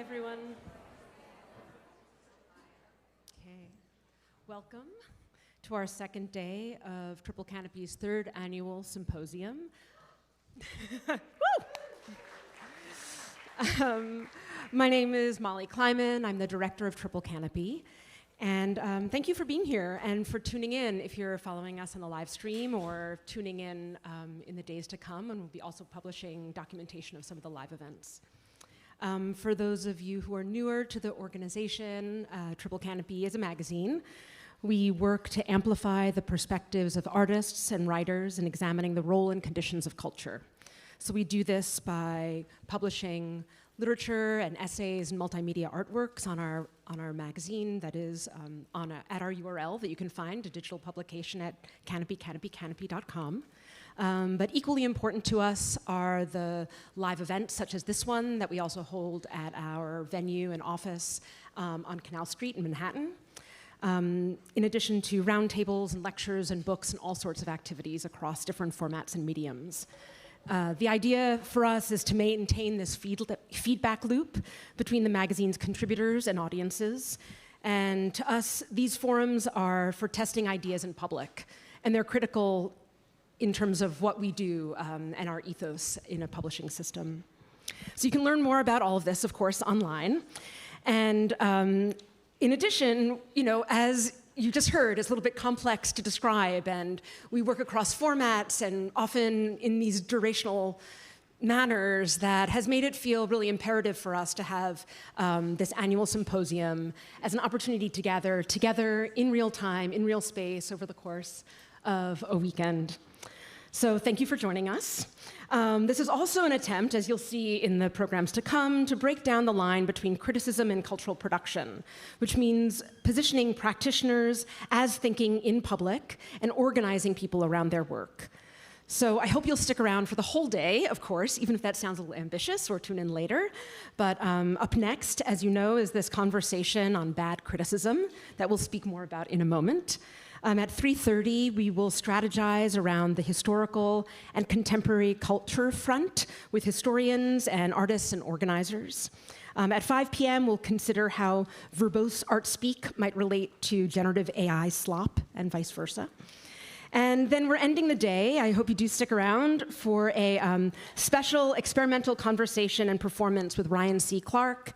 everyone. Okay, welcome to our second day of Triple Canopy's third annual symposium. My name is Molly Kleiman. I'm the director of Triple Canopy. And thank you for being here and for tuning in if you're following us on the live stream or tuning in the days to come. And we'll be also publishing documentation of some of the live events. For those of you who are newer to the organization, Triple Canopy is a magazine. We work to amplify the perspectives of artists and writers in examining the role and conditions of culture. So we do this by publishing literature and essays and multimedia artworks on our magazine that is at our URL that you can find, a digital publication at canopy.com. But equally important to us are the live events such as this one that we also hold at our venue and office on Canal Street in Manhattan. In addition to roundtables and lectures and books and all sorts of activities across different formats and mediums. The idea for us is to maintain this feedback loop between the magazine's contributors and audiences. And to us, these forums are for testing ideas in public. And they're critical in terms of what we do and our ethos in a publishing system. So you can learn more about all of this, of course, online. And in addition, as you just heard, it's a little bit complex to describe, and we work across formats and often in these durational manners that has made it feel really imperative for us to have this annual symposium as an opportunity to gather together in real time, in real space over the course of a weekend. So thank you for joining us. This is also an attempt, as you'll see in the programs to come, to break down the line between criticism and cultural production, which means positioning practitioners as thinking in public and organizing people around their work. So I hope you'll stick around for the whole day, of course, even if that sounds a little ambitious, or tune in later. But up next, as you know, is this conversation on bad criticism that we'll speak more about in a moment. At 3:30, we will strategize around the historical and contemporary culture front with historians and artists and organizers. At 5 p.m., we'll consider how verbose art speak might relate to generative AI slop and vice versa. And then we're ending the day, I hope you do stick around, for a special experimental conversation and performance with Ryan C. Clark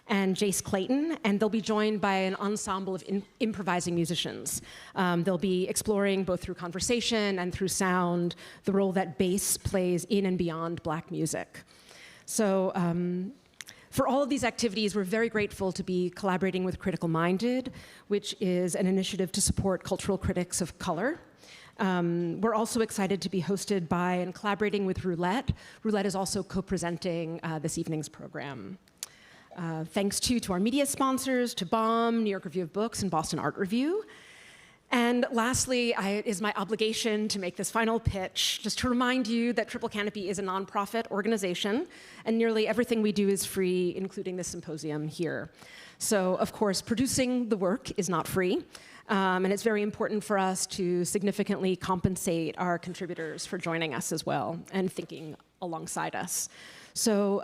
and Jace Clayton, and they'll be joined by an ensemble of improvising musicians. They'll be exploring, both through conversation and through sound, the role that bass plays in and beyond Black music. So for all of these activities, we're very grateful to be collaborating with Critical Minded, which is an initiative to support cultural critics of color. We're also excited to be hosted by and collaborating with Roulette. Roulette is also co-presenting this evening's program. Thanks to our media sponsors, to BOM, New York Review of Books, and Boston Art Review. And lastly, it is my obligation to make this final pitch, just to remind you that Triple Canopy is a nonprofit organization, and nearly everything we do is free, including this symposium here. So, of course, producing the work is not free, and it's very important for us to significantly compensate our contributors for joining us as well, and thinking alongside us. So,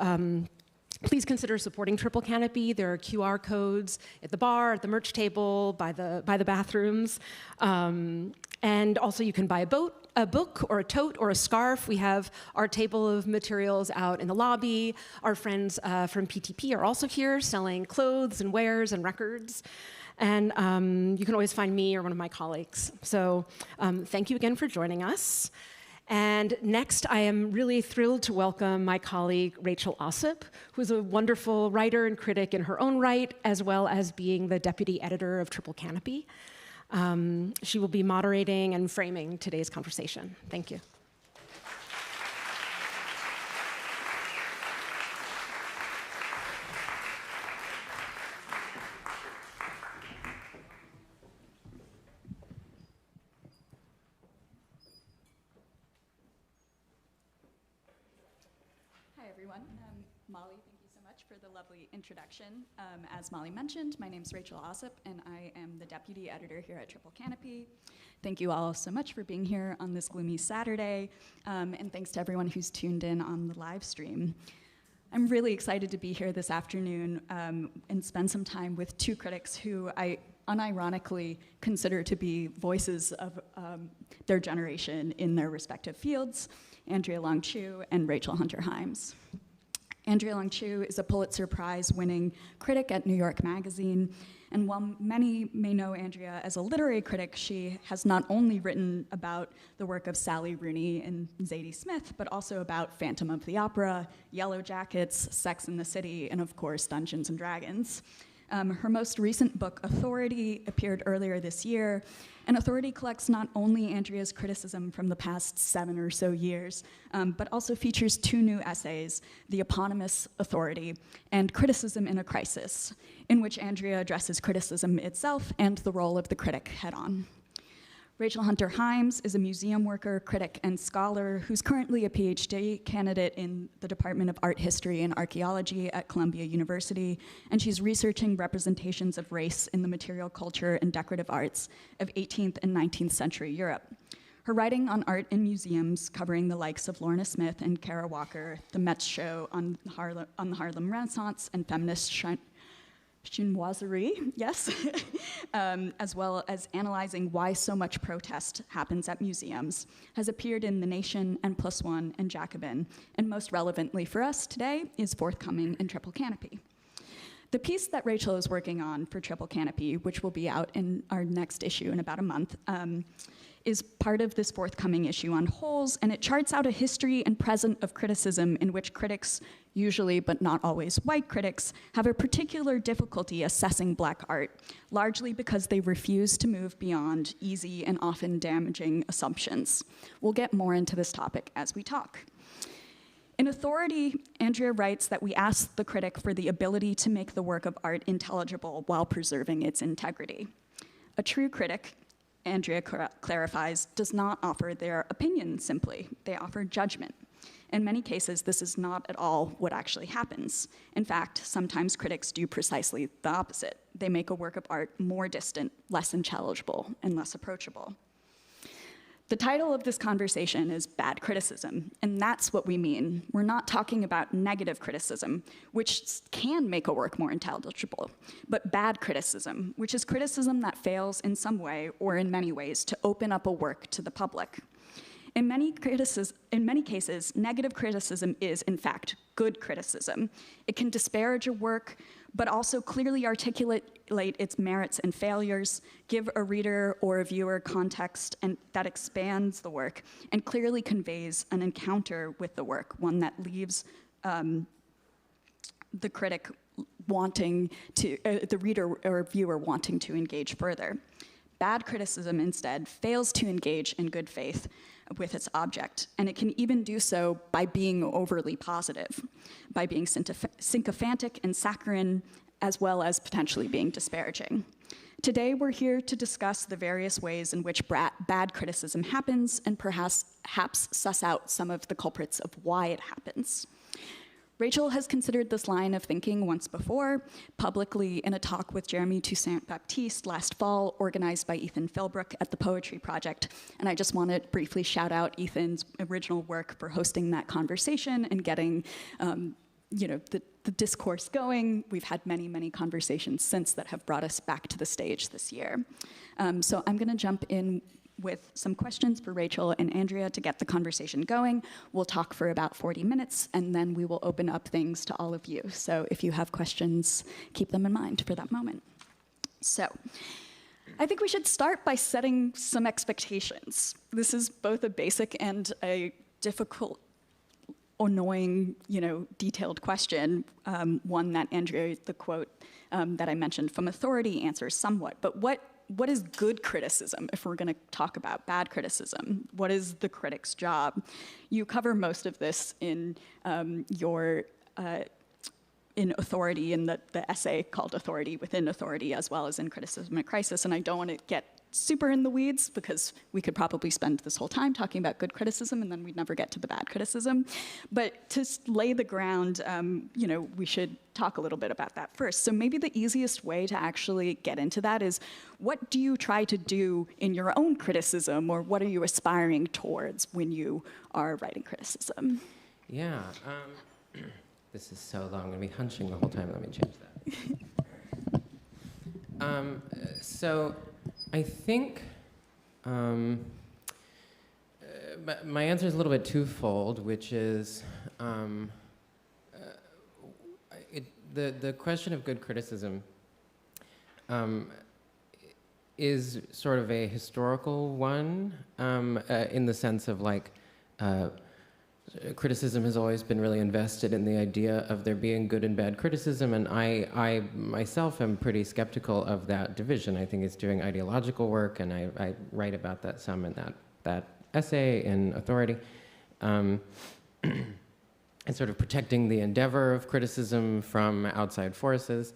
please consider supporting Triple Canopy. There are QR codes at the bar, at the merch table, by the bathrooms. And also you can buy a book or a tote or a scarf. We have our table of materials out in the lobby. Our friends from PTP are also here selling clothes and wares and records. And you can always find me or one of my colleagues. So thank you again for joining us. And next, I am really thrilled to welcome my colleague, Rachel Ossip, who's a wonderful writer and critic in her own right, as well as being the deputy editor of Triple Canopy. She will be moderating and framing today's conversation. Thank you. Molly, thank you so much for the lovely introduction. As Molly mentioned, my name is Rachel Ossip, and I am the deputy editor here at Triple Canopy. Thank you all so much for being here on this gloomy Saturday, and thanks to everyone who's tuned in on the live stream. I'm really excited to be here this afternoon and spend some time with two critics who I unironically consider to be voices of their generation in their respective fields, Andrea Long Chu and Rachel Hunter Himes. Andrea Long Chu is a Pulitzer Prize-winning critic at New York Magazine, and while many may know Andrea as a literary critic, she has not only written about the work of Sally Rooney and Zadie Smith, but also about Phantom of the Opera, Yellow Jackets, Sex and the City, and of course, Dungeons and Dragons. Her most recent book, Authority, appeared earlier this year, and Authority collects not only Andrea's criticism from the past 7 or so years, but also features 2 new essays, the eponymous Authority and Criticism in a Crisis, in which Andrea addresses criticism itself and the role of the critic head-on. Rachel Hunter Himes is a museum worker, critic, and scholar who's currently a PhD candidate in the Department of Art History and Archaeology at Columbia University, and she's researching representations of race in the material culture and decorative arts of 18th and 19th century Europe. Her writing on art in museums, covering the likes of Lorna Smith and Kara Walker, the Met's show on the Harlem Renaissance, and feminist chinoiserie, yes, as well as analyzing why so much protest happens at museums, has appeared in The Nation and Plus One and Jacobin, and most relevantly for us today is forthcoming in Triple Canopy. The piece that Rachel is working on for Triple Canopy, which will be out in our next issue in about a month, is part of this forthcoming issue on holes, and it charts out a history and present of criticism in which critics, usually but not always white critics, have a particular difficulty assessing Black art, largely because they refuse to move beyond easy and often damaging assumptions. We'll get more into this topic as we talk. In Authority, Andrea writes that we ask the critic for the ability to make the work of art intelligible while preserving its integrity. A true critic, Andrea clarifies, does not offer their opinion simply. They offer judgment. In many cases, this is not at all what actually happens. In fact, sometimes critics do precisely the opposite. They make a work of art more distant, less intelligible, and less approachable. The title of this conversation is Bad Criticism, and that's what we mean. We're not talking about negative criticism, which can make a work more intelligible, but bad criticism, which is criticism that fails in some way or in many ways to open up a work to the public. In many cases, negative criticism is, in fact, good criticism. It can disparage a work, but also clearly articulate its merits and failures, give a reader or a viewer context that expands the work, and clearly conveys an encounter with the work, one that leaves the critic wanting to, the reader or viewer wanting to engage further. Bad criticism, instead, fails to engage in good faith with its object, and it can even do so by being overly positive, by being sycophantic and saccharine, as well as potentially being disparaging. Today, we're here to discuss the various ways in which bad criticism happens, and perhaps suss out some of the culprits of why it happens. Rachel has considered this line of thinking once before, publicly in a talk with Jeremy Toussaint-Baptiste last fall, organized by Ethan Philbrook at the Poetry Project. And I just want to briefly shout out Ethan's original work for hosting that conversation and getting the discourse going. We've had many, many conversations since that have brought us back to the stage this year. So I'm going to jump in with some questions for Rachel and Andrea to get the conversation going. We'll talk for about 40 minutes, and then we will open up things to all of you. So if you have questions, keep them in mind for that moment. So I think we should start by setting some expectations. This is both a basic and a difficult, annoying, detailed question, one that Andrea, the quote that I mentioned from Authority, answers somewhat. But what is good criticism if we're going to talk about bad criticism? What is the critic's job? You cover most of this in your in Authority, in the essay called Authority within Authority, as well as in Criticism and Crisis, and I don't want to get super in the weeds because we could probably spend this whole time talking about good criticism and then we'd never get to the bad criticism. But to lay the ground, we should talk a little bit about that first. So maybe the easiest way to actually get into that is, what do you try to do in your own criticism, or what are you aspiring towards when you are writing criticism? Yeah. This is so long. I'm going to be hunching the whole time. Let me change that. So I think my answer is a little bit twofold, which is the question of good criticism is sort of a historical one in the sense of like criticism has always been really invested in the idea of there being good and bad criticism, and I myself am pretty skeptical of that division. I think it's doing ideological work, and I write about that some in that essay in Authority. And sort of protecting the endeavor of criticism from outside forces.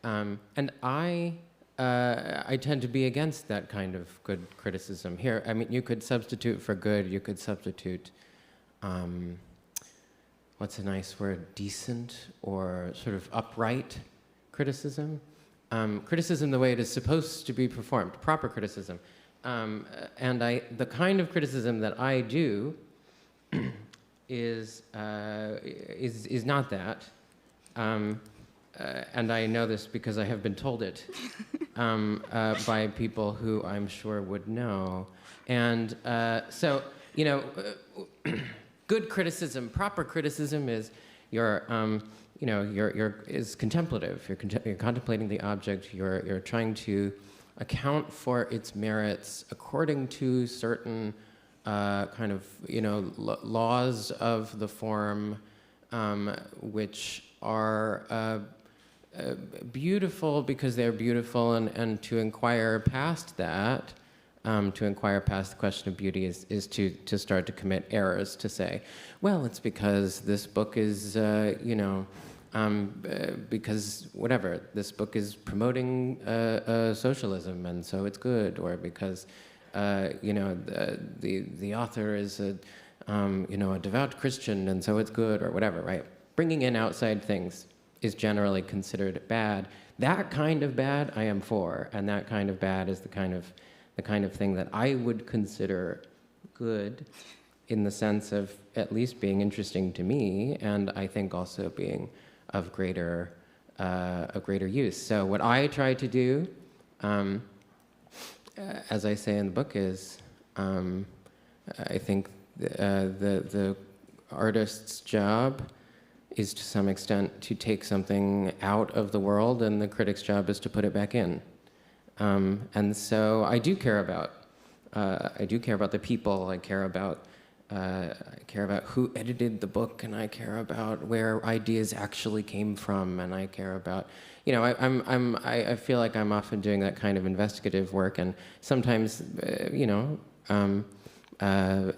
And I tend to be against that kind of good criticism. Here, I mean, you could substitute for good, you could substitute, what's a nice word, decent or sort of upright criticism. Criticism the way it is supposed to be performed, proper criticism. And the kind of criticism that I do is not that, and I know this because I have been told it by people who I'm sure would know. And so, you know, good criticism, proper criticism is you're contemplative. You're contemplating the object. You're trying to account for its merits according to certain kind of, you know, laws of the form, which are beautiful because they're beautiful, and to inquire past that, to inquire past the question of beauty is to start to commit errors, to say, well, it's because this book is, because whatever, this book is promoting socialism, and so it's good, or because the author is a devout Christian, and so it's good, or whatever, right? Bringing in outside things is generally considered bad. That kind of bad I am for, and that kind of bad is the kind of thing that I would consider good, in the sense of at least being interesting to me, and I think also being of greater use. So what I try to do, as I say in the book, is I think the artist's job is to some extent to take something out of the world, and the critic's job is to put it back in. And so I do care about the people. I care about who edited the book, and I care about where ideas actually came from, and I care about, you know, I feel like I'm often doing that kind of investigative work, and sometimes, and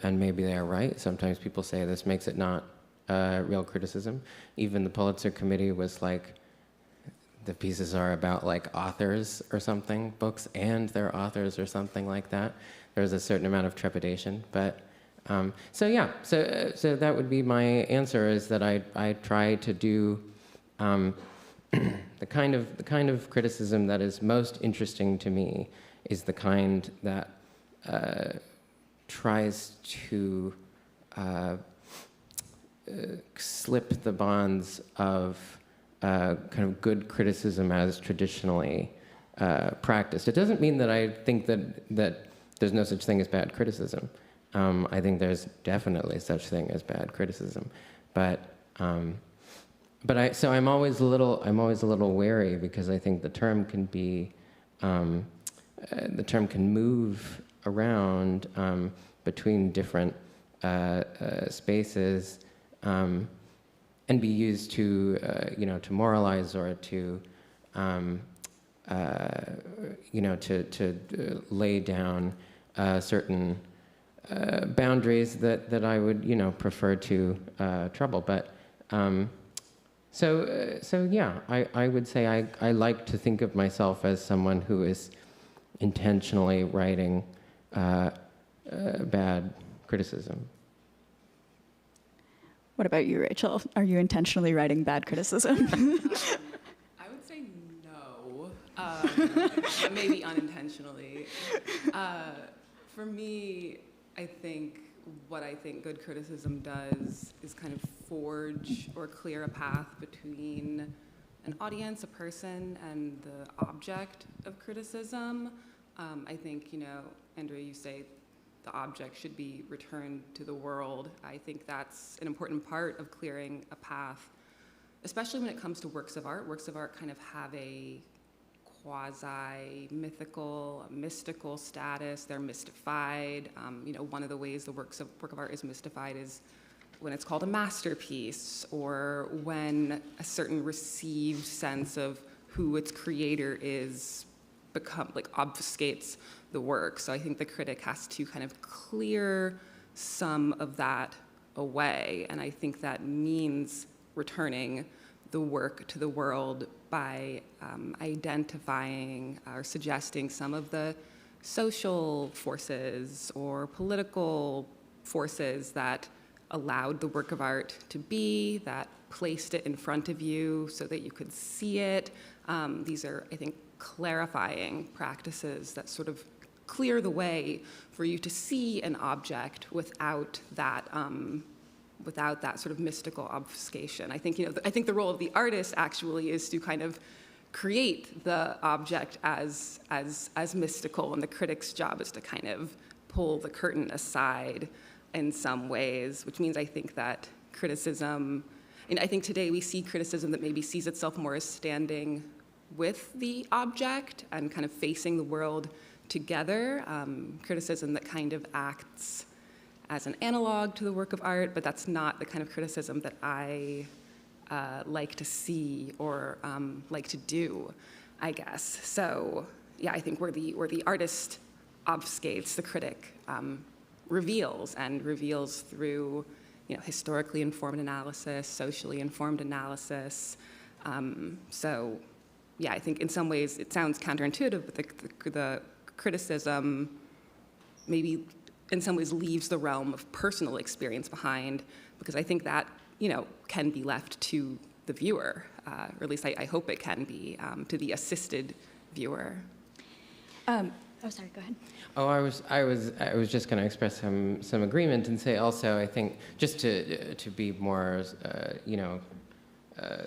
maybe they're right. Sometimes people say this makes it not real criticism. Even the Pulitzer Committee was like, the pieces are about like authors or something, books and their authors or something like that. There's a certain amount of trepidation, but so that would be my answer, is that I try to do the kind of criticism that is most interesting to me is the kind that tries to slip the bonds of kind of good criticism as traditionally practiced. It doesn't mean that I think that there's no such thing as bad criticism. I think there's definitely such thing as bad criticism, but I'm always a little wary, because I think the term can be move around between different spaces, and be used to to moralize, or to lay down certain boundaries that I would prefer to trouble. But so yeah, I would say I like to think of myself as someone who is intentionally writing bad criticism. What about you, Rachel? Are you intentionally writing bad criticism? I would say no, maybe unintentionally. For me, I think what I think good criticism does is kind of forge or clear a path between an audience, a person, and the object of criticism. I think, Andrea, you say the object should be returned to the world. I think that's an important part of clearing a path, especially when it comes to works of art. Works of art kind of have a quasi-mythical, mystical status. They're mystified. One of the ways the work of art is mystified is when it's called a masterpiece, or when a certain received sense of who its creator is obfuscates the work. So I think the critic has to kind of clear some of that away, and I think that means returning the work to the world by identifying or suggesting some of the social forces or political forces that allowed the work of art to be, that placed it in front of you so that you could see it. These are, I think, clarifying practices that sort of clear the way for you to see an object without that sort of mystical obfuscation. I think the role of the artist actually is to kind of create the object as mystical, and the critic's job is to kind of pull the curtain aside in some ways, which means I think that criticism, and I think today we see criticism that maybe sees itself more as standing with the object and kind of facing the world together, criticism that kind of acts as an analog to the work of art, but that's not the kind of criticism that I like to see or like to do, I guess. So yeah, I think where the artist obfuscates, the critic reveals through historically informed analysis, socially informed analysis. So yeah, I think in some ways it sounds counterintuitive, but the criticism maybe in some ways leaves the realm of personal experience behind, because I think that can be left to the viewer, or at least I hope it can be, to the assisted viewer. Sorry, go ahead. Oh, I was just going to express some agreement and say also, I think, just to be more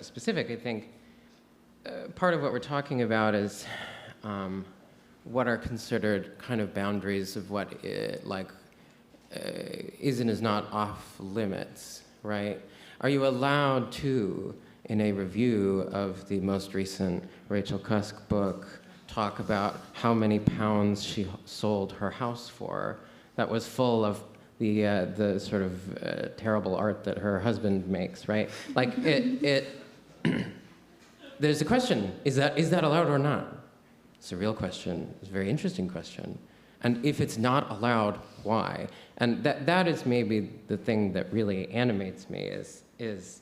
specific, I think part of what we're talking about is what are considered kind of boundaries of what is and is not off limits, right? Are you allowed to, in a review of the most recent Rachel Cusk book, talk about how many pounds she sold her house for that was full of the sort of terrible art that her husband makes, right? Like there's a question, is that allowed or not? It's a real question, it's a very interesting question. And if it's not allowed, why? And that is maybe the thing that really animates me is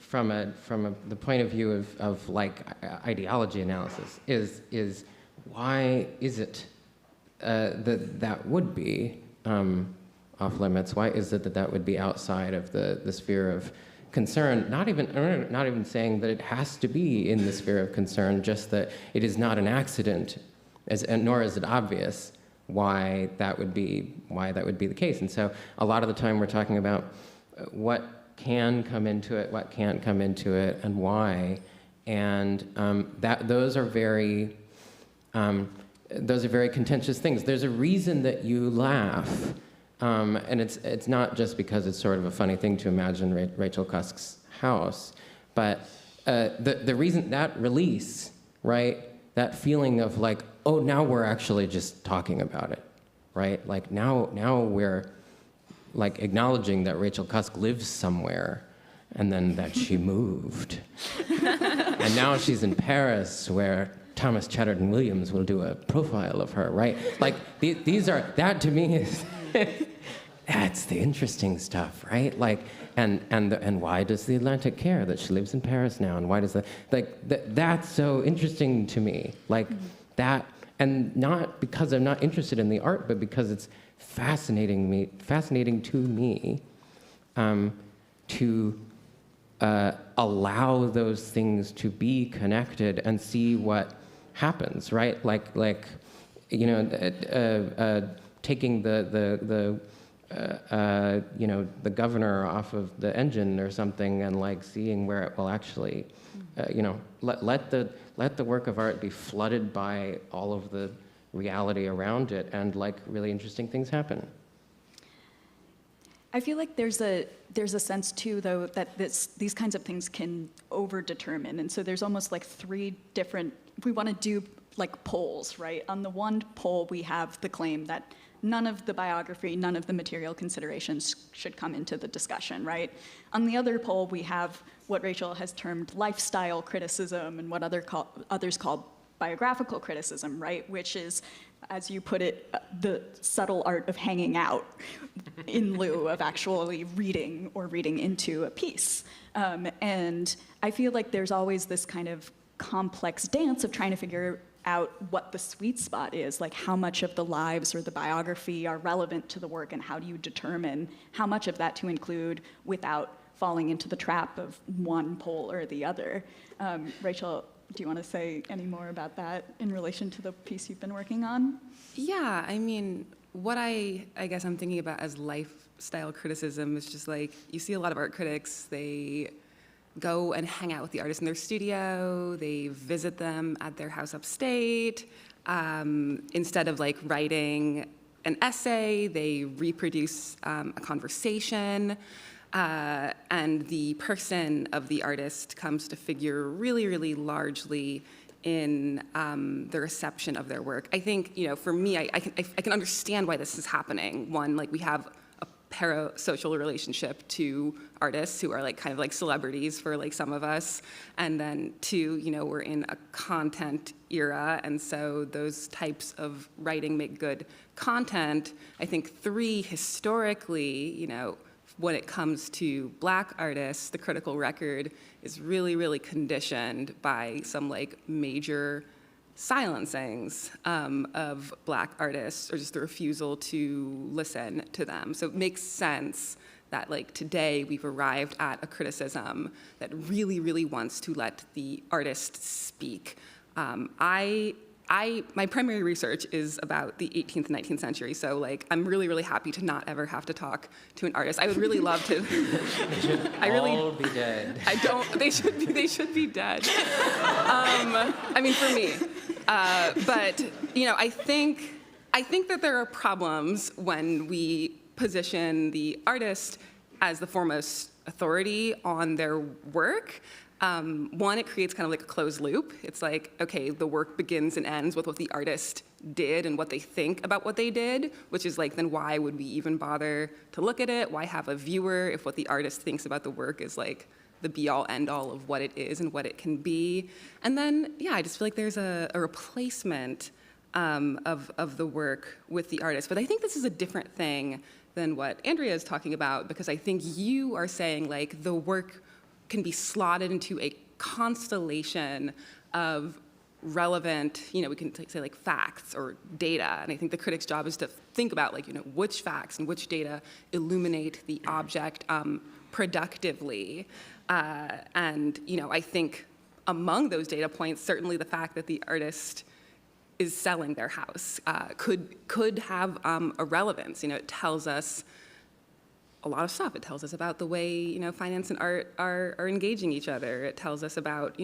from the point of view of like ideology analysis is why is it that would be off limits? Why is it that would be outside of the sphere of concern? Not even saying that it has to be in the sphere of concern, just that it is not an accident, nor is it obvious why that would be the case. And so a lot of the time we're talking about what can come into it, what can't come into it, and why. And those are very contentious things. There's a reason that you laugh, and it's not just because it's sort of a funny thing to imagine Rachel Cusk's house, but the reason, that release, right? That feeling of like, oh, now we're actually just talking about it, right? Like now we're like acknowledging that Rachel Cusk lives somewhere, and then that she moved. And now she's in Paris, where Thomas Chatterton Williams will do a profile of her, right? Like these are, that to me is, that's the interesting stuff, right? Like, and why does The Atlantic care that she lives in Paris now? And why does that's so interesting to me, like that, and not because I'm not interested in the art, but because it's fascinating to me to allow those things to be connected and see what happens, right? Like taking the governor off of the engine or something, and like seeing where it will actually, let the work of art be flooded by all of the reality around it, and like really interesting things happen. I feel like there's a sense too, though, that these kinds of things can over-determine, and so there's almost like three different. We want to do like poles, right? On the one pole, we have the claim that none of the biography, none of the material considerations should come into the discussion, right? On the other pole, we have what Rachel has termed lifestyle criticism and what others call biographical criticism, right? Which is, as you put it, the subtle art of hanging out in lieu of actually reading or reading into a piece. And I feel like there's always this kind of complex dance of trying to figure out what the sweet spot is, like how much of the lives or the biography are relevant to the work, and how do you determine how much of that to include without falling into the trap of one pole or the other. Rachel, do you want to say any more about that in relation to the piece you've been working on? Yeah, I mean, what I guess I'm thinking about as lifestyle criticism is just like, you see a lot of art critics, they go and hang out with the artists in their studio, they visit them at their house upstate. Instead of like writing an essay, they reproduce a conversation. And the person of the artist comes to figure really, really largely in the reception of their work. I think, for me, I can understand why this is happening. One, like we have a parasocial relationship to artists who are like kind of like celebrities for like some of us. And then two, we're in a content era, and so those types of writing make good content. I think three, historically, when it comes to Black artists, the critical record is really, really conditioned by some like major silencings of Black artists, or just the refusal to listen to them. So it makes sense that like today we've arrived at a criticism that really, really wants to let the artist speak. My primary research is about the 18th and 19th century, so like I'm really, really happy to not ever have to talk to an artist. I would really love to. They should all be dead. They should be dead. I mean, for me, but I think that there are problems when we position the artist as the foremost authority on their work. One, it creates kind of like a closed loop. It's like, okay, the work begins and ends with what the artist did and what they think about what they did, which is like, then why would we even bother to look at it? Why have a viewer if what the artist thinks about the work is like the be-all, end-all of what it is and what it can be? And then, yeah, I just feel like there's a replacement of the work with the artist. But I think this is a different thing than what Andrea is talking about, because I think you are saying like the work can be slotted into a constellation of relevant, we can say like facts or data. And I think the critic's job is to think about like, which facts and which data illuminate the object productively. And I think among those data points, certainly the fact that the artist is selling their house could have a relevance. It tells us a lot of stuff. It tells us about the way finance and art are engaging each other. It tells us about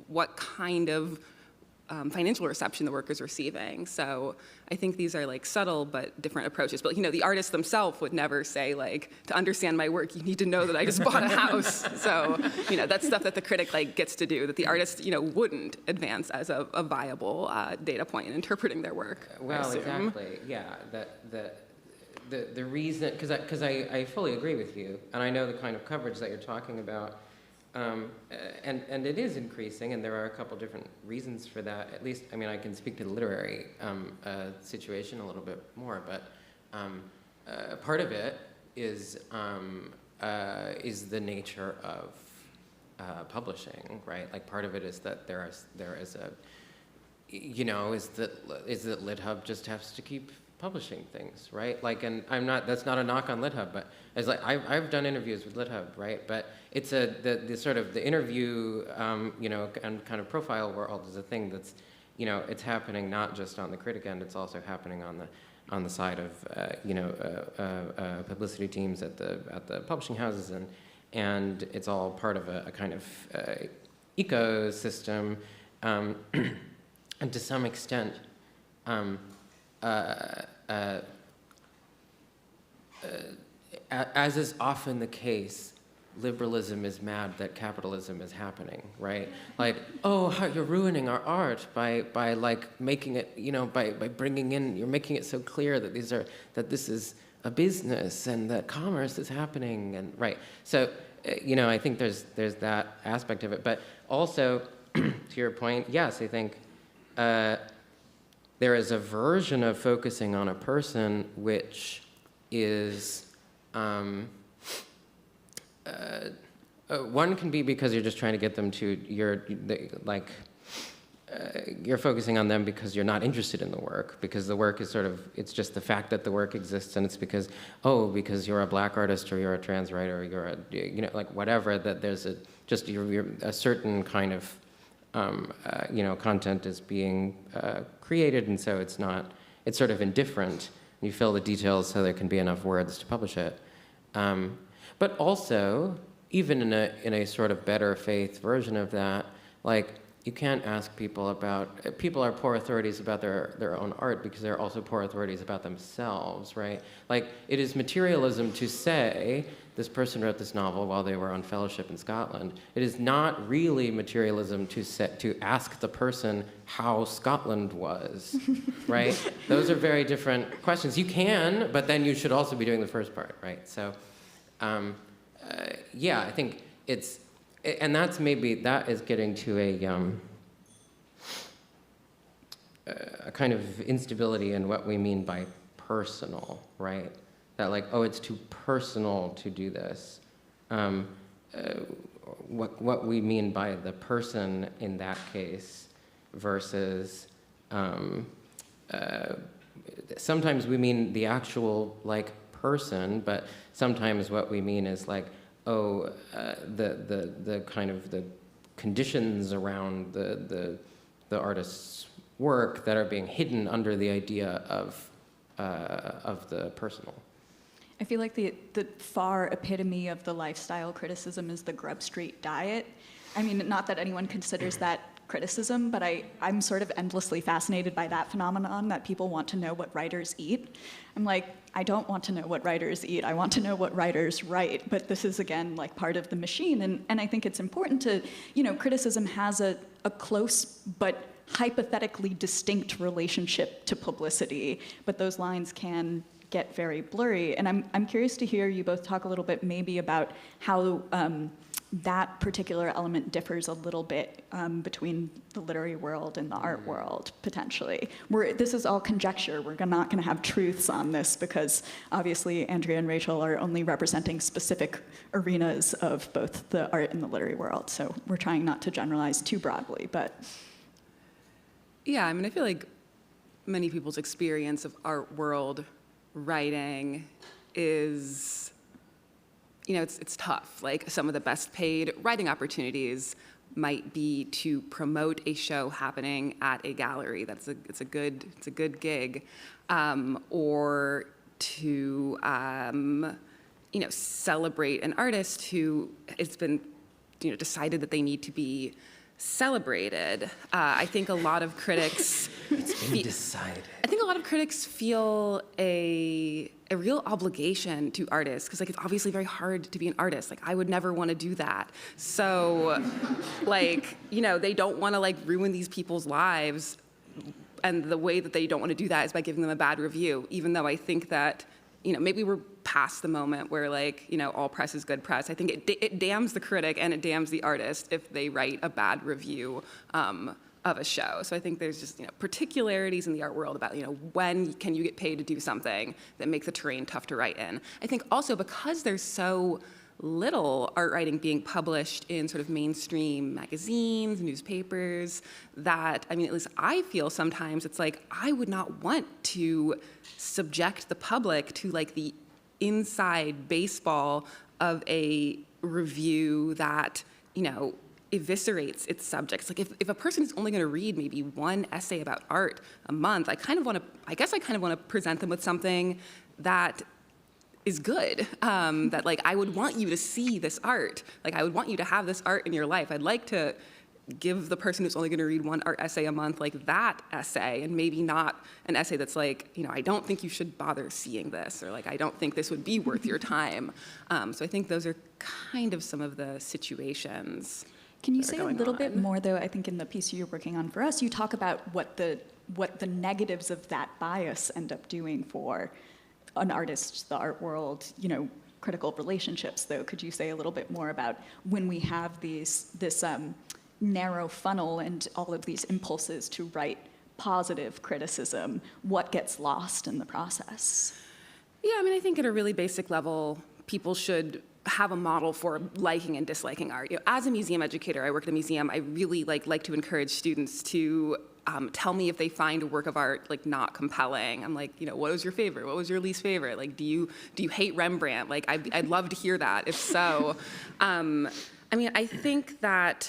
what kind of financial reception the work is receiving. So I think these are like subtle but different approaches. But the artists themselves would never say like, to understand my work, you need to know that I just bought a house. So that's stuff that the critic like gets to do, that the artist wouldn't advance as a viable data point in interpreting their work. Well, exactly. Yeah. The reason, because I fully agree with you, and I know the kind of coverage that you're talking about, and it is increasing, and there are a couple different reasons for that. At least, I can speak to the literary situation a little bit more, but part of it is the nature of publishing, right? Like part of it is that there is a, is that LitHub just has to keep publishing things, right? Like, and that's not a knock on LitHub, but it's like, I've done interviews with LitHub, right? But it's the sort of the interview, and kind of profile world is a thing that's it's happening not just on the critic end, it's also happening on the side of publicity teams at the publishing houses, and it's all part of a kind of ecosystem, and to some extent, as is often the case, liberalism is mad that capitalism is happening, right? Like, oh, you're ruining our art by like making it, by bringing in, you're making it so clear that this is a business and that commerce is happening, and right. So, I think there's that aspect of it, but also, to your point, yes, I think there is a version of focusing on a person which is. One can be because you're just trying to get them to you're focusing on them because you're not interested in the work, because the work is it's just the fact that the work exists, and it's because you're a black artist, or you're a trans writer, or you're whatever, that there's you're a certain kind of content is being created, and so it's sort of indifferent. You fill the details so there can be enough words to publish it. But also, even in a sort of better faith version of that, you can't ask people are poor authorities about their own art because they're also poor authorities about themselves, right? It is materialism to say, this person wrote this novel while they were on fellowship in Scotland. It is not really materialism to ask the person how Scotland was, right? Those are very different questions. You can, but then you should also be doing the first part, right? So, I think that is getting to a kind of instability in what we mean by personal, right? That it's too personal to do this. What we mean by the person in that case versus sometimes we mean the actual person, but sometimes what we mean is the kind of the conditions around the artist's work that are being hidden under the idea of the personal. I feel like the far epitome of the lifestyle criticism is the Grub Street diet. I mean, not that anyone considers that criticism, but I'm sort of endlessly fascinated by that phenomenon, that people want to know what writers eat. I'm like, I don't want to know what writers eat. I want to know what writers write. But this is, again, part of the machine. And I think it's important to, criticism has a close but hypothetically distinct relationship to publicity, but those lines can get very blurry. And I'm curious to hear you both talk a little bit maybe about how that particular element differs a little bit between the literary world and the art world, potentially. This is all conjecture. We're not going to have truths on this because obviously Andrea and Rachel are only representing specific arenas of both the art and the literary world. So we're trying not to generalize too broadly, but. Yeah, I mean, I feel like many people's experience of art world writing is, it's tough. Some of the best paid writing opportunities might be to promote a show happening at a gallery. It's a good gig, or to celebrate an artist who it's been decided that they need to be celebrated. I think a lot of critics. It's been decided. I think a lot of critics feel a real obligation to artists because it's obviously very hard to be an artist. I would never want to do that. So, they don't want to ruin these people's lives, and the way that they don't want to do that is by giving them a bad review. Even though I think that maybe we're past the moment where all press is good press. I think it damns the critic and it damns the artist if they write a bad review of a show. So I think there's just particularities in the art world about when can you get paid to do something that makes the terrain tough to write in. I think also because there's so little art writing being published in sort of mainstream magazines, newspapers, that, at least I feel sometimes it's I would not want to subject the public to the inside baseball of a review that, eviscerates its subjects. Like if a person is only going to read maybe one essay about art a month, I kind of want to present them with something that is good, that like I would want you to see this art. Like I would want you to have this art in your life. I'd like to give the person who's only going to read one art essay a month like that essay, and maybe not an essay that's like, I don't think you should bother seeing this, or like I don't think this would be worth your time. So I think those are kind of some of the situations. Can you say a little bit more, though? I think in the piece you're working on for us, you talk about what the negatives of that bias end up doing for an artist, the art world, critical relationships, though. Could you say a little bit more about when we have this narrow funnel and all of these impulses to write positive criticism, what gets lost in the process? Yeah, I think at a really basic level, people should have a model for liking and disliking art. As a museum educator, I work at a museum. I really like to encourage students to tell me if they find a work of art like not compelling. I'm like, what was your favorite? What was your least favorite? Like, do you hate Rembrandt? Like, I'd love to hear that. If so, I think that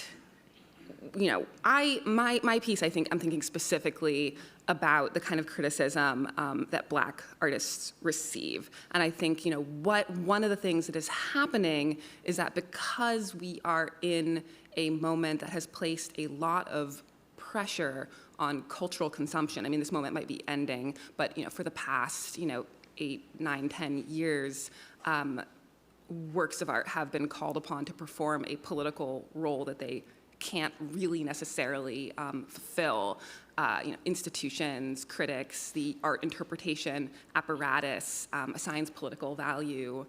my piece, I'm thinking specifically about the kind of criticism that Black artists receive. And I think, one of the things that is happening is that because we are in a moment that has placed a lot of pressure on cultural consumption. This moment might be ending, but, for the past, 8, 9, 10 years, works of art have been called upon to perform a political role that they can't really necessarily fulfill. Institutions, critics, the art interpretation apparatus assigns political value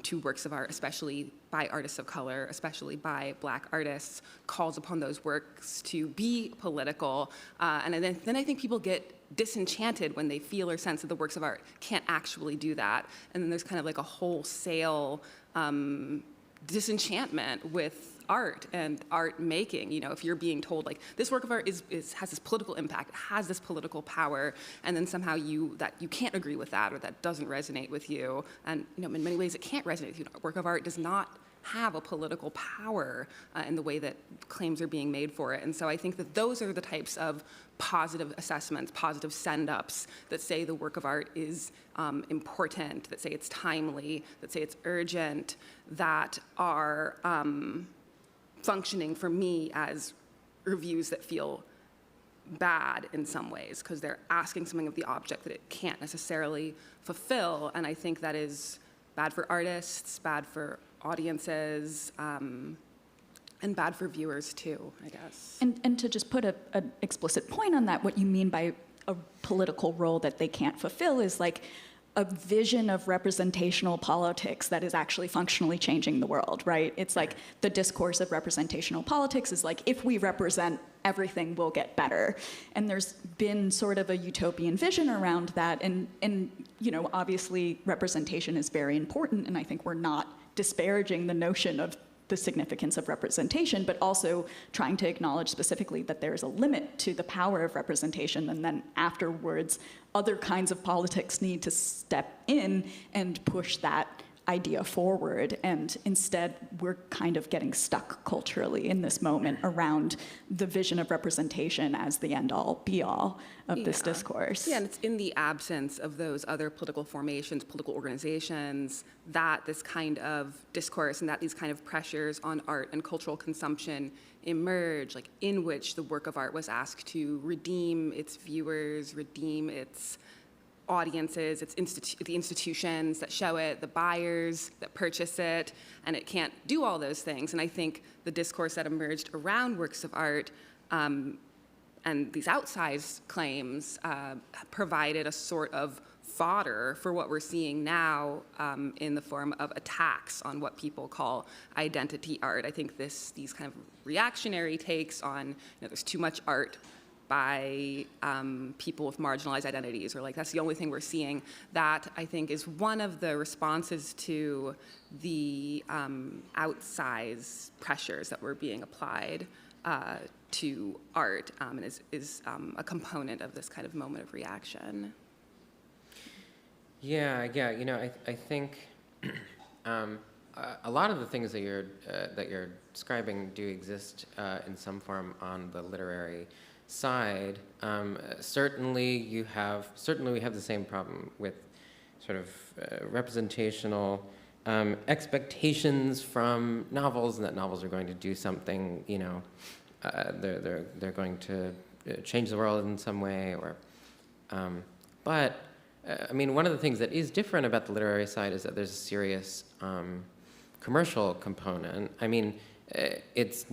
to works of art, especially by artists of color, especially by Black artists, calls upon those works to be political. And then I think people get disenchanted when they feel or sense that the works of art can't actually do that. And then there's kind of like a wholesale disenchantment with art and art making. If you're being told like this work of art has this political impact, has this political power, and then somehow you can't agree with that, or that doesn't resonate with you, and in many ways it can't resonate with you. A work of art does not have a political power in the way that claims are being made for it. And so I think that those are the types of positive assessments, positive send-ups that say the work of art is important, that say it's timely, that say it's urgent, that are functioning for me as reviews that feel bad in some ways, because they're asking something of the object that it can't necessarily fulfill. And I think that is bad for artists, bad for audiences, and bad for viewers too, I guess. And to just put an explicit point on that, what you mean by a political role that they can't fulfill is like a vision of representational politics that is actually functionally changing the world, right? It's like the discourse of representational politics is like, if we represent, everything will get better. And there's been sort of a utopian vision around that. And obviously representation is very important. And I think we're not disparaging the notion of the significance of representation, but also trying to acknowledge specifically that there's a limit to the power of representation, and then afterwards, other kinds of politics need to step in and push that idea forward. And instead, we're kind of getting stuck culturally in this moment around the vision of representation as the end-all, be-all of this discourse. Yeah, and it's in the absence of those other political formations, political organizations, that this kind of discourse and that these kind of pressures on art and cultural consumption emerge, like in which the work of art was asked to redeem its viewers, redeem its audiences, it's the institutions that show it, the buyers that purchase it, and it can't do all those things. And I think the discourse that emerged around works of art and these outsized claims provided a sort of fodder for what we're seeing now in the form of attacks on what people call identity art. I think these kind of reactionary takes on, there's too much art by people with marginalized identities, or like that's the only thing we're seeing. That I think is one of the responses to the outsized pressures that were being applied to art, and is a component of this kind of moment of reaction. Yeah. I think a lot of the things that you're describing do exist in some form on the literary side. Certainly we have the same problem with sort of representational expectations from novels, and that novels are going to do something, they're going to change the world in some way, or but I mean, one of the things that is different about the literary side is that there's a serious commercial component. I mean, it's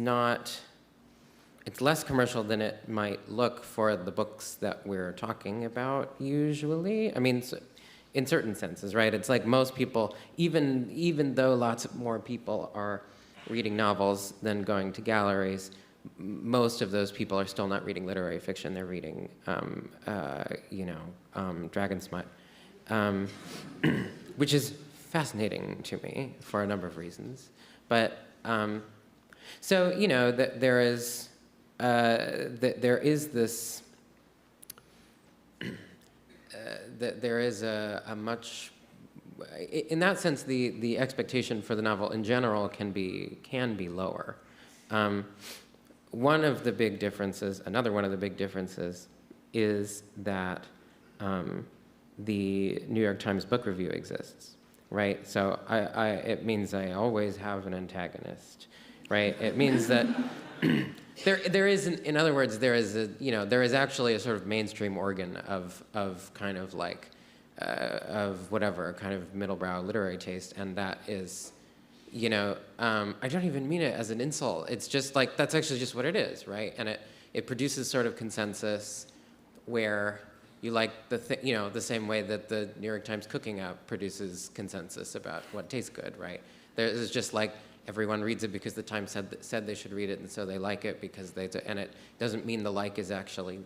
less commercial than it might look for the books that we're talking about usually. I mean, in certain senses, right? It's like most people, even though lots more people are reading novels than going to galleries, most of those people are still not reading literary fiction. They're reading, dragon smut, which is fascinating to me for a number of reasons. But so there is this. There is a much, in that sense, the expectation for the novel in general can be lower. Another one of the big differences is that the New York Times Book Review exists, right? So it means I always have an antagonist, right? It means that there is, in other words, there is actually a sort of mainstream organ of kind of like of whatever kind of middlebrow literary taste, and that is, I don't even mean it as an insult. It's just like that's actually just what it is, right? And it produces sort of consensus where you like the same way that the New York Times cooking app produces consensus about what tastes good, right? There's just like everyone reads it because the Times said they should read it, and so they like it because and it doesn't mean the like is actually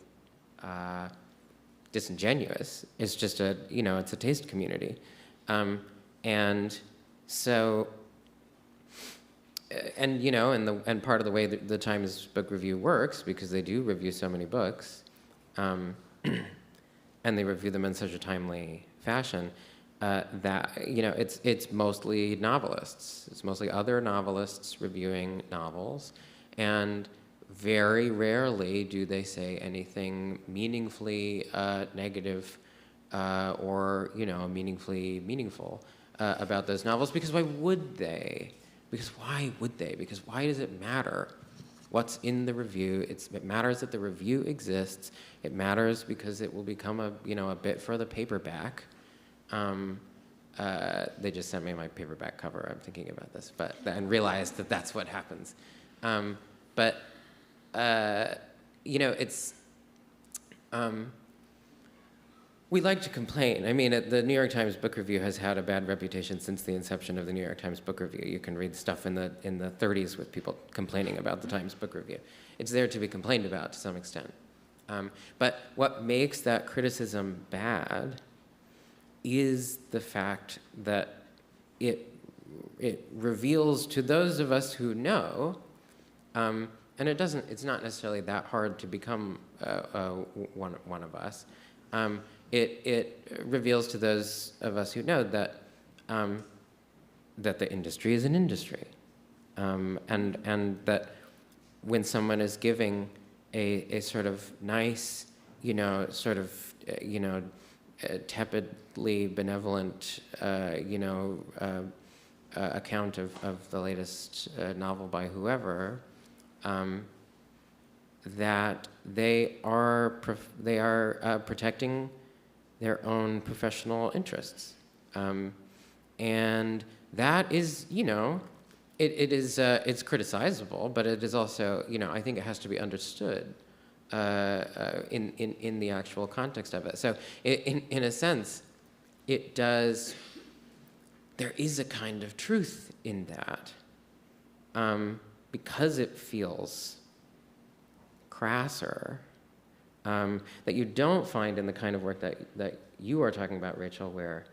disingenuous. It's just it's a taste community, and so and part of the way that the Times Book Review works, because they do review so many books, and they review them in such a timely fashion. That it's mostly novelists. It's mostly other novelists reviewing novels, and very rarely do they say anything meaningfully negative or meaningfully meaningful about those novels. Because why would they? Because why does it matter what's in the review? It matters that the review exists. It matters because it will become a bit for the paperback. They just sent me my paperback cover. I'm thinking about this, and realized that that's what happens. It's we like to complain. I mean, the New York Times Book Review has had a bad reputation since the inception of the New York Times Book Review. You can read stuff in the 30s with people complaining about the Times Book Review. It's there to be complained about to some extent. But what makes that criticism bad is the fact that it reveals to those of us who know, and it's not necessarily that hard to become one of us. It reveals to those of us who know that the industry is an industry, and that when someone is giving a sort of nice, tepidly benevolent, account of the latest novel by whoever, that they are protecting their own professional interests, and that is, it's criticizable, but it is also, I think it has to be understood in the actual context of it. So in a sense, there is a kind of truth in that, because it feels crasser, that you don't find in the kind of work that you are talking about, Rachel, where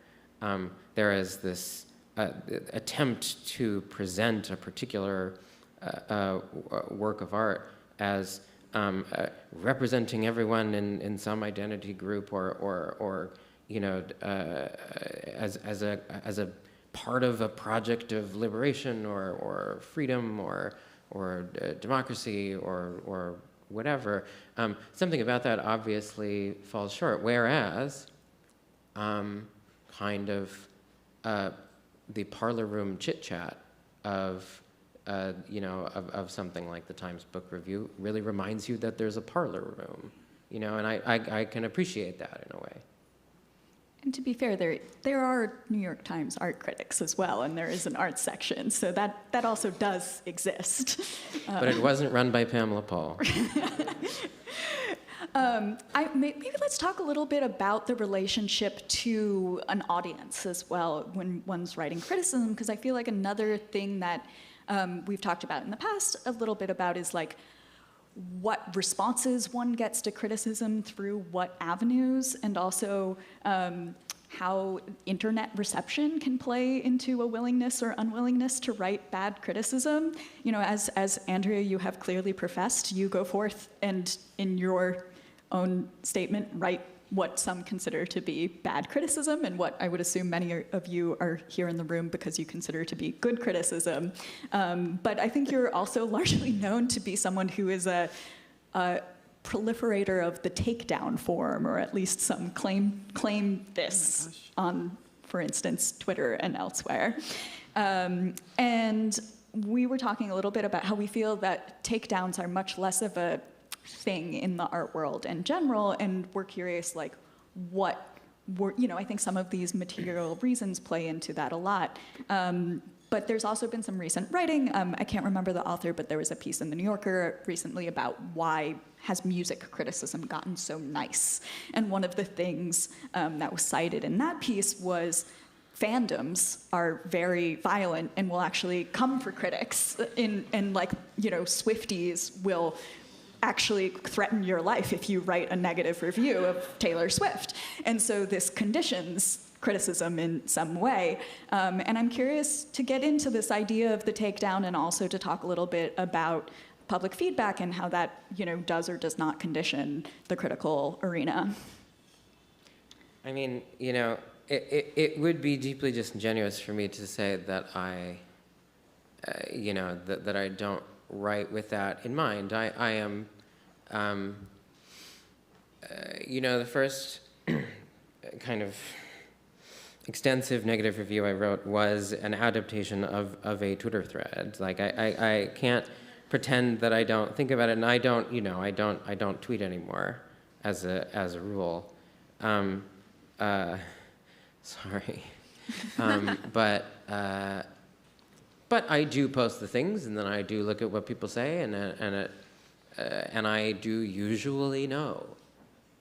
there is this attempt to present a particular work of art as representing everyone in some identity group, or as a part of a project of liberation or freedom or democracy or whatever. Something about that obviously falls short. Whereas, kind of the parlor room chit chat of something like the Times Book Review really reminds you that there's a parlor room, and I can appreciate that in a way. And to be fair, there are New York Times art critics as well, and there is an art section, so that also does exist. But it wasn't run by Pamela Paul. Maybe let's talk a little bit about the relationship to an audience as well when one's writing criticism, because I feel like another thing that we've talked about in the past a little bit about is like what responses one gets to criticism through what avenues, and also how internet reception can play into a willingness or unwillingness to write bad criticism. As Andrea, you have clearly professed, you go forth and in your own statement write what some consider to be bad criticism, and what I would assume many of you are here in the room because you consider to be good criticism. But I think you're also largely known to be someone who is a proliferator of the takedown form, or at least some claim this on, for instance, Twitter and elsewhere. And we were talking a little bit about how we feel that takedowns are much less of a thing in the art world in general, and we're curious, like, what were, I think some of these material reasons play into that a lot. But there's also been some recent writing, I can't remember the author, but there was a piece in The New Yorker recently about why has music criticism gotten so nice. And one of the things that was cited in that piece was fandoms are very violent and will actually come for critics, and like, Swifties will actually threaten your life if you write a negative review of Taylor Swift. And so this conditions criticism in some way. And I'm curious to get into this idea of the takedown, and also to talk a little bit about public feedback and how that, does or does not condition the critical arena. I mean, it would be deeply disingenuous for me to say that that I don't write with that in mind. I am, the first kind of extensive negative review I wrote was an adaptation of a Twitter thread. Like, I can't pretend that I don't think about it, and I don't tweet anymore as a rule. Sorry, but I do post the things, and then I do look at what people say, and I do usually know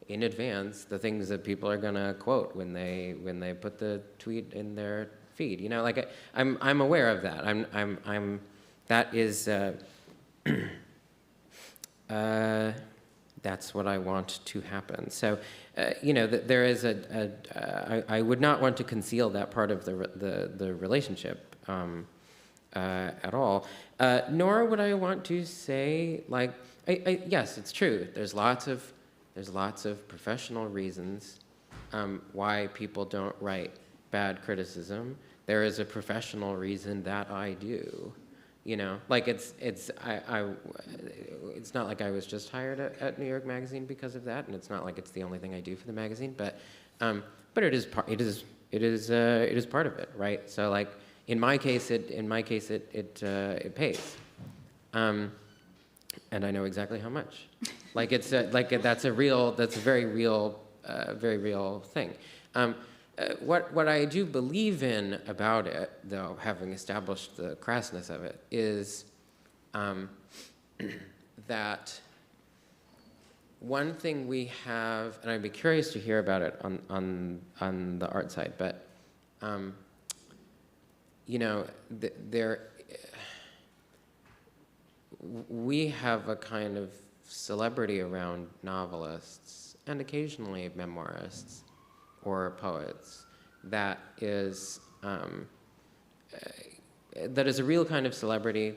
in advance the things that people are gonna quote when they put the tweet in their feed. I'm aware of that. I'm that is that's what I want to happen. So there is I would not want to conceal that part of the relationship at all. Nor would I want to say, like, yes, it's true. There's lots of professional reasons why people don't write bad criticism. There is a professional reason that I do. Like, it's not like I was just hired at New York Magazine because of that, and it's not like it's the only thing I do for the magazine. But it is part of it, right? So, like, in my case, it pays, and I know exactly how much. Like, that's a very real thing. What I do believe in about it, though, having established the crassness of it, is that one thing we have, and I'd be curious to hear about it on the art side, but we have a kind of celebrity around novelists and occasionally memoirists or poets that is a real kind of celebrity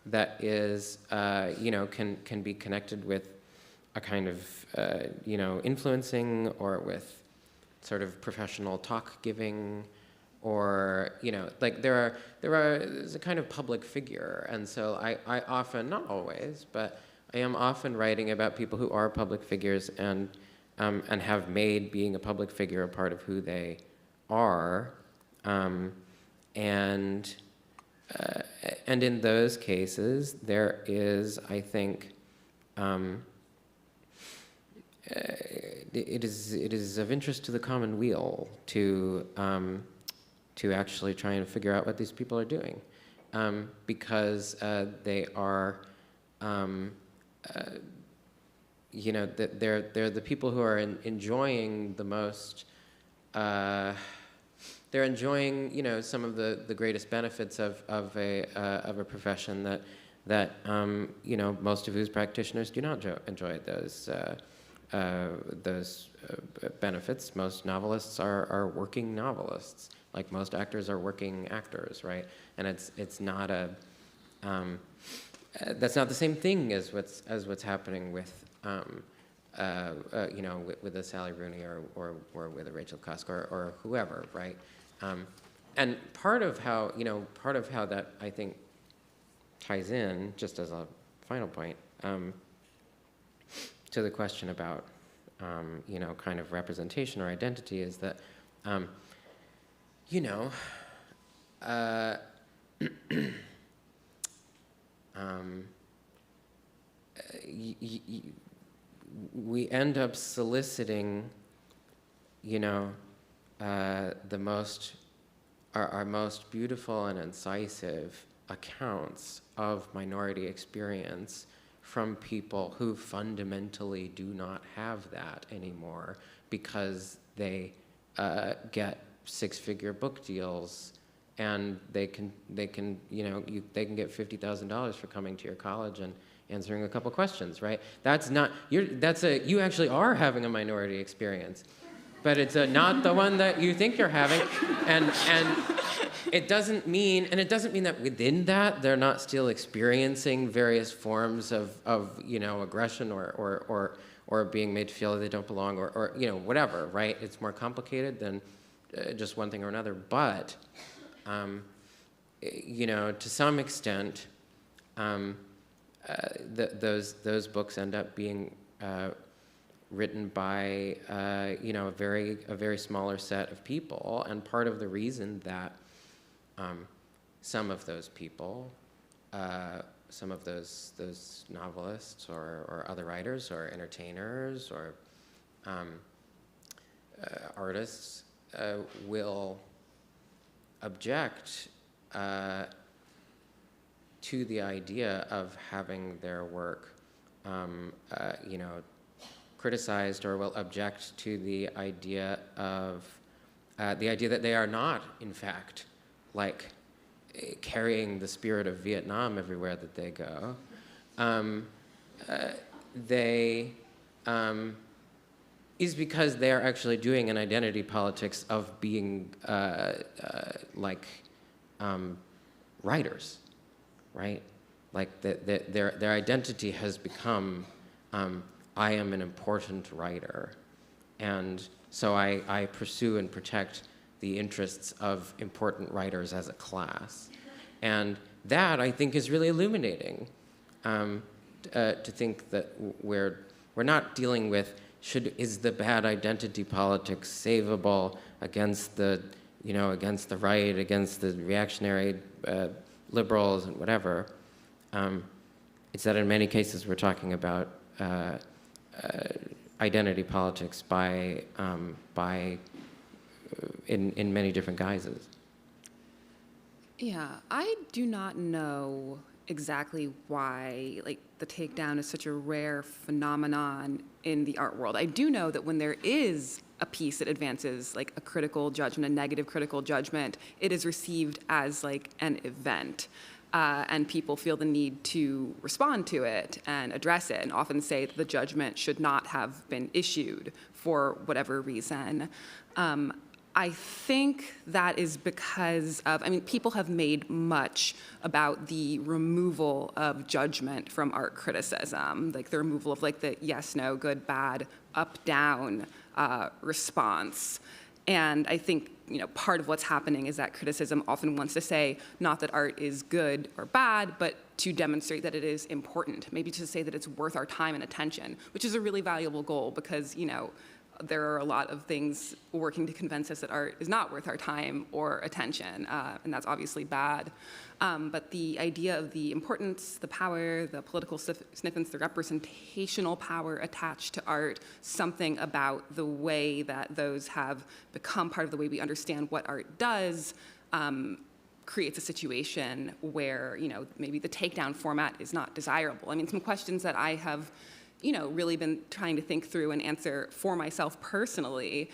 that is can be connected with a kind of influencing, or with sort of professional talk giving, or like there's a kind of public figure, and so I often, not always, but I am often writing about people who are public figures and have made being a public figure a part of who they are, and in those cases there is, I think, it is of interest to the common weal to actually try and figure out what these people are doing, because they are, they're the people who are enjoying the most. They're enjoying, some of the greatest benefits of a profession that most of whose practitioners do not enjoy those benefits. Most novelists are working novelists, like most actors are working actors, right? And it's not that's not the same thing as what's happening with with a Sally Rooney or with a Rachel Cusk or whoever, right? And part of how that, I think, ties in, just as a final point, to the question about kind of representation or identity, is that we end up soliciting, our most beautiful and incisive accounts of minority experience from people who fundamentally do not have that anymore, because they get six-figure book deals, and they can get $50,000 for coming to your college and answering a couple questions, right? You actually are having a minority experience, but it's not the one that you think you're having, and it doesn't mean that within that they're not still experiencing various forms of aggression or being made to feel that they don't belong or whatever, right? It's more complicated than just one thing or another, but to some extent, those books end up being written by a very smaller set of people, and part of the reason that some of those people, some of those novelists or other writers or entertainers or artists will object to the idea of having their work criticized, or will object to the idea that they are not, in fact, like carrying the spirit of Vietnam everywhere that they go. Is because they are actually doing an identity politics of being writers, right? Like their identity has become, I am an important writer, and so I pursue and protect the interests of important writers as a class. And that, I think, is really illuminating, to think that we're not dealing with is the bad identity politics savable against the right, against the reactionary liberals and whatever. It's that in many cases we're talking about identity politics in many different guises. Yeah, I do not know exactly why the takedown is such a rare phenomenon in the art world. I do know that when there is a piece that advances a critical judgment, a negative critical judgment, it is received as an event. And people feel the need to respond to it and address it, and often say that the judgment should not have been issued for whatever reason. I think that is because of, people have made much about the removal of judgment from art criticism, the removal of the yes, no, good, bad, up, down response. And I think, part of what's happening is that criticism often wants to say, not that art is good or bad, but to demonstrate that it is important, maybe to say that it's worth our time and attention, which is a really valuable goal because, there are a lot of things working to convince us that art is not worth our time or attention, and that's obviously bad. But the idea of the importance, the power, the political significance, the representational power attached to art, something about the way that those have become part of the way we understand what art does, creates a situation where, maybe the takedown format is not desirable. I mean, some questions that I have really been trying to think through and answer for myself personally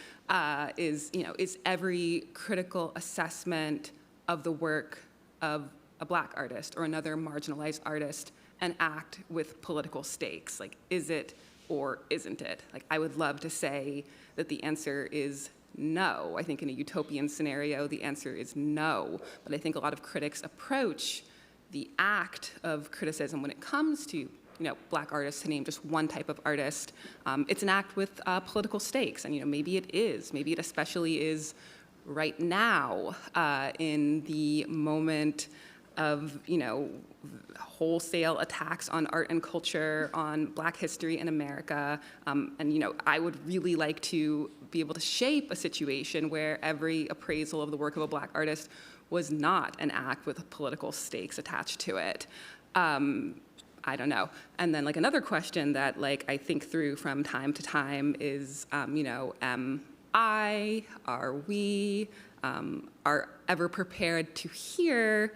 is every critical assessment of the work of a Black artist or another marginalized artist an act with political stakes? Like, is it or isn't it? Like, I would love to say that the answer is no. I think in a utopian scenario, the answer is no. But I think a lot of critics approach the act of criticism when it comes to Black artists, to name just one type of artist, it's an act with political stakes, and maybe it is. Maybe it especially is right now in the moment of wholesale attacks on art and culture, on Black history in America, and I would really like to be able to shape a situation where every appraisal of the work of a Black artist was not an act with political stakes attached to it. I don't know. And then another question that I think through from time to time is, am I, are we, are ever prepared to hear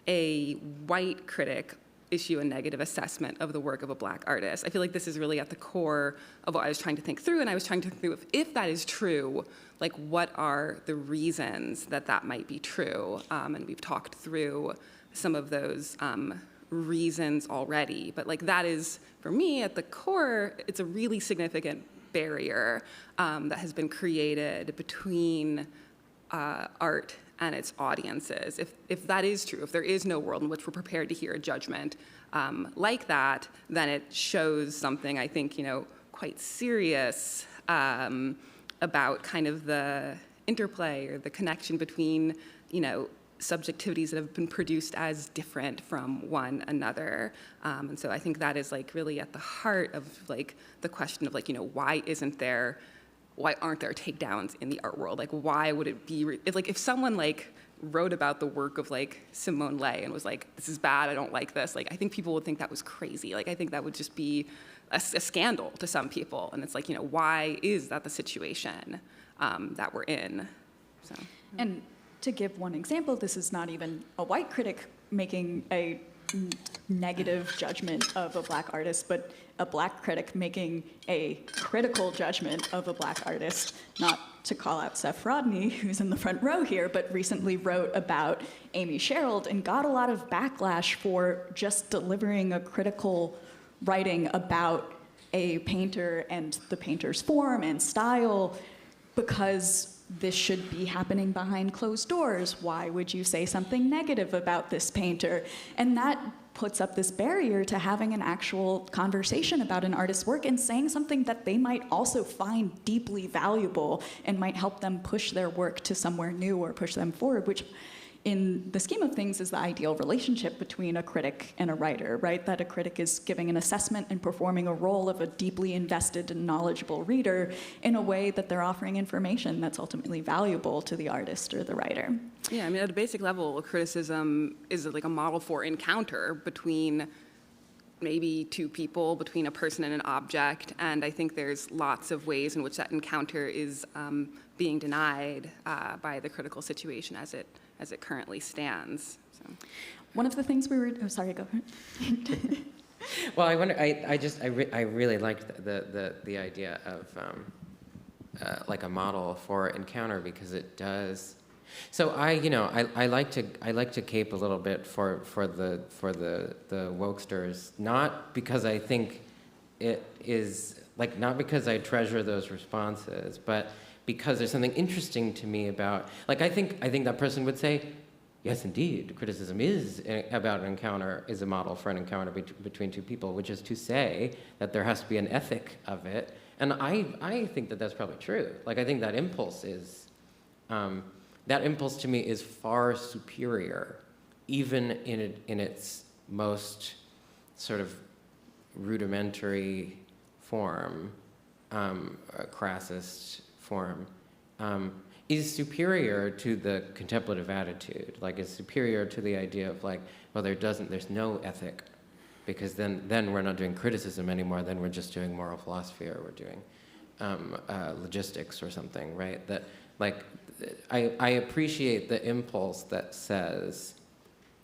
a white critic issue a negative assessment of the work of a Black artist? I feel like this is really at the core of what I was trying to think through, and I was trying to think through if that is true, what are the reasons that that might be true? And we've talked through some of those reasons already, but that is, for me, at the core, it's a really significant barrier that has been created between art and its audiences. If that is true, if there is no world in which we're prepared to hear a judgment like that, then it shows something, I think, quite serious about kind of the interplay or the connection between, subjectivities that have been produced as different from one another. And so I think that is really at the heart of the question of why aren't there takedowns in the art world? Why would it be, if someone wrote about the work of Simone Leigh and was this is bad, I don't like this, I think people would think that was crazy. I think that would just be a scandal to some people. And it's why is that the situation that we're in? So. And to give one example, this is not even a white critic making a negative judgment of a Black artist, but a Black critic making a critical judgment of a Black artist. Not to call out Seth Rodney, who's in the front row here, but recently wrote about Amy Sherald and got a lot of backlash for just delivering a critical writing about a painter and the painter's form and style, because this should be happening behind closed doors. Why would you say something negative about this painter? And that puts up this barrier to having an actual conversation about an artist's work and saying something that they might also find deeply valuable and might help them push their work to somewhere new or push them forward, which in the scheme of things is the ideal relationship between a critic and a writer, right? That a critic is giving an assessment and performing a role of a deeply invested and knowledgeable reader in a way that they're offering information that's ultimately valuable to the artist or the writer. Yeah, I mean, at a basic level, criticism is a model for encounter between maybe two people, between a person and an object, and I think there's lots of ways in which that encounter is being denied by the critical situation as it currently stands. So. One of the things we were, oh, sorry, go ahead. Well, I wonder, I really liked the idea of a model for encounter, because it does. So I like to cape a little bit for the wokesters, not because I think it is not because I treasure those responses, but because there's something interesting to me about, I think that person would say, yes, indeed, criticism is about an encounter, is a model for an encounter between two people, which is to say that there has to be an ethic of it. And I think that that's probably true. I think that impulse is that impulse to me is far superior, even in its most sort of rudimentary form, crassest form, is superior to the contemplative attitude. Like, it's superior to the idea of like, well, there's no ethic, because then we're not doing criticism anymore. Then we're just doing moral philosophy, or we're doing logistics or something, right? That, like, I appreciate the impulse that says,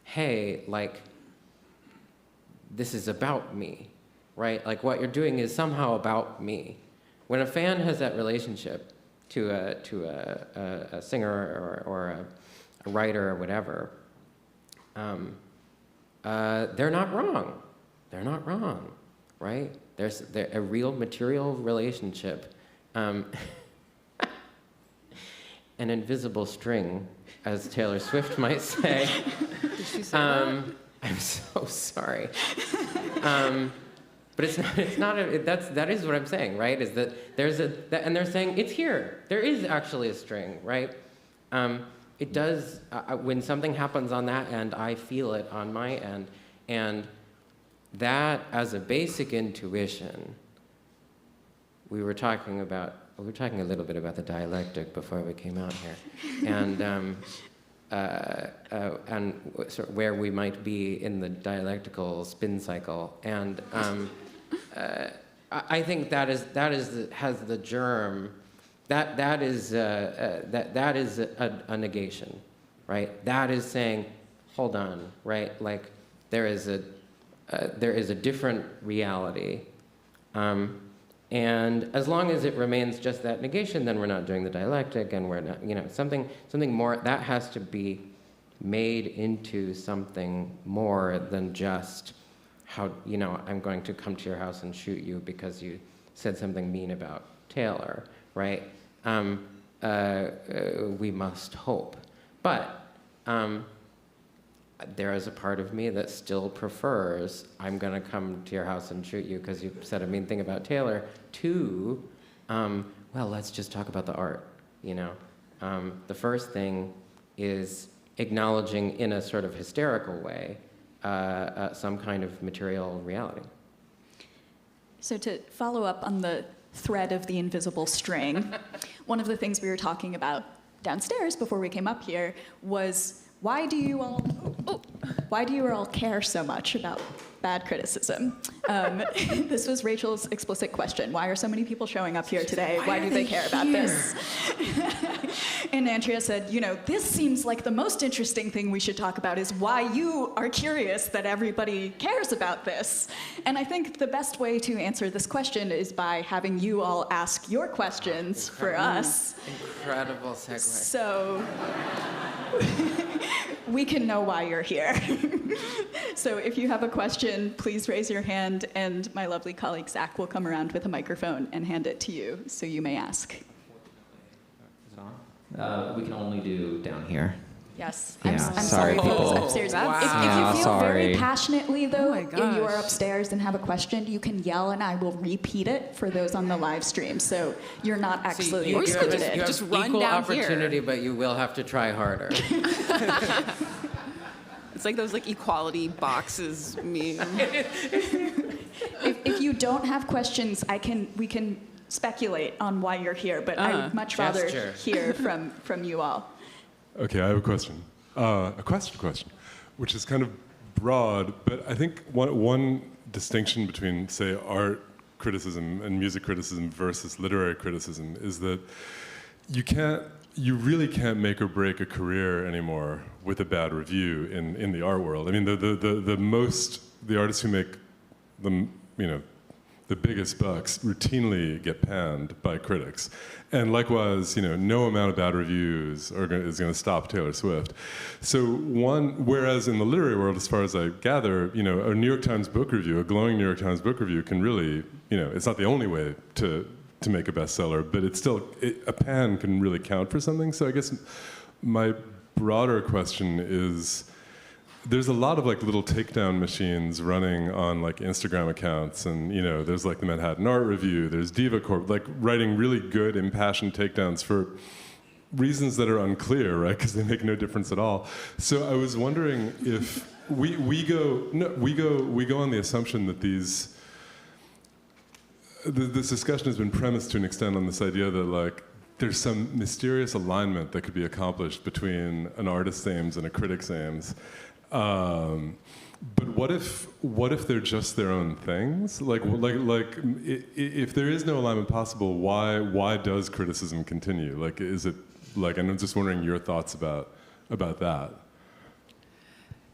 hey, like, this is about me, right? Like, what you're doing is somehow about me. When a fan has that relationship to a singer or a writer or whatever, they're not wrong. They're not wrong, right? There's a real material relationship, an invisible string, as Taylor Swift might say. Did she say that? I'm so sorry. But that is what I'm saying, right? Is that and they're saying it's here. There is actually a string, right? It does, when something happens on that end, I feel it on my end. And that, as a basic intuition, we were talking a little bit about the dialectic before we came out here. And sort of where we might be in the dialectical spin cycle. And I think that has the germ. That is a negation, right? That is saying, hold on, right? Like, there is a different reality, and as long as it remains just that negation, then we're not doing the dialectic, and we're not, something more that has to be made into something more than just how, I'm going to come to your house and shoot you because you said something mean about Taylor, right? We must hope. But there is a part of me that still prefers, I'm going to come to your house and shoot you because you said a mean thing about Taylor, to, well, let's just talk about the art, The first thing is acknowledging in a sort of hysterical way some kind of material reality. So to follow up on the thread of the invisible string, one of the things we were talking about downstairs before we came up here was, why do you all care so much about bad criticism? This was Rachel's explicit question. Why are so many people showing up here today? Why do they care about this? And Andrea said, this seems like the most interesting thing we should talk about is why you are curious that everybody cares about this. And I think the best way to answer this question is by having you all ask your questions for us. Incredible segue. So we can know why you're here. So if you have a question, please raise your hand, and my lovely colleague Zach will come around with a microphone and hand it to you, so you may ask. Is it on? We can only do down here. Yes. Yeah, I'm sorry, sorry, people. people's upstairs. Wow. If you feel very passionately, though, Oh my and you are gosh. upstairs and have a question, you can yell, and I will repeat it for those on the live stream. So you're not actually you excluded. have Just run equal down here. opportunity, but you will have to try harder. It's like those equality boxes meme. If you don't have questions, we can speculate on why you're here, but I'd much rather Gesture. hear from you all. Okay, I have a question. A question, which is kind of broad, but I think one distinction between, say, art criticism and music criticism versus literary criticism is that you really can't make or break a career anymore with a bad review in the art world. I mean, the artists who make the biggest bucks routinely get panned by critics. And likewise, no amount of bad reviews is going to stop Taylor Swift. So whereas in the literary world, as far as I gather, a New York Times book review, a glowing New York Times book review can really, it's not the only way to make a bestseller, but it's still, a pan can really count for something. So I guess my broader question is, there's a lot of little takedown machines running on Instagram accounts, and there's the Manhattan Art Review, there's Diva Corp, writing really good impassioned takedowns for reasons that are unclear, right? Because they make no difference at all. So I was wondering if we go on the assumption that this discussion has been premised to an extent on this idea that like there's some mysterious alignment that could be accomplished between an artist's aims and a critic's aims. But what if they're just their own things? Like if there is no alignment possible, why does criticism continue? Like, is it like? And I'm just wondering your thoughts about that.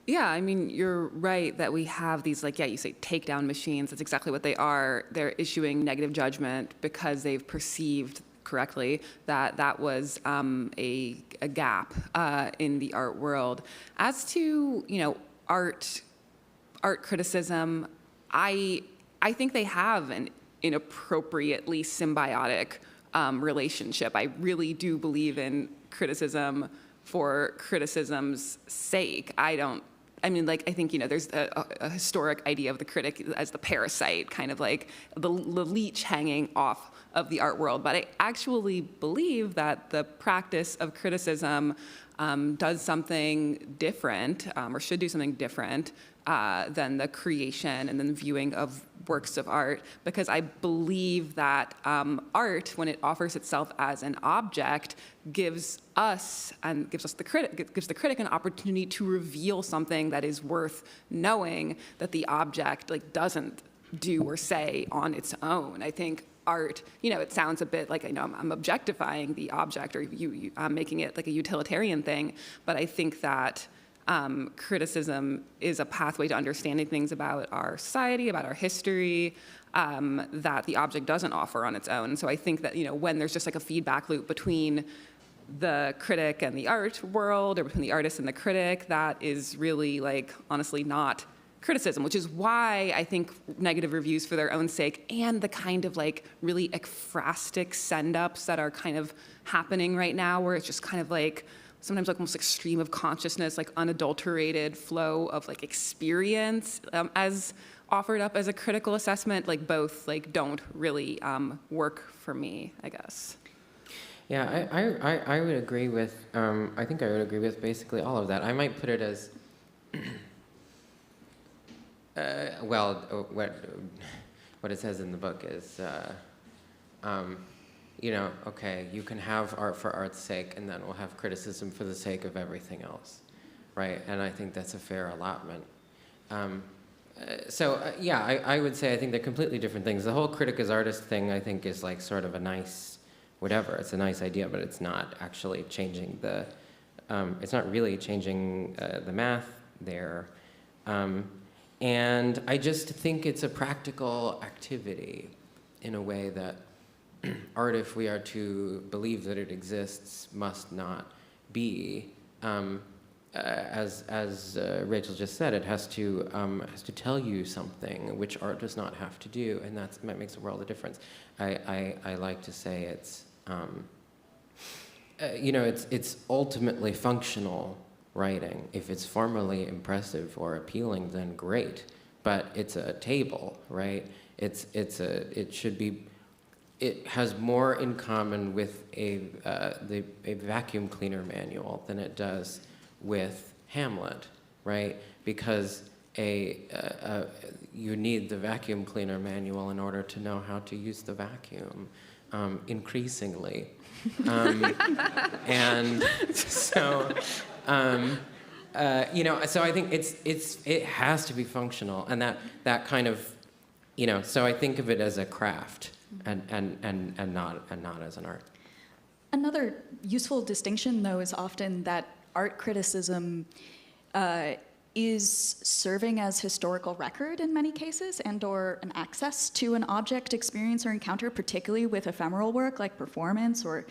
Yeah, I mean, you're right that we have these, like, yeah, you say takedown machines. That's exactly what they are. They're issuing negative judgment because they've perceived correctly that was a gap in the art world. As to, art criticism, I think they have an inappropriately symbiotic relationship. I really do believe in criticism for criticism's sake. I think, there's a historic idea of the critic as the parasite, kind of like the leech hanging off of the art world. But I actually believe that the practice of criticism does something different, or should do something different than the creation and then viewing of works of art, because I believe that art, when it offers itself as an object, gives the critic an opportunity to reveal something that is worth knowing that the object doesn't do or say on its own. I think art, it sounds a bit like I'm objectifying the object, or I'm making it like a utilitarian thing, but I think that criticism is a pathway to understanding things about our society, about our history, that the object doesn't offer on its own. And so I think that, when there's just like a feedback loop between the critic and the art world, or between the artist and the critic, that is really, honestly not criticism, which is why I think negative reviews for their own sake, and the kind of really ekphrastic send-ups that are kind of happening right now, where it's just kind of sometimes almost stream of consciousness, unadulterated flow of experience as offered up as a critical assessment, both don't really work for me, I guess. Yeah, I would agree with, I think I would agree with basically all of that. I might put it as, what it says in the book is, okay, you can have art for art's sake, and then we'll have criticism for the sake of everything else, right? And I think that's a fair allotment. I would say I think they're completely different things. The whole critic as artist thing, I think, is sort of a nice, whatever. It's a nice idea, but it's not actually changing it's not really changing the math there. And I just think it's a practical activity in a way that art, if we are to believe that it exists, must not be. As Rachel just said, it has to tell you something, which art does not have to do, and that makes a world of difference. I like to say it's ultimately functional writing. If it's formally impressive or appealing, then great. But it's a table, right? It has more in common with a vacuum cleaner manual than it does with Hamlet, right? Because you need the vacuum cleaner manual in order to know how to use the vacuum, increasingly. And so, so I think it has to be functional, and that kind of, so I think of it as a craft. And not as an art. Another useful distinction, though, is often that art criticism is serving as historical record in many cases, and/or an access to an object, experience, or encounter, particularly with ephemeral work like performance or,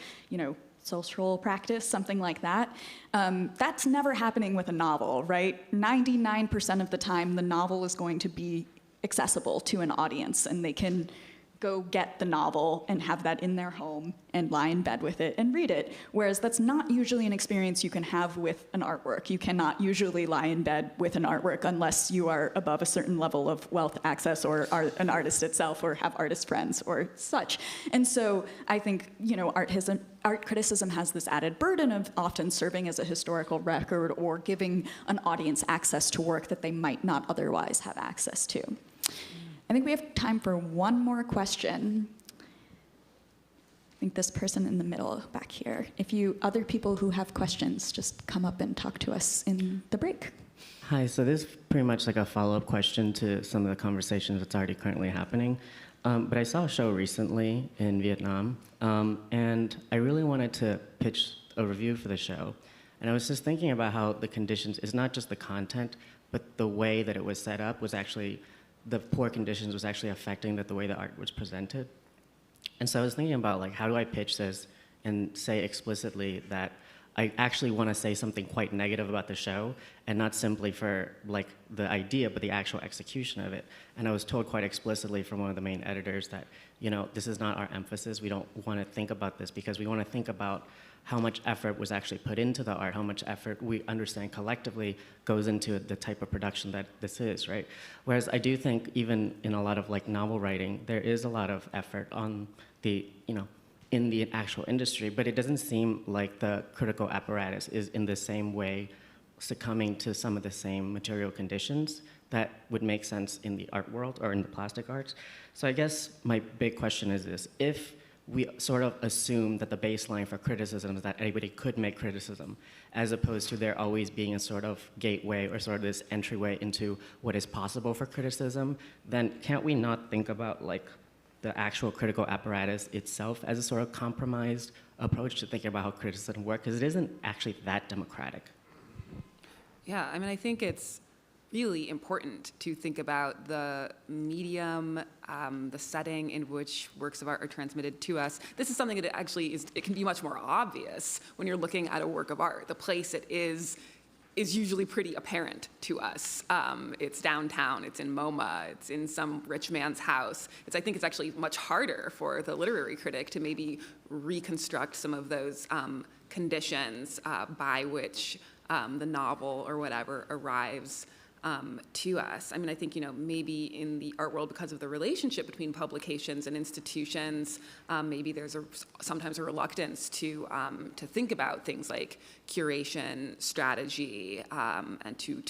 social practice, something like that. That's never happening with a novel, right? 99% of the time, the novel is going to be accessible to an audience, and they can go get the novel and have that in their home and lie in bed with it and read it. Whereas that's not usually an experience you can have with an artwork. You cannot usually lie in bed with an artwork unless you are above a certain level of wealth access or are an artist itself or have artist friends or such. And so I think, art criticism has this added burden of often serving as a historical record or giving an audience access to work that they might not otherwise have access to. I think we have time for one more question. I think this person in the middle back here. If you other people who have questions, just come up and talk to us in the break. Hi, so this is pretty much like a follow-up question to some of the conversations that's already currently happening. But I saw a show recently in Vietnam, and I really wanted to pitch a review for the show. And I was just thinking about how the conditions, it's not just the content, but the way that it was set up was actually, the poor conditions was actually affecting the way the art was presented. And so I was thinking about, like, how do I pitch this and say explicitly that I actually want to say something quite negative about the show, and not simply for, like, the idea, but the actual execution of it. And I was told quite explicitly from one of the main editors that, this is not our emphasis. We don't want to think about this because we want to think about how much effort was actually put into the art, how much effort we understand collectively goes into the type of production that this is, right? Whereas I do think even in a lot of novel writing, there is a lot of effort on the, in the actual industry, but it doesn't seem like the critical apparatus is in the same way succumbing to some of the same material conditions that would make sense in the art world or in the plastic arts. So I guess my big question is this: if we sort of assume that the baseline for criticism is that anybody could make criticism, as opposed to there always being a sort of gateway or sort of this entryway into what is possible for criticism, then can't we not think about the actual critical apparatus itself as a sort of compromised approach to thinking about how criticism works? Because it isn't actually that democratic. Yeah, I think it's really important to think about the medium, the setting in which works of art are transmitted to us. This is something that actually it can be much more obvious when you're looking at a work of art. The place it is usually pretty apparent to us. It's downtown, it's in MoMA, it's in some rich man's house. I think it's actually much harder for the literary critic to maybe reconstruct some of those conditions by which the novel or whatever arrives to us. I think, maybe in the art world, because of the relationship between publications and institutions, maybe there's sometimes a reluctance to think about things like curation, strategy, and to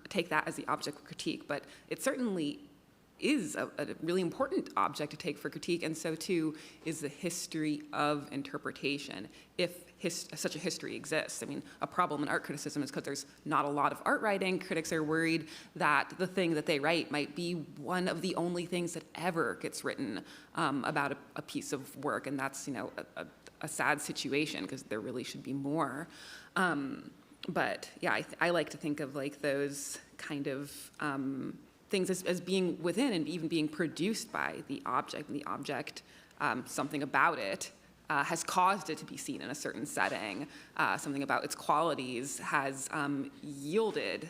take that as the object of critique. But it certainly is a really important object to take for critique, and so too is the history of interpretation, if such a history exists. A problem in art criticism is because there's not a lot of art writing. Critics are worried that the thing that they write might be one of the only things that ever gets written about a piece of work, and that's a sad situation because there really should be more. But yeah, I like to think of those kind of things as being within and even being produced by the object, and the object, something about it has caused it to be seen in a certain setting. Something about its qualities has yielded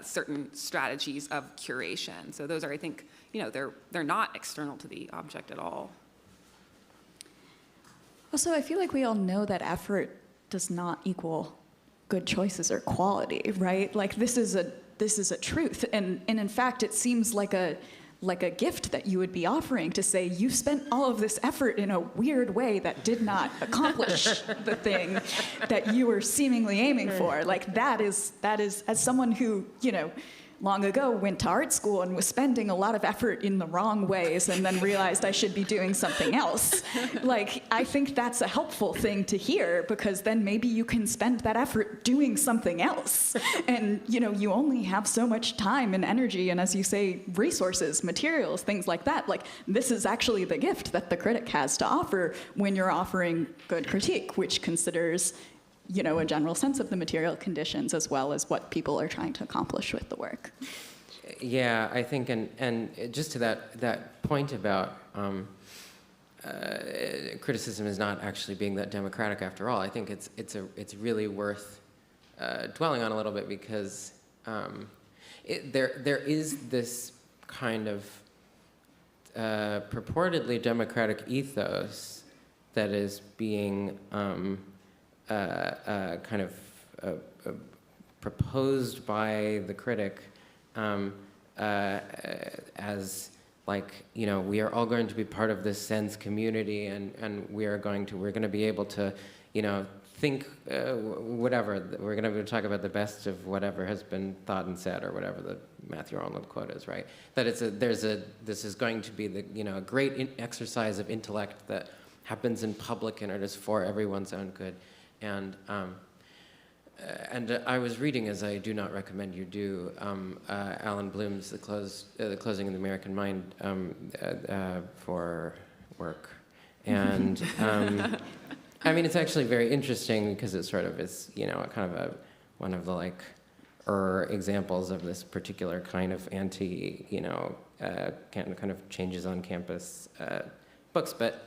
certain strategies of curation. So those are, I think, they're not external to the object at all. Also, I feel like we all know that effort does not equal good choices or quality, right? This is a truth, and in fact, it seems like a gift that you would be offering to say, you spent all of this effort in a weird way that did not accomplish the thing that you were seemingly aiming for. That is, as someone who, long ago went to art school and was spending a lot of effort in the wrong ways and then realized I should be doing something else. I think that's a helpful thing to hear, because then maybe you can spend that effort doing something else. And you only have so much time and energy and, as you say, resources, materials, things like that. This is actually the gift that the critic has to offer when you're offering good critique, which considers a general sense of the material conditions as well as what people are trying to accomplish with the work. Yeah, I think, and just to that point about criticism is not actually being that democratic after all. I think it's really worth dwelling on a little bit, because there is this kind of purportedly democratic ethos that is being kind of proposed by the critic as like, you know, we are all going to be part of this sense community, and we're going to be able to, you know, think whatever. We're going to talk about the best of whatever has been thought and said, or whatever the Matthew Arnold quote is, right? That this is going to be the, you know, a great exercise of intellect that happens in public, and it is for everyone's own good. And I was reading, as I do not recommend you do, Alan Bloom's The Closing of the American Mind for work. And I mean, it's actually very interesting because it sort of is, you know, kind of one of the like examples of this particular kind of anti, you know, kind of changes on campus books. But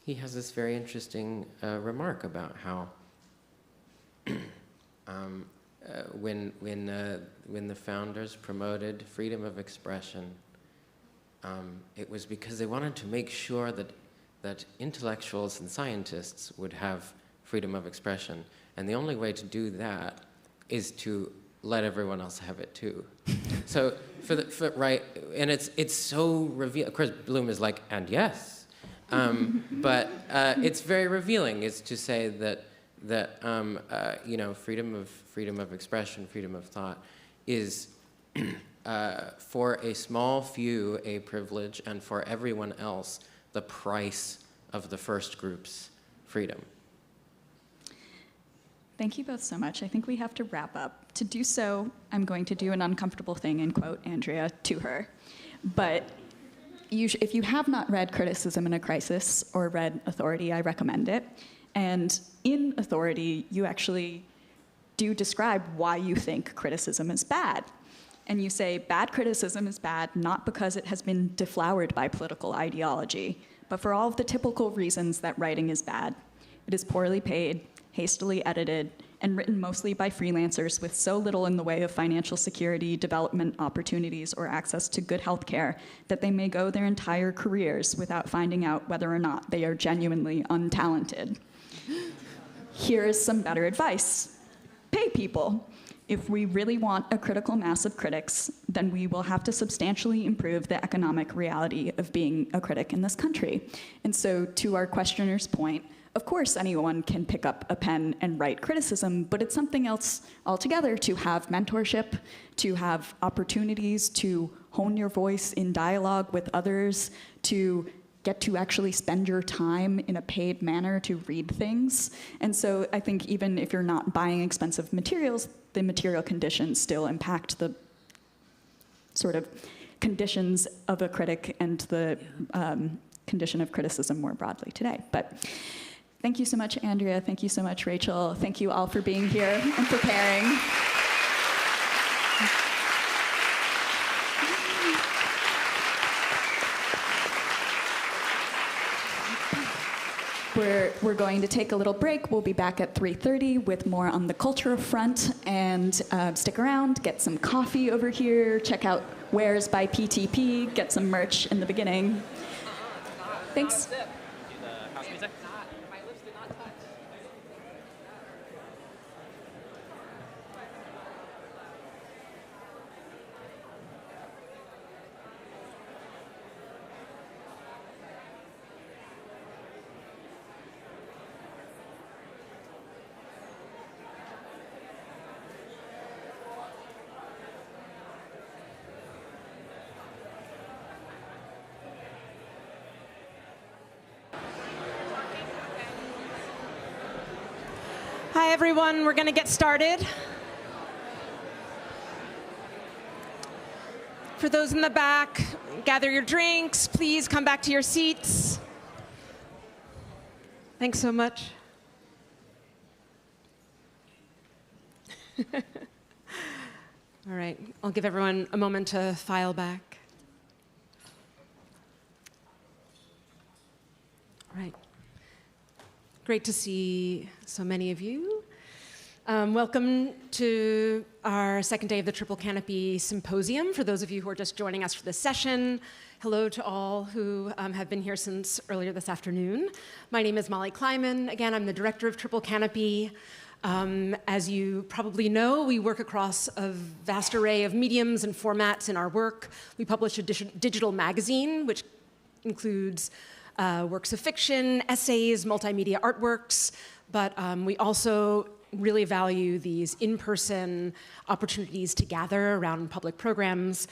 he has this very interesting remark about how when the founders promoted freedom of expression, it was because they wanted to make sure that intellectuals and scientists would have freedom of expression, and the only way to do that is to let everyone else have it too. So right, and it's so revealing. Of course, Bloom is like, and yes, but it's very revealing. Is to say that you know, freedom of expression, freedom of thought, is for a small few a privilege, and for everyone else the price of the first group's freedom. Thank you both so much. I think we have to wrap up. To do so, I'm going to do an uncomfortable thing and quote Andrea to her. But if you have not read Criticism in a Crisis or read Authority, I recommend it. And in Authority, you actually do describe why you think criticism is bad. And you say, bad criticism is bad not because it has been deflowered by political ideology, but for all of the typical reasons that writing is bad. It is poorly paid, hastily edited, and written mostly by freelancers with so little in the way of financial security, development opportunities, or access to good health care that they may go their entire careers without finding out whether or not they are genuinely untalented. Here is some better advice. Pay people. If we really want a critical mass of critics, then we will have to substantially improve the economic reality of being a critic in this country. And so, to our questioner's point, of course anyone can pick up a pen and write criticism, but it's something else altogether to have mentorship, to have opportunities to hone your voice in dialogue with others, to get to actually spend your time in a paid manner to read things. And so I think even if you're not buying expensive materials, the material conditions still impact the sort of conditions of a critic and the condition of criticism more broadly today. But thank you so much, Andrea. Thank you so much, Rachel. Thank you all for being here and preparing. We're going to take a little break. We'll be back at 3:30 with more on the culture front. And stick around, get some coffee over here, check out Wares by PTP, get some merch in the beginning. Thanks. Hi, everyone. We're going to get started. For those in the back, gather your drinks. Please come back to your seats. Thanks so much. All right. I'll give everyone a moment to file back. All right. Great to see so many of you. Welcome to our second day of the Triple Canopy Symposium. For those of you who are just joining us for this session, hello to all who have been here since earlier this afternoon. My name is Molly Kleiman. Again, I'm the director of Triple Canopy. As you probably know, we work across a vast array of mediums and formats in our work. We publish a digital magazine, which includes works of fiction, essays, multimedia artworks, but we also really value these in-person opportunities to gather around public programs,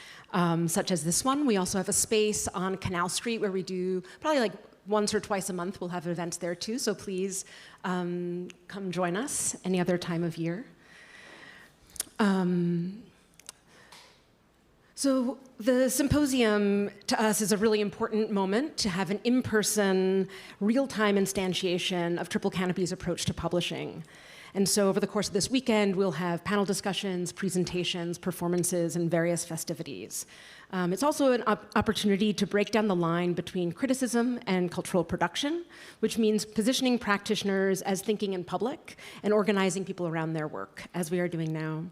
such as this one. We also have a space on Canal Street where we do probably like once or twice a month. We'll have events there too, so please come join us any other time of year. So the symposium to us is a really important moment to have an in-person, real-time instantiation of Triple Canopy's approach to publishing. And so over the course of this weekend, we'll have panel discussions, presentations, performances, and various festivities. It's also an opportunity to break down the line between criticism and cultural production, which means positioning practitioners as thinking in public and organizing people around their work, as we are doing now.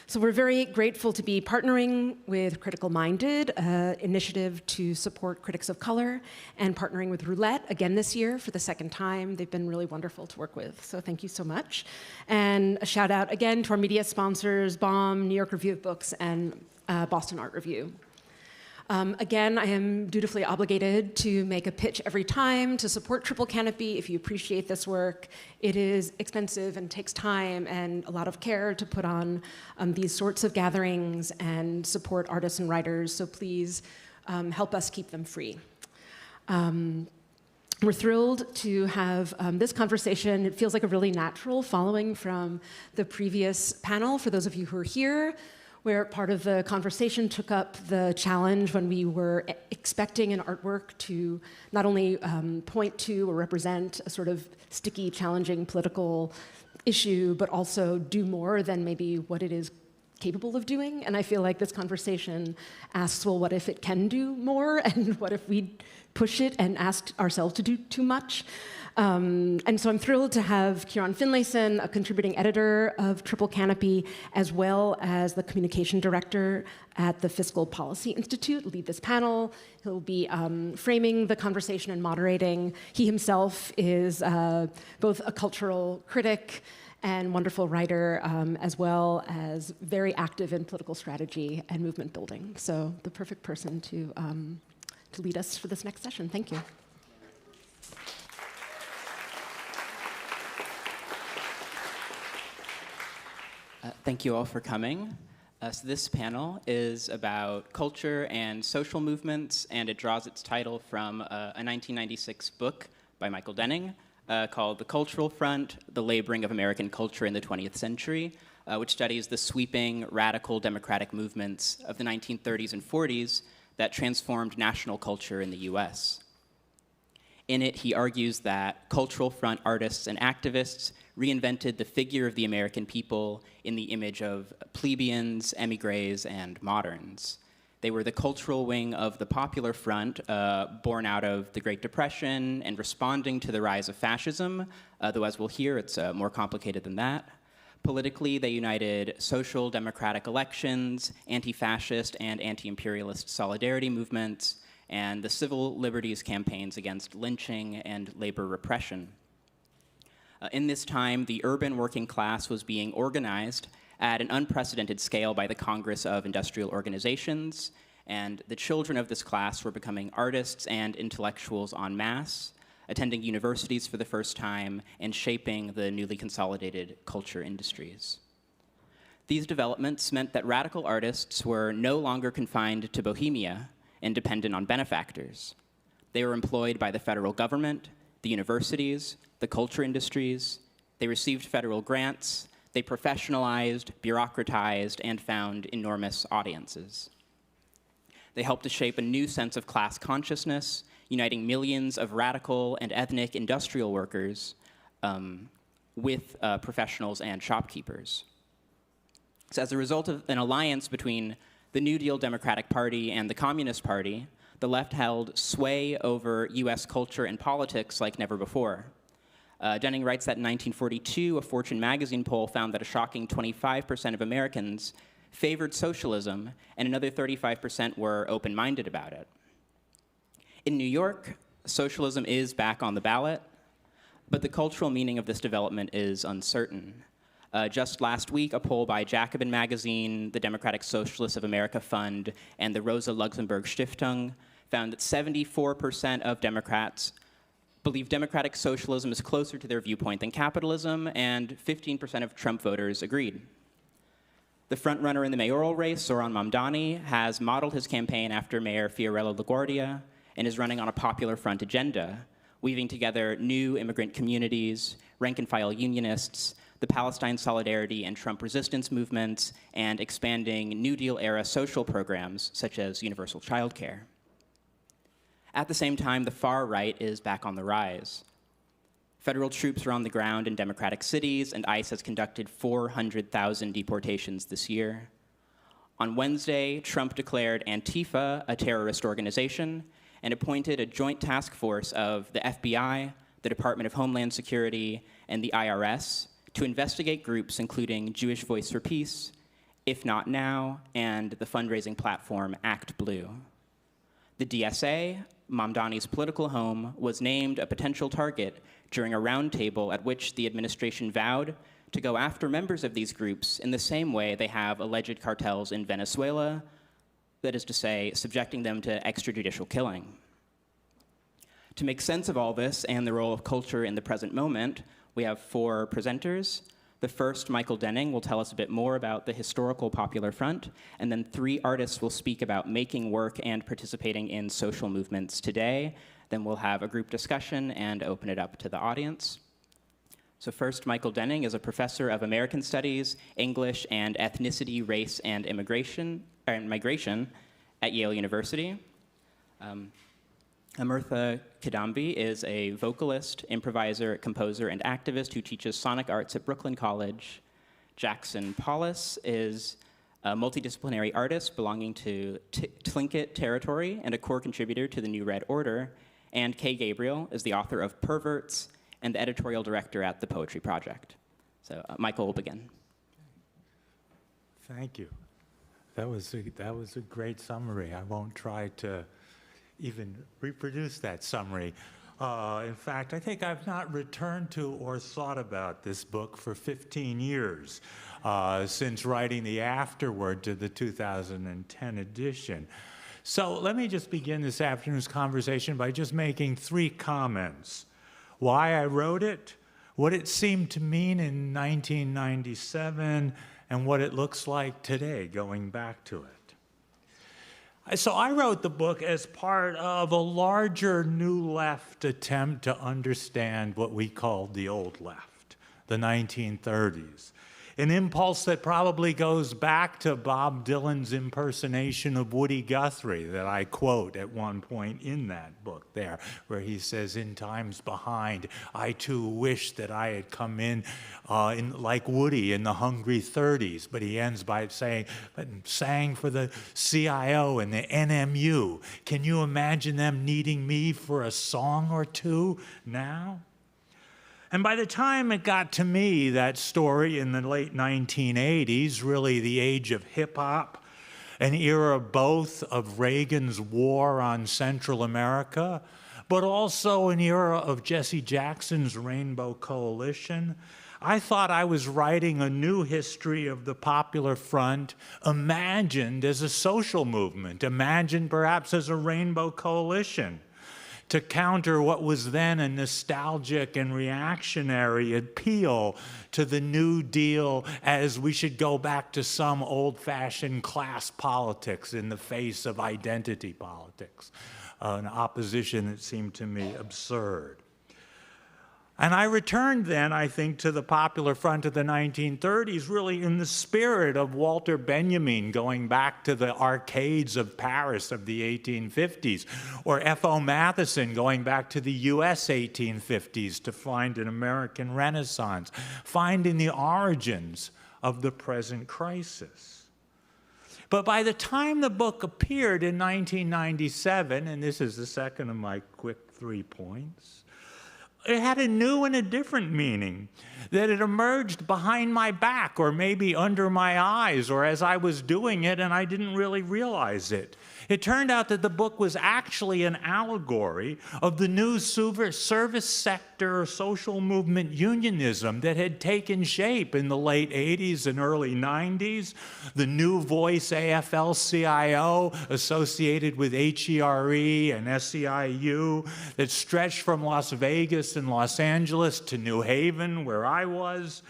So we're very grateful to be partnering with Critical Minded, an initiative to support critics of color, and partnering with Roulette again this year for the second time. They've been really wonderful to work with, so thank you so much. And a shout out again to our media sponsors, BOM, New York Review of Books, and Boston Art Review. Again, I am dutifully obligated to make a pitch every time to support Triple Canopy if you appreciate this work. It is expensive and takes time and a lot of care to put on these sorts of gatherings and support artists and writers, so please help us keep them free. We're thrilled to have this conversation. It feels like a really natural following from the previous panel, for those of you who are here, where part of the conversation took up the challenge when we were expecting an artwork to not only point to or represent a sort of sticky, challenging political issue, but also do more than maybe what it is capable of doing. And I feel like this conversation asks, well, what if it can do more? And what if we push it and ask ourselves to do too much? And so I'm thrilled to have Kieran Finlayson, a contributing editor of Triple Canopy, as well as the communication director at the Fiscal Policy Institute, lead this panel. He'll be framing the conversation and moderating. He himself is both a cultural critic and wonderful writer, as well as very active in political strategy and movement building. So the perfect person to lead us for this next session. Thank you. Thank you all for coming. So this panel is about culture and social movements, and it draws its title from a 1996 book by Michael Denning called The Cultural Front, The Laboring of American Culture in the 20th Century, which studies the sweeping, radical democratic movements of the 1930s and 40s that transformed national culture in the US. In it, he argues that cultural front artists and activists reinvented the figure of the American people in the image of plebeians, emigres, and moderns. They were the cultural wing of the Popular Front, born out of the Great Depression and responding to the rise of fascism, though as we'll hear, it's more complicated than that. Politically, they united social democratic elections, anti-fascist and anti-imperialist solidarity movements, and the civil liberties campaigns against lynching and labor repression. In this time, the urban working class was being organized at an unprecedented scale by the Congress of Industrial Organizations, and the children of this class were becoming artists and intellectuals en masse, attending universities for the first time, and shaping the newly consolidated culture industries. These developments meant that radical artists were no longer confined to Bohemia and dependent on benefactors. They were employed by the federal government, the universities, the culture industries. They received federal grants. They professionalized, bureaucratized, and found enormous audiences. They helped to shape a new sense of class consciousness, uniting millions of radical and ethnic industrial workers with professionals and shopkeepers. So as a result of an alliance between the New Deal Democratic Party and the Communist Party, the left held sway over US culture and politics like never before. Denning writes that in 1942, a Fortune magazine poll found that a shocking 25% of Americans favored socialism, and another 35% were open-minded about it. In New York, socialism is back on the ballot, but the cultural meaning of this development is uncertain. Just last week, a poll by Jacobin Magazine, the Democratic Socialists of America Fund, and the Rosa Luxemburg Stiftung found that 74% of Democrats believe democratic socialism is closer to their viewpoint than capitalism, and 15% of Trump voters agreed. The frontrunner in the mayoral race, Zoran Mamdani, has modeled his campaign after Mayor Fiorello LaGuardia and is running on a Popular Front agenda, weaving together new immigrant communities, rank-and-file unionists, the Palestine Solidarity and Trump resistance movements, and expanding New Deal-era social programs such as universal childcare. At the same time, the far right is back on the rise. Federal troops are on the ground in Democratic cities, and ICE has conducted 400,000 deportations this year. On Wednesday, Trump declared Antifa a terrorist organization and appointed a joint task force of the FBI, the Department of Homeland Security, and the IRS to investigate groups including Jewish Voice for Peace, If Not Now, and the fundraising platform Act Blue. The DSA, Mamdani's political home, was named a potential target during a roundtable at which the administration vowed to go after members of these groups in the same way they have alleged cartels in Venezuela, that is to say, subjecting them to extrajudicial killing. To make sense of all this and the role of culture in the present moment, we have 4 presenters. The first, Michael Denning, will tell us a bit more about the historical Popular Front, and then 3 artists will speak about making work and participating in social movements today. Then we'll have a group discussion and open it up to the audience. So first, Michael Denning is a professor of American Studies, English, and Ethnicity, Race, and Migration at Yale University. Amrutha Kadambi is a vocalist, improviser, composer, and activist who teaches sonic arts at Brooklyn College. Jackson Paulus is a multidisciplinary artist belonging to Tlingit territory and a core contributor to the New Red Order. And Kay Gabriel is the author of Perverts and the editorial director at the Poetry Project. So Michael will begin. Thank you. That was a great summary. I won't try to even reproduce that summary. In fact, I think I've not returned to or thought about this book for 15 years since writing the afterword to the 2010 edition. So let me just begin this afternoon's conversation by just making 3 comments. Why I wrote it, what it seemed to mean in 1997, and what it looks like today, going back to it. So I wrote the book as part of a larger New Left attempt to understand what we called the Old Left, the 1930s. An impulse that probably goes back to Bob Dylan's impersonation of Woody Guthrie that I quote at one point in that book there, where he says, "In times behind, I too wish that I had come in like Woody in the Hungry 30s." But he ends by saying, "But sang for the CIO and the NMU. Can you imagine them needing me for a song or two now?" And by the time it got to me, that story in the late 1980s, really the age of hip-hop, an era both of Reagan's war on Central America, but also an era of Jesse Jackson's Rainbow Coalition, I thought I was writing a new history of the Popular Front, imagined as a social movement, imagined perhaps as a Rainbow Coalition, to counter what was then a nostalgic and reactionary appeal to the New Deal as we should go back to some old-fashioned class politics in the face of identity politics, an opposition that seemed to me absurd. And I returned then, I think, to the Popular Front of the 1930s, really in the spirit of Walter Benjamin going back to the arcades of Paris of the 1850s, or F.O. Matheson going back to the U.S. 1850s to find an American Renaissance, finding the origins of the present crisis. But by the time the book appeared in 1997, and this is the second of my quick 3 points, it had a new and a different meaning, that it emerged behind my back or maybe under my eyes or as I was doing it and I didn't really realize it. It turned out that the book was actually an allegory of the new service sector social movement unionism that had taken shape in the late 80s and early 90s. The New Voice AFL-CIO associated with HERE and SEIU that stretched from Las Vegas and Los Angeles to New Haven, where I was.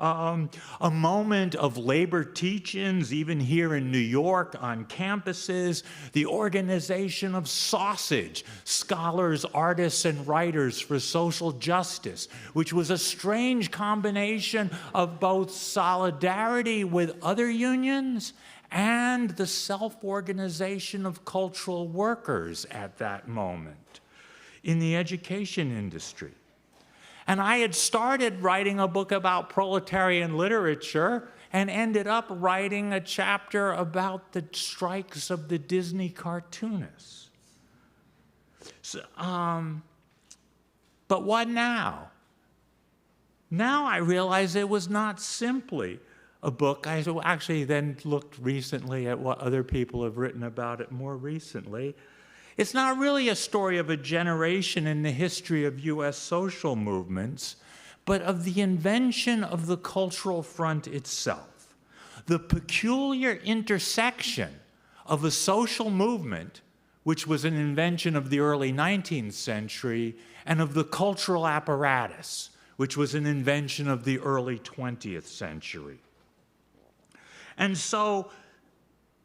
A moment of labor teach-ins, even here in New York on campuses, the organization of Sausage, scholars, artists, and writers for social justice, which was a strange combination of both solidarity with other unions and the self-organization of cultural workers at that moment in the education industry. And I had started writing a book about proletarian literature and ended up writing a chapter about the strikes of the Disney cartoonists. So, but what now? Now I realize it was not simply a book. I actually then looked recently at what other people have written about it more recently. It's not really a story of a generation in the history of U.S. social movements, but of the invention of the cultural front itself. The peculiar intersection of a social movement, which was an invention of the early 19th century, and of the cultural apparatus, which was an invention of the early 20th century. And so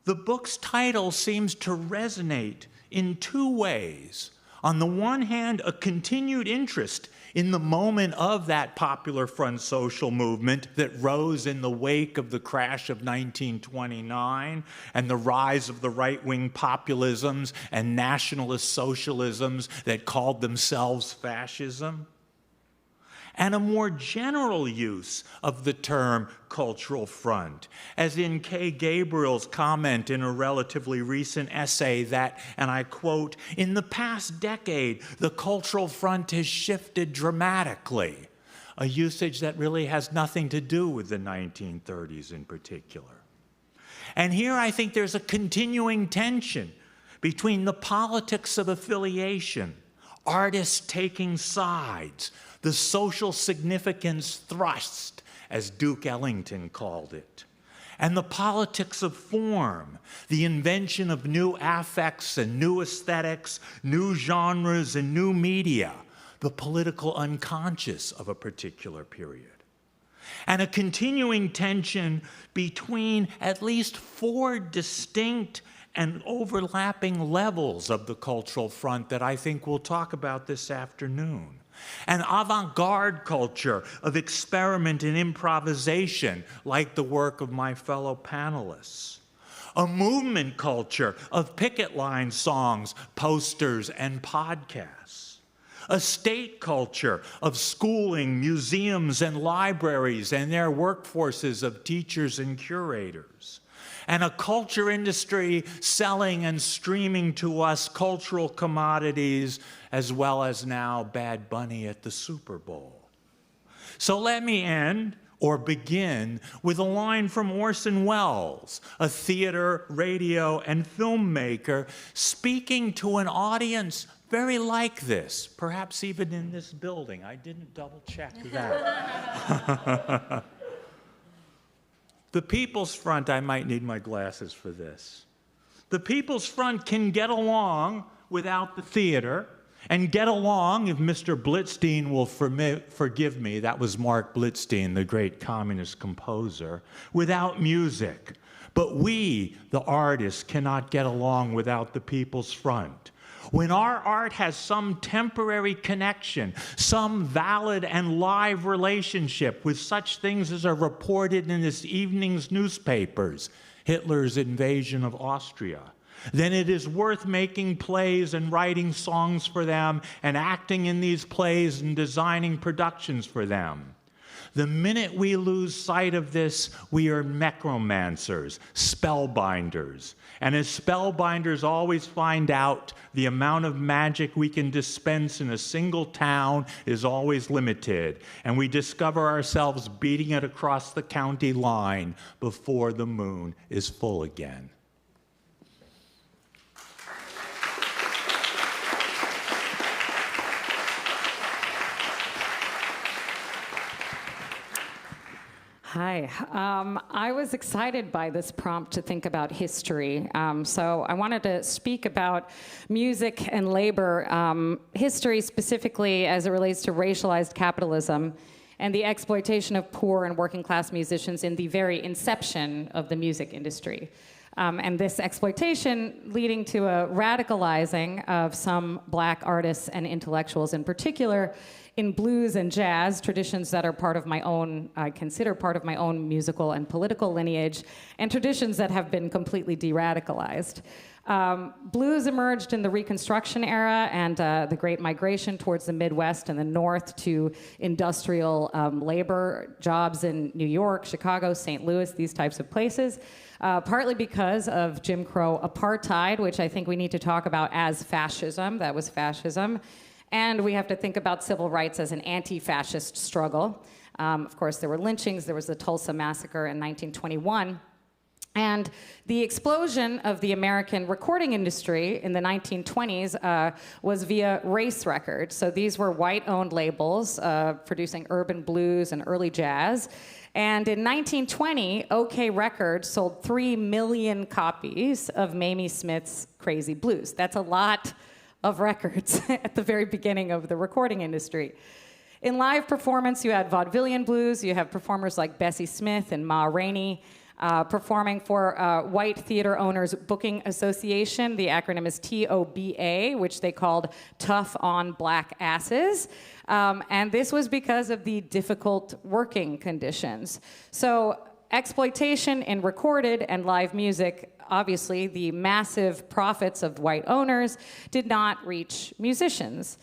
the book's title seems to resonate in two ways. On the one hand, a continued interest in the moment of that Popular Front social movement that rose in the wake of the crash of 1929 and the rise of the right-wing populisms and nationalist socialisms that called themselves fascism. And a more general use of the term cultural front, as in Kay Gabriel's comment in a relatively recent essay that, and I quote, "In the past decade, the cultural front has shifted dramatically," a usage that really has nothing to do with the 1930s in particular. And here I think there's a continuing tension between the politics of affiliation, artists taking sides, the social significance thrust, as Duke Ellington called it, and the politics of form, the invention of new affects and new aesthetics, new genres and new media, the political unconscious of a particular period. And a continuing tension between at least four distinct and overlapping levels of the cultural front that I think we'll talk about this afternoon. An avant-garde culture of experiment and improvisation, like the work of my fellow panelists. A movement culture of picket line songs, posters, and podcasts. A state culture of schooling, museums, and libraries, and their workforces of teachers and curators. And a culture industry selling and streaming to us cultural commodities, as well as now Bad Bunny at the Super Bowl. So let me end, or begin, with a line from Orson Welles, a theater, radio, and filmmaker, speaking to an audience very like this, perhaps even in this building. I didn't double check that. The People's Front, I might need my glasses for this. The People's Front can get along without the theater, and get along, if Mr. Blitzstein will forgive me, that was Mark Blitzstein, the great communist composer, without music. But we, the artists, cannot get along without the People's Front. When our art has some temporary connection, some valid and live relationship with such things as are reported in this evening's newspapers, Hitler's invasion of Austria, then it is worth making plays and writing songs for them and acting in these plays and designing productions for them. The minute we lose sight of this, we are necromancers, spellbinders. And as spellbinders always find out, the amount of magic we can dispense in a single town is always limited. And we discover ourselves beating it across the county line before the moon is full again. Hi. I was excited by this prompt to think about history. So I wanted to speak about music and labor, history specifically as it relates to racialized capitalism and the exploitation of poor and working class musicians in the very inception of the music industry. And this exploitation leading to a radicalizing of some black artists and intellectuals in particular in blues and jazz, traditions that are part of my own, I consider part of my own musical and political lineage, and traditions that have been completely de-radicalized. Blues emerged in the Reconstruction era and the Great Migration towards the Midwest and the North to industrial labor jobs in New York, Chicago, St. Louis, these types of places. Partly because of Jim Crow apartheid, which I think we need to talk about as fascism. That was fascism. And we have to think about civil rights as an anti-fascist struggle. Of course, there were lynchings. There was the Tulsa Massacre in 1921. And the explosion of the American recording industry in the 1920s was via race records. So these were white-owned labels producing urban blues and early jazz. And in 1920, OK Records sold 3 million copies of Mamie Smith's Crazy Blues. That's a lot of records at the very beginning of the recording industry. In live performance, you had vaudevillian blues. You have performers like Bessie Smith and Ma Rainey performing for White Theater Owners Booking Association. The acronym is TOBA, which they called Tough on Black Asses. And this was because of the difficult working conditions. So exploitation in recorded and live music, obviously the massive profits of white owners did not reach musicians.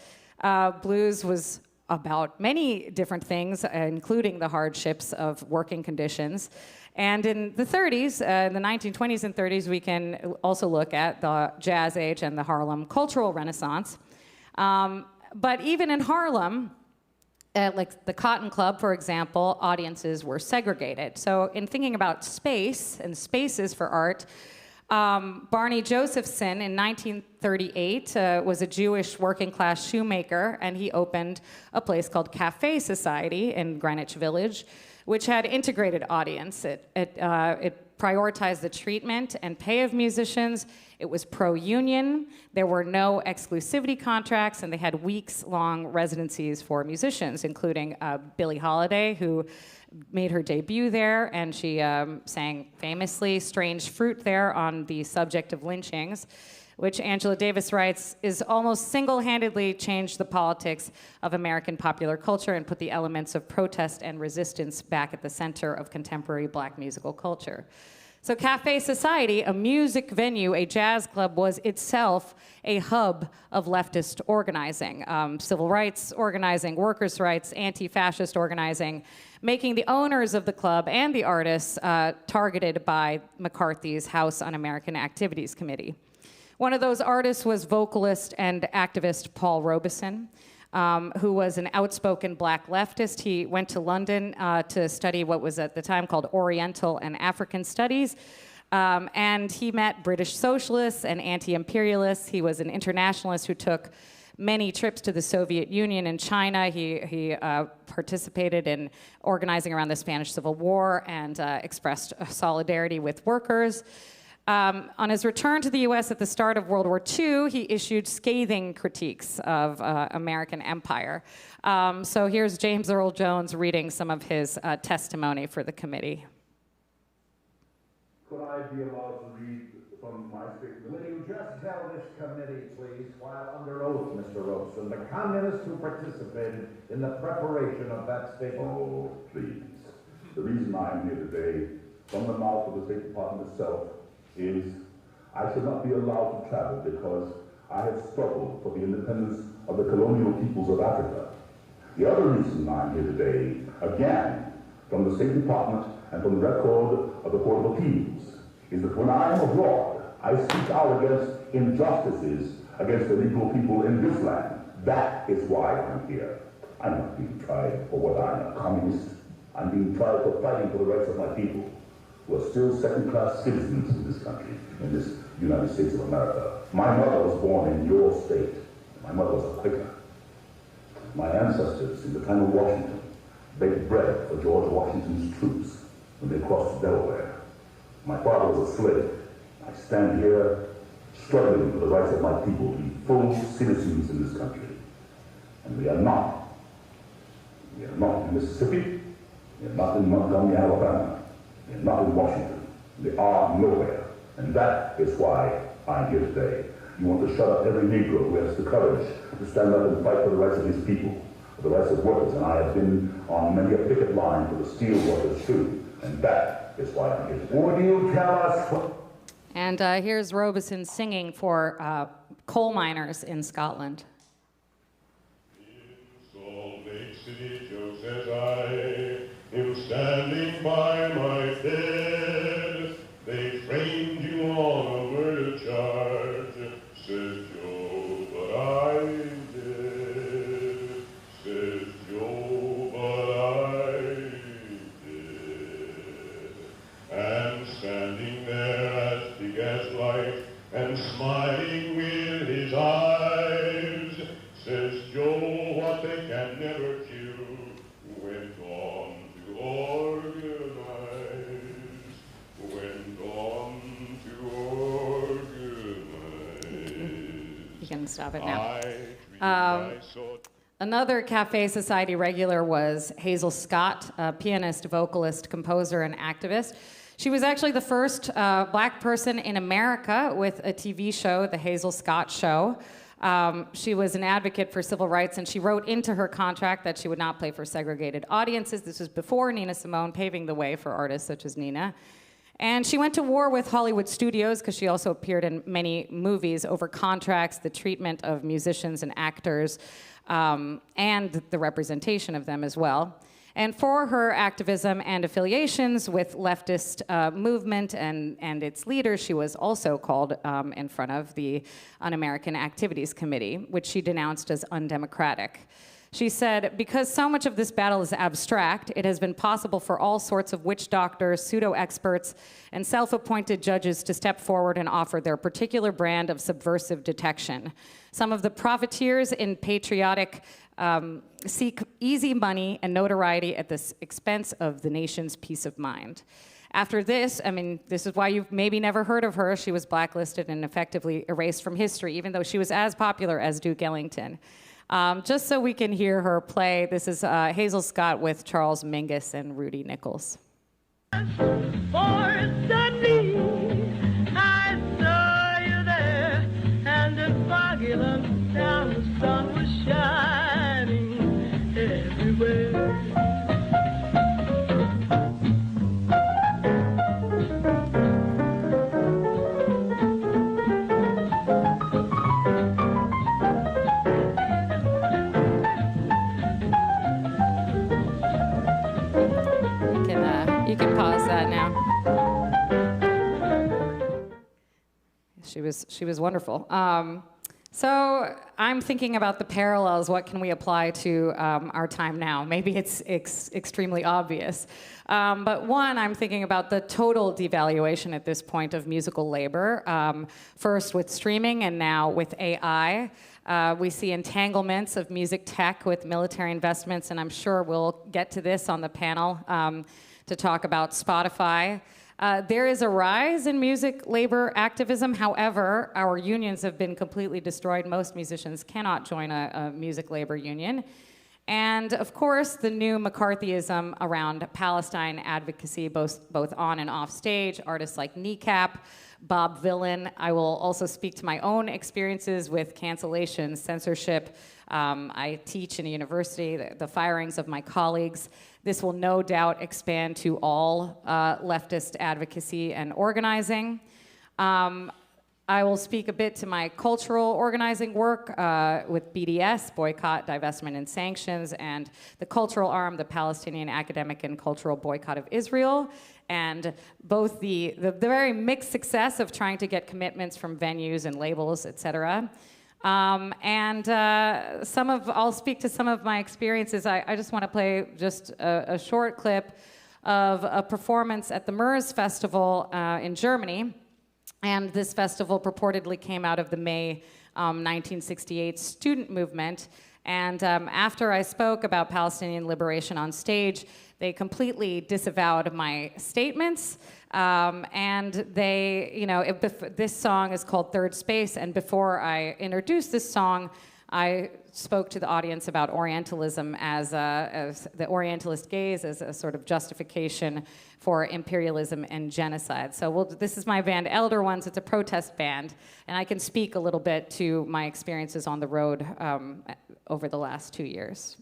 Blues was about many different things, including the hardships of working conditions. And in the 30s, in the 1920s and 30s, we can also look at the Jazz Age and the Harlem Cultural Renaissance. But even in Harlem, like the Cotton Club, for example, audiences were segregated. So in thinking about space and spaces for art, Barney Josephson in 1938 was a Jewish working class shoemaker, and he opened a place called Cafe Society in Greenwich Village, which had integrated audience. It prioritized the treatment and pay of musicians. It was pro-union. There were no exclusivity contracts, and they had weeks-long residencies for musicians, including Billie Holiday, who made her debut there, and she sang famously Strange Fruit there on the subject of lynchings, which Angela Davis writes is almost single-handedly changed the politics of American popular culture and put the elements of protest and resistance back at the center of contemporary black musical culture. So Cafe Society, a music venue, a jazz club, was itself a hub of leftist organizing, civil rights organizing, workers' rights, anti-fascist organizing, making the owners of the club and the artists targeted by McCarthy's House Un-American Activities Committee. One of those artists was vocalist and activist Paul Robeson, who was an outspoken black leftist. He went to London to study what was at the time called Oriental and African Studies, and he met British socialists and anti-imperialists. He was an internationalist who took many trips to the Soviet Union and China. He participated in organizing around the Spanish Civil War and expressed solidarity with workers. On his return to the US at the start of World War II, he issued scathing critiques of American empire. So here's James Earl Jones reading some of his testimony for the committee. Could I be allowed to read from my statement? Will you just tell this committee, please, while under oath, Mr. Robeson, the communists who participated in the preparation of that statement? Oh, please. The reason I am here today, from the mouth of the State Department itself, is I should not be allowed to travel because I have struggled for the independence of the colonial peoples of Africa. The other reason I'm here today, again, from the State Department and from the record of the Court of Appeals is that when I am abroad, I speak out against injustices against the Negro people in this land. That is why I'm here. I'm not being tried for whether I'm a communist. I'm being tried for fighting for the rights of my people, who are still second-class citizens in this country, in this United States of America. My mother was born in your state. My mother was a Quaker. My ancestors in the time of Washington baked bread for George Washington's troops when they crossed Delaware. My father was a slave. I stand here struggling for the rights of my people to be full citizens in this country. And we are not. We are not in Mississippi. We are not in Montgomery, Alabama. We are not in Washington. We are nowhere. And that is why I'm here today. You want to shut up every Negro who has the courage to stand up and fight for the rights of his people, for the rights of workers. And I have been on many a picket line for the steel workers too. And that is why I'm here today. Would you tell us what? And here's Robeson singing for coal miners in Scotland. In Salt Lake City, Joe says I am standing by my bed. They framed you on a murder charge, says Joe, but I did. Says Joe, but I did. And standing there as big as life and smiling with his eyes, says Joe, what they can never kill went on to organize, went on to organize. You can stop it now. Another Cafe Society regular was Hazel Scott, a pianist, vocalist, composer, and activist. She was actually the first black person in America with a TV show, The Hazel Scott Show. She was an advocate for civil rights, and she wrote into her contract that she would not play for segregated audiences. This was before Nina Simone, paving the way for artists such as Nina. And she went to war with Hollywood studios because she also appeared in many movies over contracts, the treatment of musicians and actors, and the representation of them as well. And for her activism and affiliations with leftist movement and its leaders, she was also called in front of the Un-American Activities Committee, which she denounced as undemocratic. She said, because so much of this battle is abstract, it has been possible for all sorts of witch doctors, pseudo-experts, and self-appointed judges to step forward and offer their particular brand of subversive detection. Some of the profiteers in patriotic seek easy money and notoriety at the expense of the nation's peace of mind. After this, I mean, this is why you've maybe never heard of her. She was blacklisted and effectively erased from history, even though she was as popular as Duke Ellington. Just so we can hear her play, this is Hazel Scott with Charles Mingus and Rudy Nichols. For suddenly I saw you there, and in foggy town the sun was shining everywhere. You can pause that now. She was wonderful. So I'm thinking about the parallels. What can we apply to our time now? Maybe it's extremely obvious. But one, I'm thinking about the total devaluation at this point of musical labor. First with streaming and now with AI. We see entanglements of music tech with military investments, and I'm sure we'll get to this on the panel to talk about Spotify. There is a rise in music labor activism. However, our unions have been completely destroyed. Most musicians cannot join a music labor union. And of course, the new McCarthyism around Palestine advocacy, both on and off stage, artists like Kneecap, Bob Villain. I will also speak to my own experiences with cancellation, censorship. I teach in a university, the firings of my colleagues. This will no doubt expand to all leftist advocacy and organizing. I will speak a bit to my cultural organizing work with BDS, Boycott, Divestment, and Sanctions, and the cultural arm, the Palestinian Academic and Cultural Boycott of Israel, and both the very mixed success of trying to get commitments from venues and labels, et cetera. I'll speak to some of my experiences. I just want to play just a short clip of a performance at the Murs Festival in Germany. And this festival purportedly came out of the May 1968 student movement. And after I spoke about Palestinian liberation on stage, they completely disavowed my statements. And they, this song is called Third Space. And before I introduced this song, I spoke to the audience about Orientalism as the Orientalist gaze as a sort of justification for imperialism and genocide. So this is my band, Elder Ones. It's a protest band, and I can speak a little bit to my experiences on the road over the last 2 years.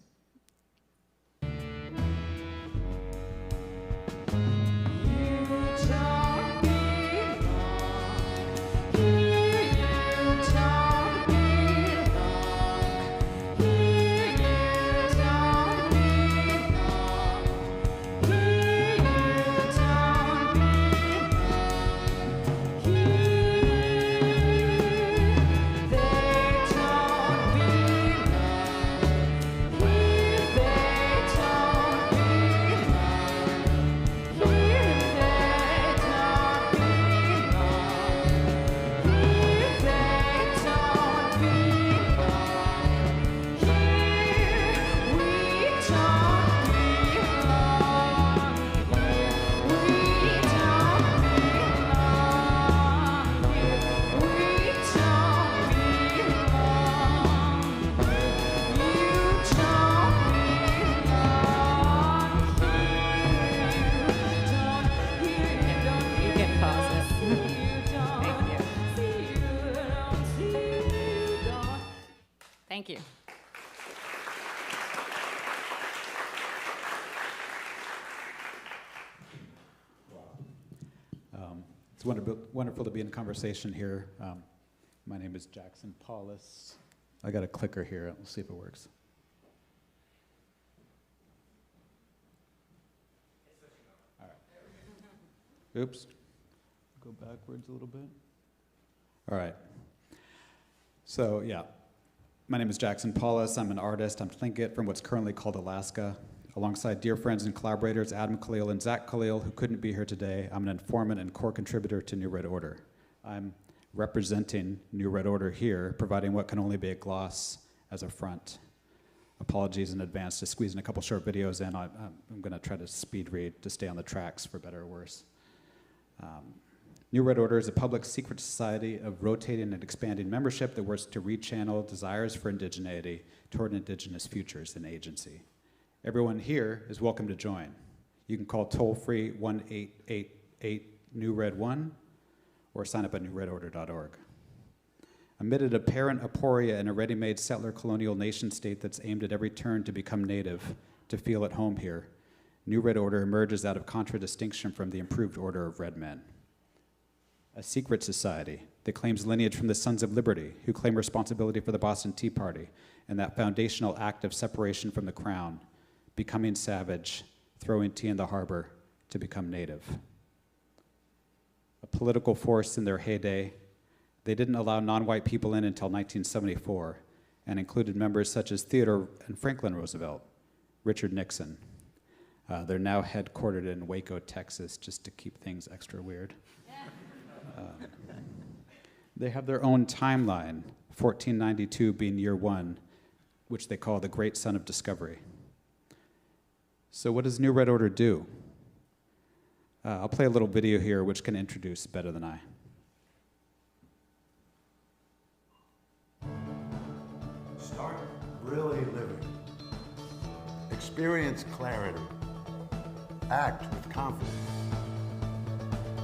Thank you. It's wonderful to be in conversation here. My name is Jackson Paulus. I got a clicker here. Let's see if it works. All right. Oops. Go backwards a little bit. All right. So, yeah. My name is Jackson Paulus. I'm an artist. I'm Tlingit from what's currently called Alaska. Alongside dear friends and collaborators Adam Khalil and Zach Khalil, who couldn't be here today, I'm an informant and core contributor to New Red Order. I'm representing New Red Order here, providing what can only be a gloss as a front. Apologies in advance to squeezing a couple short videos in. I'm going to try to speed read to stay on the tracks for better or worse. New Red Order is a public secret society of rotating and expanding membership that works to rechannel desires for indigeneity toward indigenous futures and agency. Everyone here is welcome to join. You can call toll-free 1-888-NEW-RED-1 or sign up at newredorder.org. Amid an apparent aporia in a ready-made settler colonial nation-state that's aimed at every turn to become native, to feel at home here, New Red Order emerges out of contradistinction from the improved order of red men. A secret society that claims lineage from the Sons of Liberty, who claim responsibility for the Boston Tea Party and that foundational act of separation from the crown, becoming savage, throwing tea in the harbor to become native. A political force in their heyday, they didn't allow non-white people in until 1974 and included members such as Theodore and Franklin Roosevelt, Richard Nixon. They're now headquartered in Waco, Texas, just to keep things extra weird. They have their own timeline, 1492 being year one, which they call the Great Son of Discovery. So what does New Red Order do? I'll play a little video here which can introduce better than I. Start really living. Experience clarity. Act with confidence.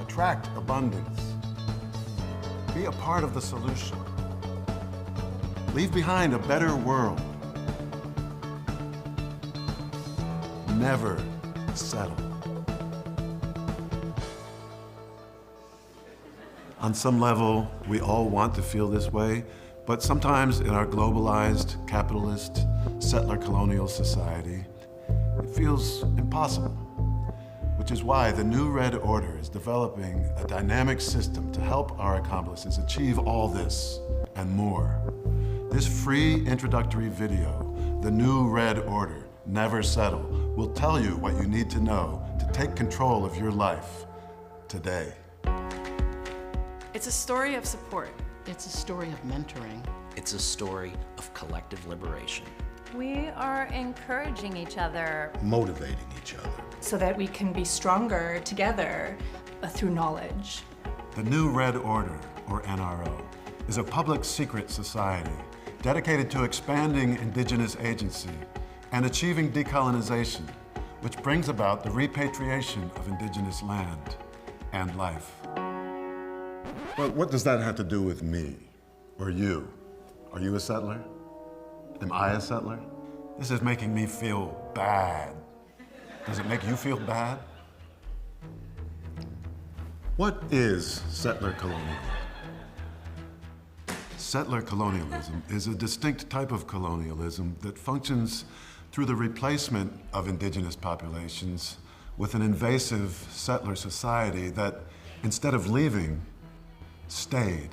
Attract abundance. Be a part of the solution. Leave behind a better world. Never settle. On some level, we all want to feel this way, but sometimes in our globalized, capitalist, settler colonial society, it feels impossible. Which is why the New Red Order is developing a dynamic system to help our accomplices achieve all this and more. This free introductory video, The New Red Order, Never Settle, will tell you what you need to know to take control of your life today. It's a story of support. It's a story of mentoring. It's a story of collective liberation. We are encouraging each other, Motivating each other. So that we can be stronger together through knowledge. The New Red Order, or NRO, is a public secret society dedicated to expanding indigenous agency and achieving decolonization, which brings about the repatriation of indigenous land and life. But what does that have to do with me, or you? Are you a settler? Am I a settler? This is making me feel bad. Does it make you feel bad? What is settler colonialism? Settler colonialism is a distinct type of colonialism that functions through the replacement of indigenous populations with an invasive settler society that, instead of leaving, stayed.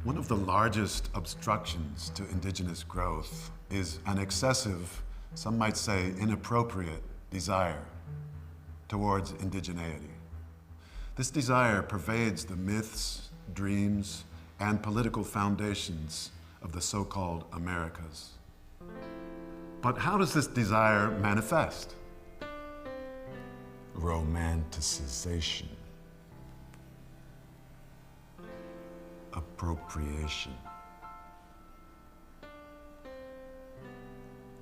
One of the largest obstructions to indigenous growth is an excessive, some might say inappropriate, desire towards indigeneity. This desire pervades the myths, dreams, and political foundations of the so-called Americas. But how does this desire manifest? Romanticization. Appropriation.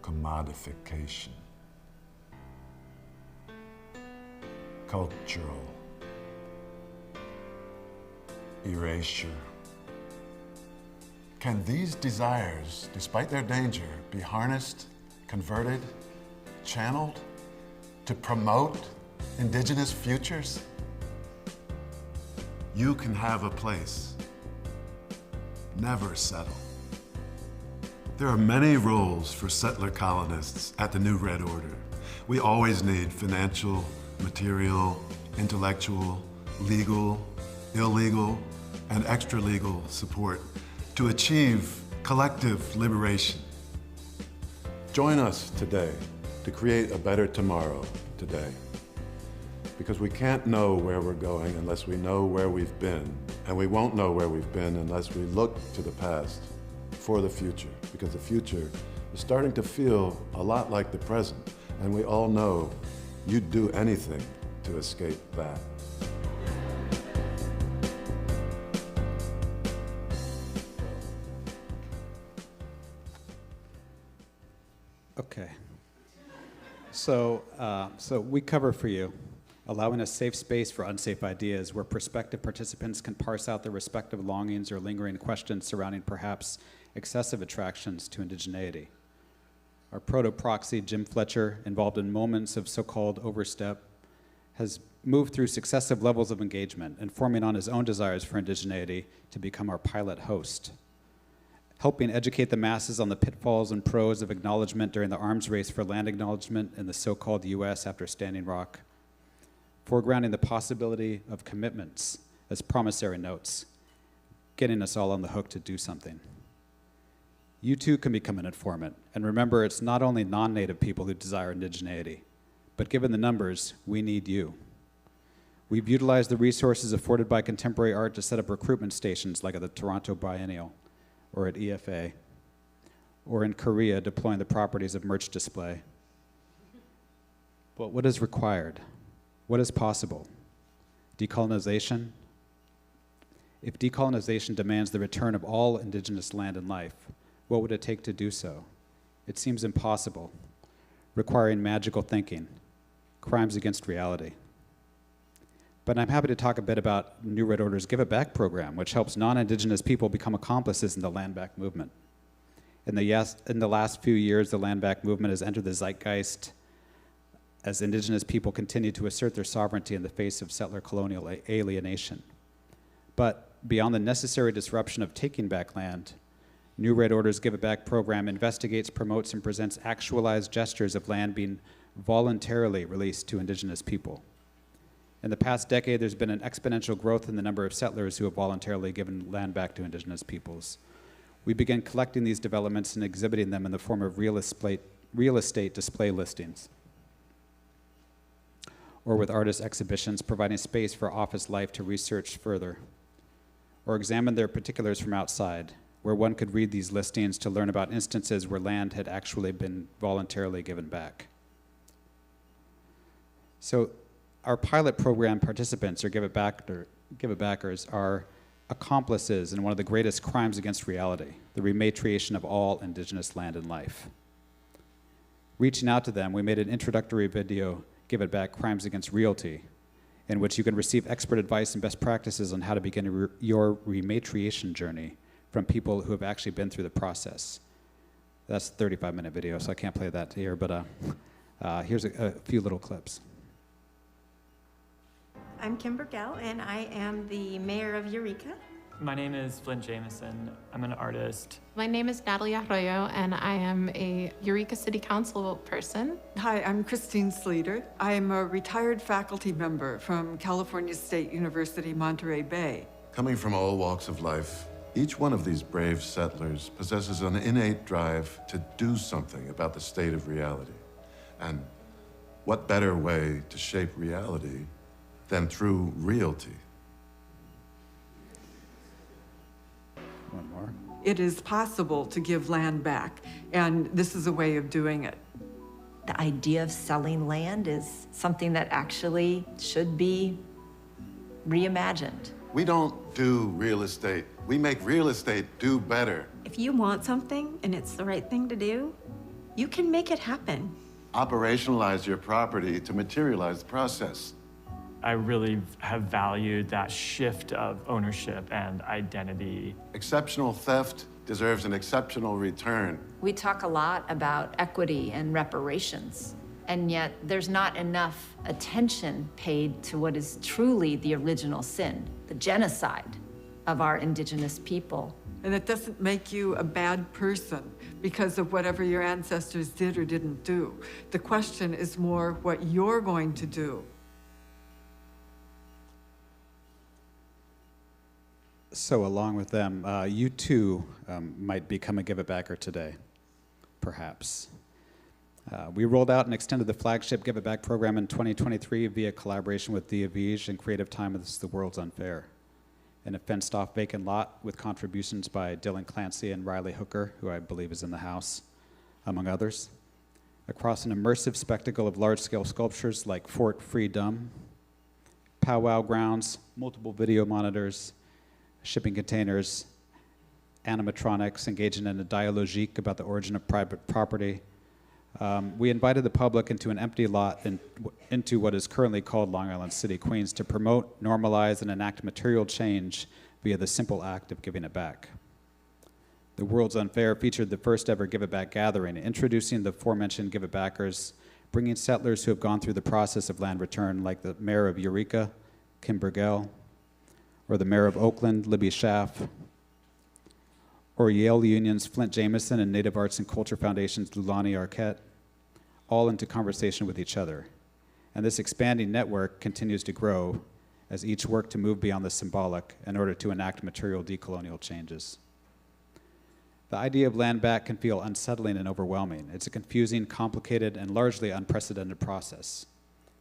Commodification. Cultural. Erasure. Can these desires, despite their danger, be harnessed, converted, channeled to promote indigenous futures? You can have a place. Never settle. There are many roles for settler colonists at the New Red Order. We always need financial, material, intellectual, legal, illegal, and extra-legal support to achieve collective liberation. Join us today to create a better tomorrow today. Because we can't know where we're going unless we know where we've been. And we won't know where we've been unless we look to the past for the future. Because the future is starting to feel a lot like the present. And we all know you'd do anything to escape that. Okay. So we cover for you, allowing a safe space for unsafe ideas where prospective participants can parse out their respective longings or lingering questions surrounding perhaps excessive attractions to indigeneity. Our proto-proxy, Jim Fletcher, involved in moments of so-called overstep, has moved through successive levels of engagement, informing on his own desires for indigeneity to become our pilot host, helping educate the masses on the pitfalls and pros of acknowledgement during the arms race for land acknowledgement in the so-called US after Standing Rock, foregrounding the possibility of commitments as promissory notes, getting us all on the hook to do something. You too can become an informant, and remember it's not only non-native people who desire indigeneity, but given the numbers, we need you. We've utilized the resources afforded by contemporary art to set up recruitment stations like at the Toronto Biennial, or at EFA, or in Korea deploying the properties of merch display. But what is required? What is possible? Decolonization? If decolonization demands the return of all indigenous land and life, what would it take to do so? It seems impossible, requiring magical thinking, crimes against reality. But I'm happy to talk a bit about New Red Order's Give It Back program, which helps non-indigenous people become accomplices in the land back movement. In the last few years, the land back movement has entered the zeitgeist as indigenous people continue to assert their sovereignty in the face of settler colonial alienation. But beyond the necessary disruption of taking back land, New Red Order's Give It Back program investigates, promotes, and presents actualized gestures of land being voluntarily released to indigenous people. In the past decade, there's been an exponential growth in the number of settlers who have voluntarily given land back to indigenous peoples. We began collecting these developments and exhibiting them in the form of real estate display listings, or with artist exhibitions, providing space for office life to research further, or examine their particulars from outside, where one could read these listings to learn about instances where land had actually been voluntarily given back. So our pilot program participants, or Give It Backers, are accomplices in one of the greatest crimes against reality, the rematriation of all indigenous land and life. Reaching out to them, we made an introductory video, Give It Back, Crimes Against Realty, in which you can receive expert advice and best practices on how to begin your rematriation journey from people who have actually been through the process. That's a 35-minute video, so I can't play that here, but here's a few little clips. I'm Kim Burgell, and I am the mayor of Eureka. My name is Flynn Jameson. I'm an artist. My name is Natalie Arroyo, and I am a Eureka City Council person. Hi, I'm Christine Sleater. I am a retired faculty member from California State University, Monterey Bay. Coming from all walks of life, each one of these brave settlers possesses an innate drive to do something about the state of reality. And what better way to shape reality than through realty? One more. It is possible to give land back, and this is a way of doing it. The idea of selling land is something that actually should be reimagined. We don't do real estate. We make real estate do better. If you want something and it's the right thing to do, you can make it happen. Operationalize your property to materialize the process. I really have valued that shift of ownership and identity. Exceptional theft deserves an exceptional return. We talk a lot about equity and reparations, and yet there's not enough attention paid to what is truly the original sin, the genocide of our indigenous people. And it doesn't make you a bad person because of whatever your ancestors did or didn't do. The question is more what you're going to do. So along with them, you too might become a Give It Backer today, perhaps. We rolled out and extended the flagship Give It Back program in 2023 via collaboration with Dia Vige and Creative Time of The World's Unfair, in a fenced-off vacant lot with contributions by Dylan Clancy and Riley Hooker, who I believe is in the house, among others, across an immersive spectacle of large-scale sculptures like Fort Freedom, powwow grounds, multiple video monitors, shipping containers, animatronics engaging in a dialogique about the origin of private property. We invited the public into an empty lot into what is currently called Long Island City, Queens, to promote, normalize, and enact material change via the simple act of giving it back. The World's Unfair featured the first ever Give It Back gathering, introducing the aforementioned Give It Backers, bringing settlers who have gone through the process of land return, like the mayor of Eureka, Kim Burgell, or the mayor of Oakland, Libby Schaff, or Yale Union's Flint Jameson and Native Arts and Culture Foundation's Lulani Arquette, all into conversation with each other. And this expanding network continues to grow as each work to move beyond the symbolic in order to enact material decolonial changes. The idea of land back can feel unsettling and overwhelming. It's a confusing, complicated, and largely unprecedented process.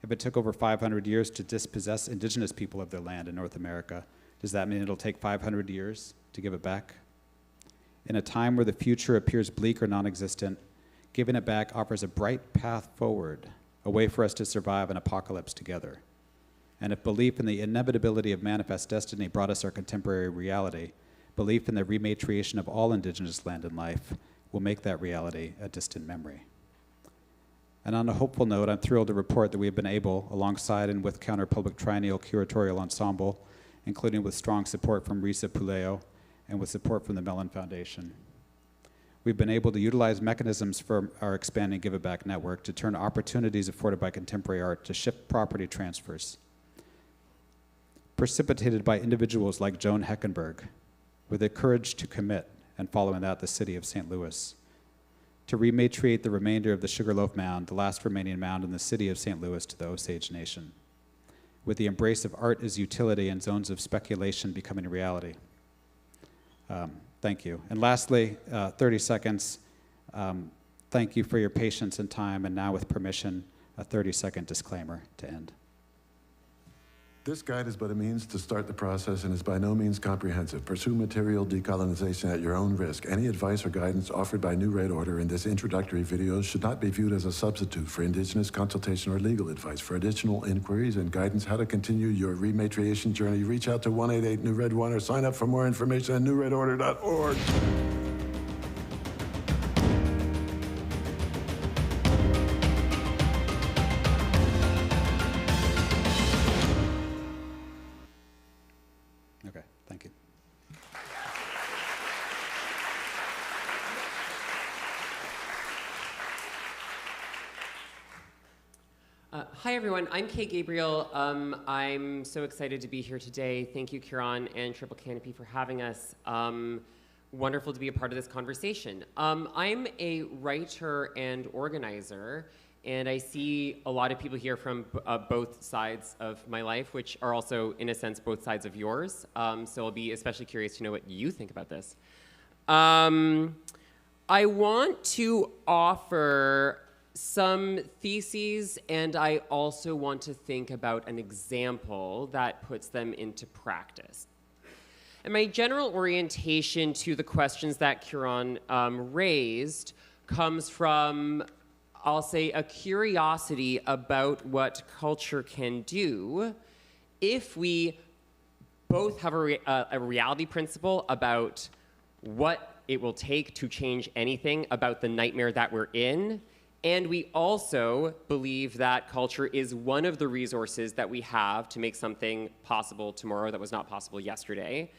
If it took over 500 years to dispossess indigenous people of their land in North America, does that mean it'll take 500 years to give it back? In a time where the future appears bleak or non-existent, giving it back offers a bright path forward, a way for us to survive an apocalypse together. And if belief in the inevitability of manifest destiny brought us our contemporary reality, belief in the rematriation of all indigenous land and life will make that reality a distant memory. And on a hopeful note, I'm thrilled to report that we have been able, alongside and with Counterpublic Triennial Curatorial Ensemble, including with strong support from Risa Puleo and with support from the Mellon Foundation, We've been able to utilize mechanisms from our expanding Give It Back network to turn opportunities afforded by contemporary art to shift property transfers, precipitated by individuals like Joan Heckenberg, with the courage to commit, and following that, the city of St. Louis, to rematriate the remainder of the Sugarloaf Mound, the last remaining mound in the city of St. Louis, to the Osage Nation, with the embrace of art as utility and zones of speculation becoming a reality. Thank you. And lastly, 30 seconds, thank you for your patience and time, and now with permission, a 30-second disclaimer to end. This guide is but a means to start the process and is by no means comprehensive. Pursue material decolonization at your own risk. Any advice or guidance offered by New Red Order in this introductory video should not be viewed as a substitute for Indigenous consultation or legal advice. For additional inquiries and guidance how to continue your rematriation journey, reach out to 188 New Red 1 or sign up for more information at newredorder.org. Okay, thank you. Hi, everyone. I'm Kay Gabriel. I'm so excited to be here today. Thank you, Kieran and Triple Canopy, for having us. Wonderful to be a part of this conversation. I'm a writer and organizer, and I see a lot of people here from both sides of my life, which are also, in a sense, both sides of yours. So I'll be especially curious to know what you think about this. I want to offer some theses, and I also want to think about an example that puts them into practice. And my general orientation to the questions that Kieran raised comes from, I'll say, a curiosity about what culture can do if we both have a reality principle about what it will take to change anything about the nightmare that we're in, and we also believe that culture is one of the resources that we have to make something possible tomorrow that was not possible yesterday.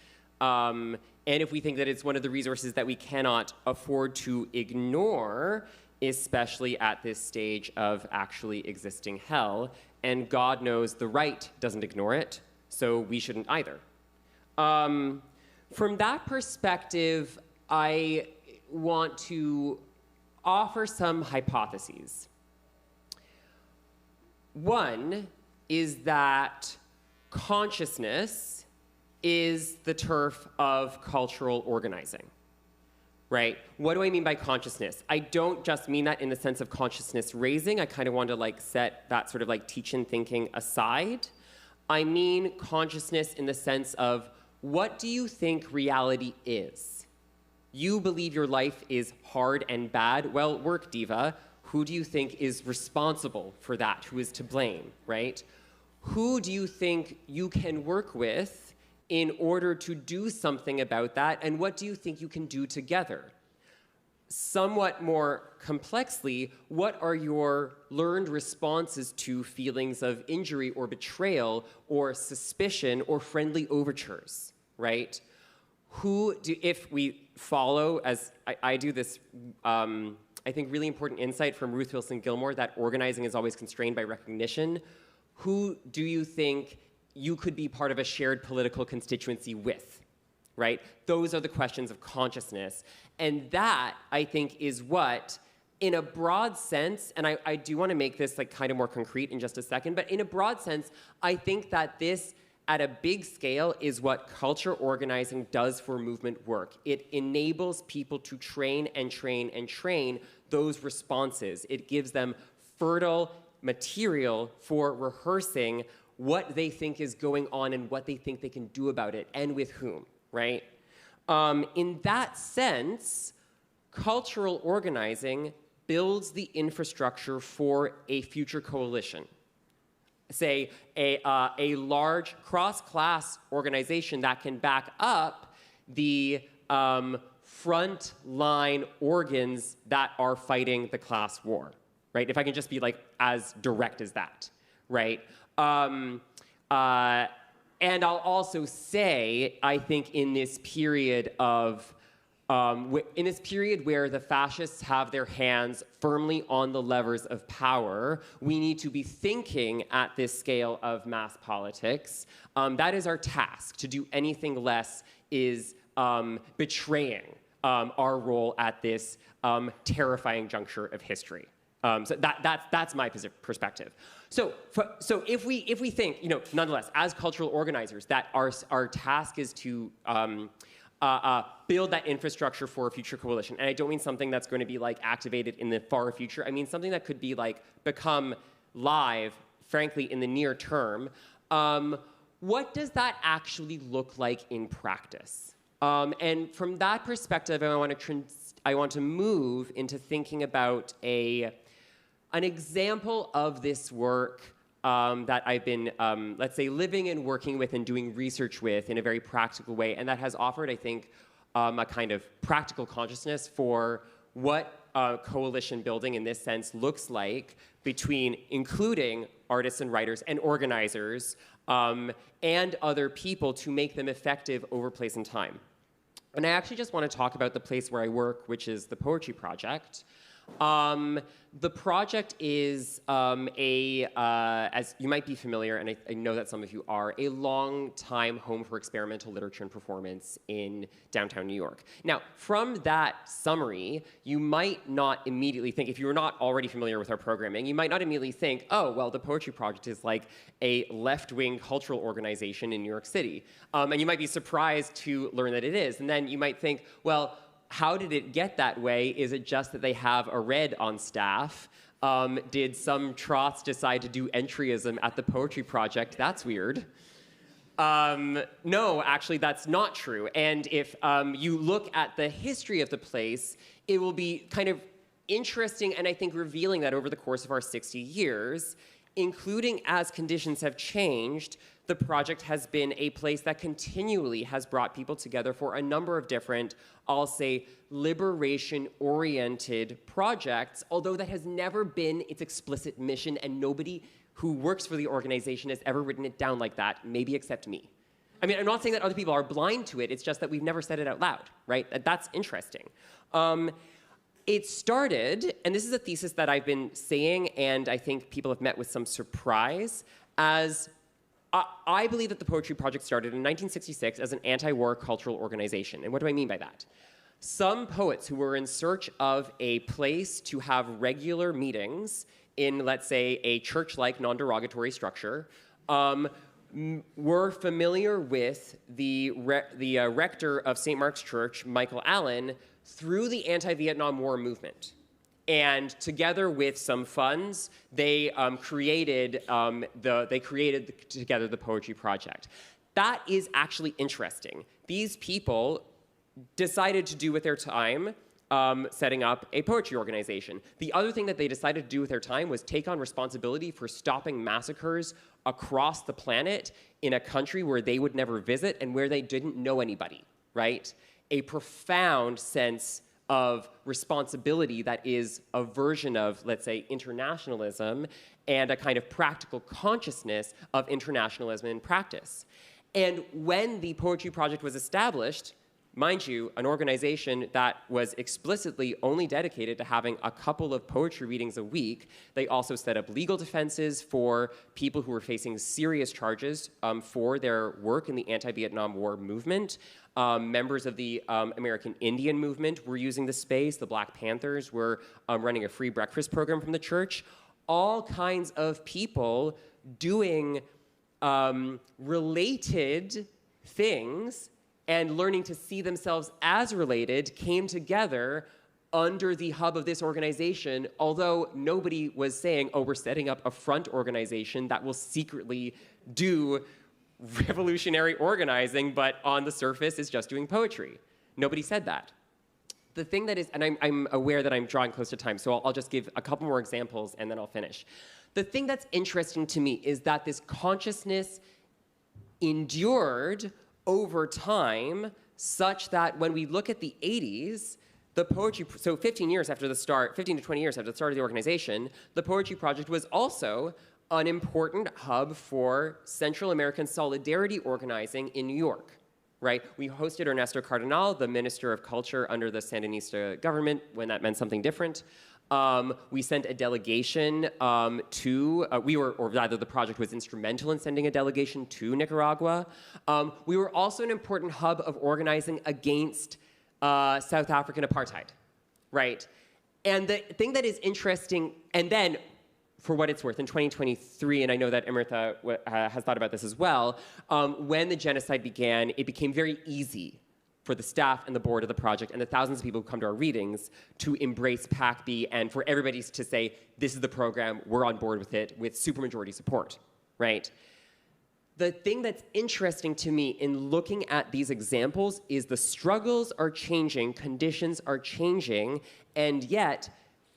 And if we think that it's one of the resources that we cannot afford to ignore, especially at this stage of actually existing hell, and God knows the right doesn't ignore it, so we shouldn't either. From that perspective, I want to offer some hypotheses. One is that consciousness is the turf of cultural organizing, right? What do I mean by consciousness? I don't just mean that in the sense of consciousness raising. I kind of want to like set that sort of like teach-in thinking aside. I mean consciousness in the sense of, what do you think reality is? You believe your life is hard and bad. Well, work, diva. Who do you think is responsible for that? Who is to blame, right? Who do you think you can work with in order to do something about that? And what do you think you can do together? Somewhat more complexly, what are your learned responses to feelings of injury or betrayal or suspicion or friendly overtures, right? If we follow, as I do this, I think really important insight from Ruth Wilson Gilmore, that organizing is always constrained by recognition. Who do you think you could be part of a shared political constituency with, right? Those are the questions of consciousness. And that, I think, is what, in a broad sense, and I do want to make this like kind of more concrete in just a second, but in a broad sense, I think that this, at a big scale, is what culture organizing does for movement work. It enables people to train and train and train those responses. It gives them fertile material for rehearsing what they think is going on and what they think they can do about it, and with whom, right? In that sense, cultural organizing builds the infrastructure for a future coalition. Say, a large cross-class organization that can back up the front-line organs that are fighting the class war, right? If I can just be like as direct as that, right? And I'll also say, I think in this period of in this period where the fascists have their hands firmly on the levers of power, we need to be thinking at this scale of mass politics. That is our task. To do anything less is betraying our role at this terrifying juncture of history. So that's my perspective. So if we think, nonetheless, as cultural organizers, that our task is to build that infrastructure for a future coalition. And I don't mean something that's going to be like activated in the far future. I mean something that could be like become live, frankly, in the near term. What does that actually look like in practice? And from that perspective, I want to move into thinking about an example of this work that I've been, let's say, living and working with and doing research with in a very practical way, and that has offered, I think, a kind of practical consciousness for what coalition building in this sense looks like between including artists and writers and organizers and other people to make them effective over place and time. And I actually just want to talk about the place where I work, which is the Poetry Project. The project is as you might be familiar, and I know that some of you are, a long-time home for experimental literature and performance in downtown New York. Now, from that summary, you might not immediately think, if you're not already familiar with our programming, you might not immediately think, oh, well, the Poetry Project is like a left-wing cultural organization in New York City. And you might be surprised to learn that it is. And then you might think, well, how did it get that way? Is it just that they have a red on staff? Did some trots decide to do entryism at the Poetry Project? That's weird. No, actually, that's not true. And if you look at the history of the place, it will be kind of interesting and I think revealing that over the course of our 60 years, including as conditions have changed, the project has been a place that continually has brought people together for a number of different, I'll say, liberation-oriented projects, although that has never been its explicit mission, and nobody who works for the organization has ever written it down like that, maybe except me. I mean, I'm not saying that other people are blind to it, it's just that we've never said it out loud, right? That's interesting. It started, and this is a thesis that I've been saying, and I think people have met with some surprise, as I believe that the Poetry Project started in 1966 as an anti-war cultural organization. And what do I mean by that? Some poets who were in search of a place to have regular meetings in, let's say, a church-like non-derogatory structure, were familiar with the rector of St. Mark's Church, Michael Allen, through the anti-Vietnam War movement. And together with some funds, they created together the Poetry Project. That is actually interesting. These people decided to do with their time setting up a poetry organization. The other thing that they decided to do with their time was take on responsibility for stopping massacres across the planet in a country where they would never visit and where they didn't know anybody, right? A profound sense of responsibility that is a version of, let's say, internationalism and a kind of practical consciousness of internationalism in practice. And when the Poetry Project was established, mind you, an organization that was explicitly only dedicated to having a couple of poetry readings a week, they also set up legal defenses for people who were facing serious charges for their work in the anti-Vietnam War movement. Members of the American Indian movement were using the space. The Black Panthers were running a free breakfast program from the church. All kinds of people doing related things and learning to see themselves as related came together under the hub of this organization, although nobody was saying, oh, we're setting up a front organization that will secretly do revolutionary organizing, but on the surface is just doing poetry. Nobody said that. The thing that is, and I'm aware that I'm drawing close to time, so I'll just give a couple more examples and then I'll finish. The thing that's interesting to me is that this consciousness endured over time such that when we look at the 80s, the poetry, so 15 to 20 years after the start of the organization, the Poetry Project was also an important hub for Central American solidarity organizing in New York, right? We hosted Ernesto Cardenal, the Minister of Culture under the Sandinista government, when that meant something different. We sent a delegation or rather the project was instrumental in sending a delegation to Nicaragua. We were also an important hub of organizing against South African apartheid, right? And the thing that is interesting, and then, for what it's worth, in 2023, and I know that Emertha has thought about this as well, when the genocide began, it became very easy for the staff and the board of the project and the thousands of people who come to our readings to embrace PACB and for everybody to say, this is the program, we're on board with it, with supermajority support, right? The thing that's interesting to me in looking at these examples is the struggles are changing, conditions are changing, and yet,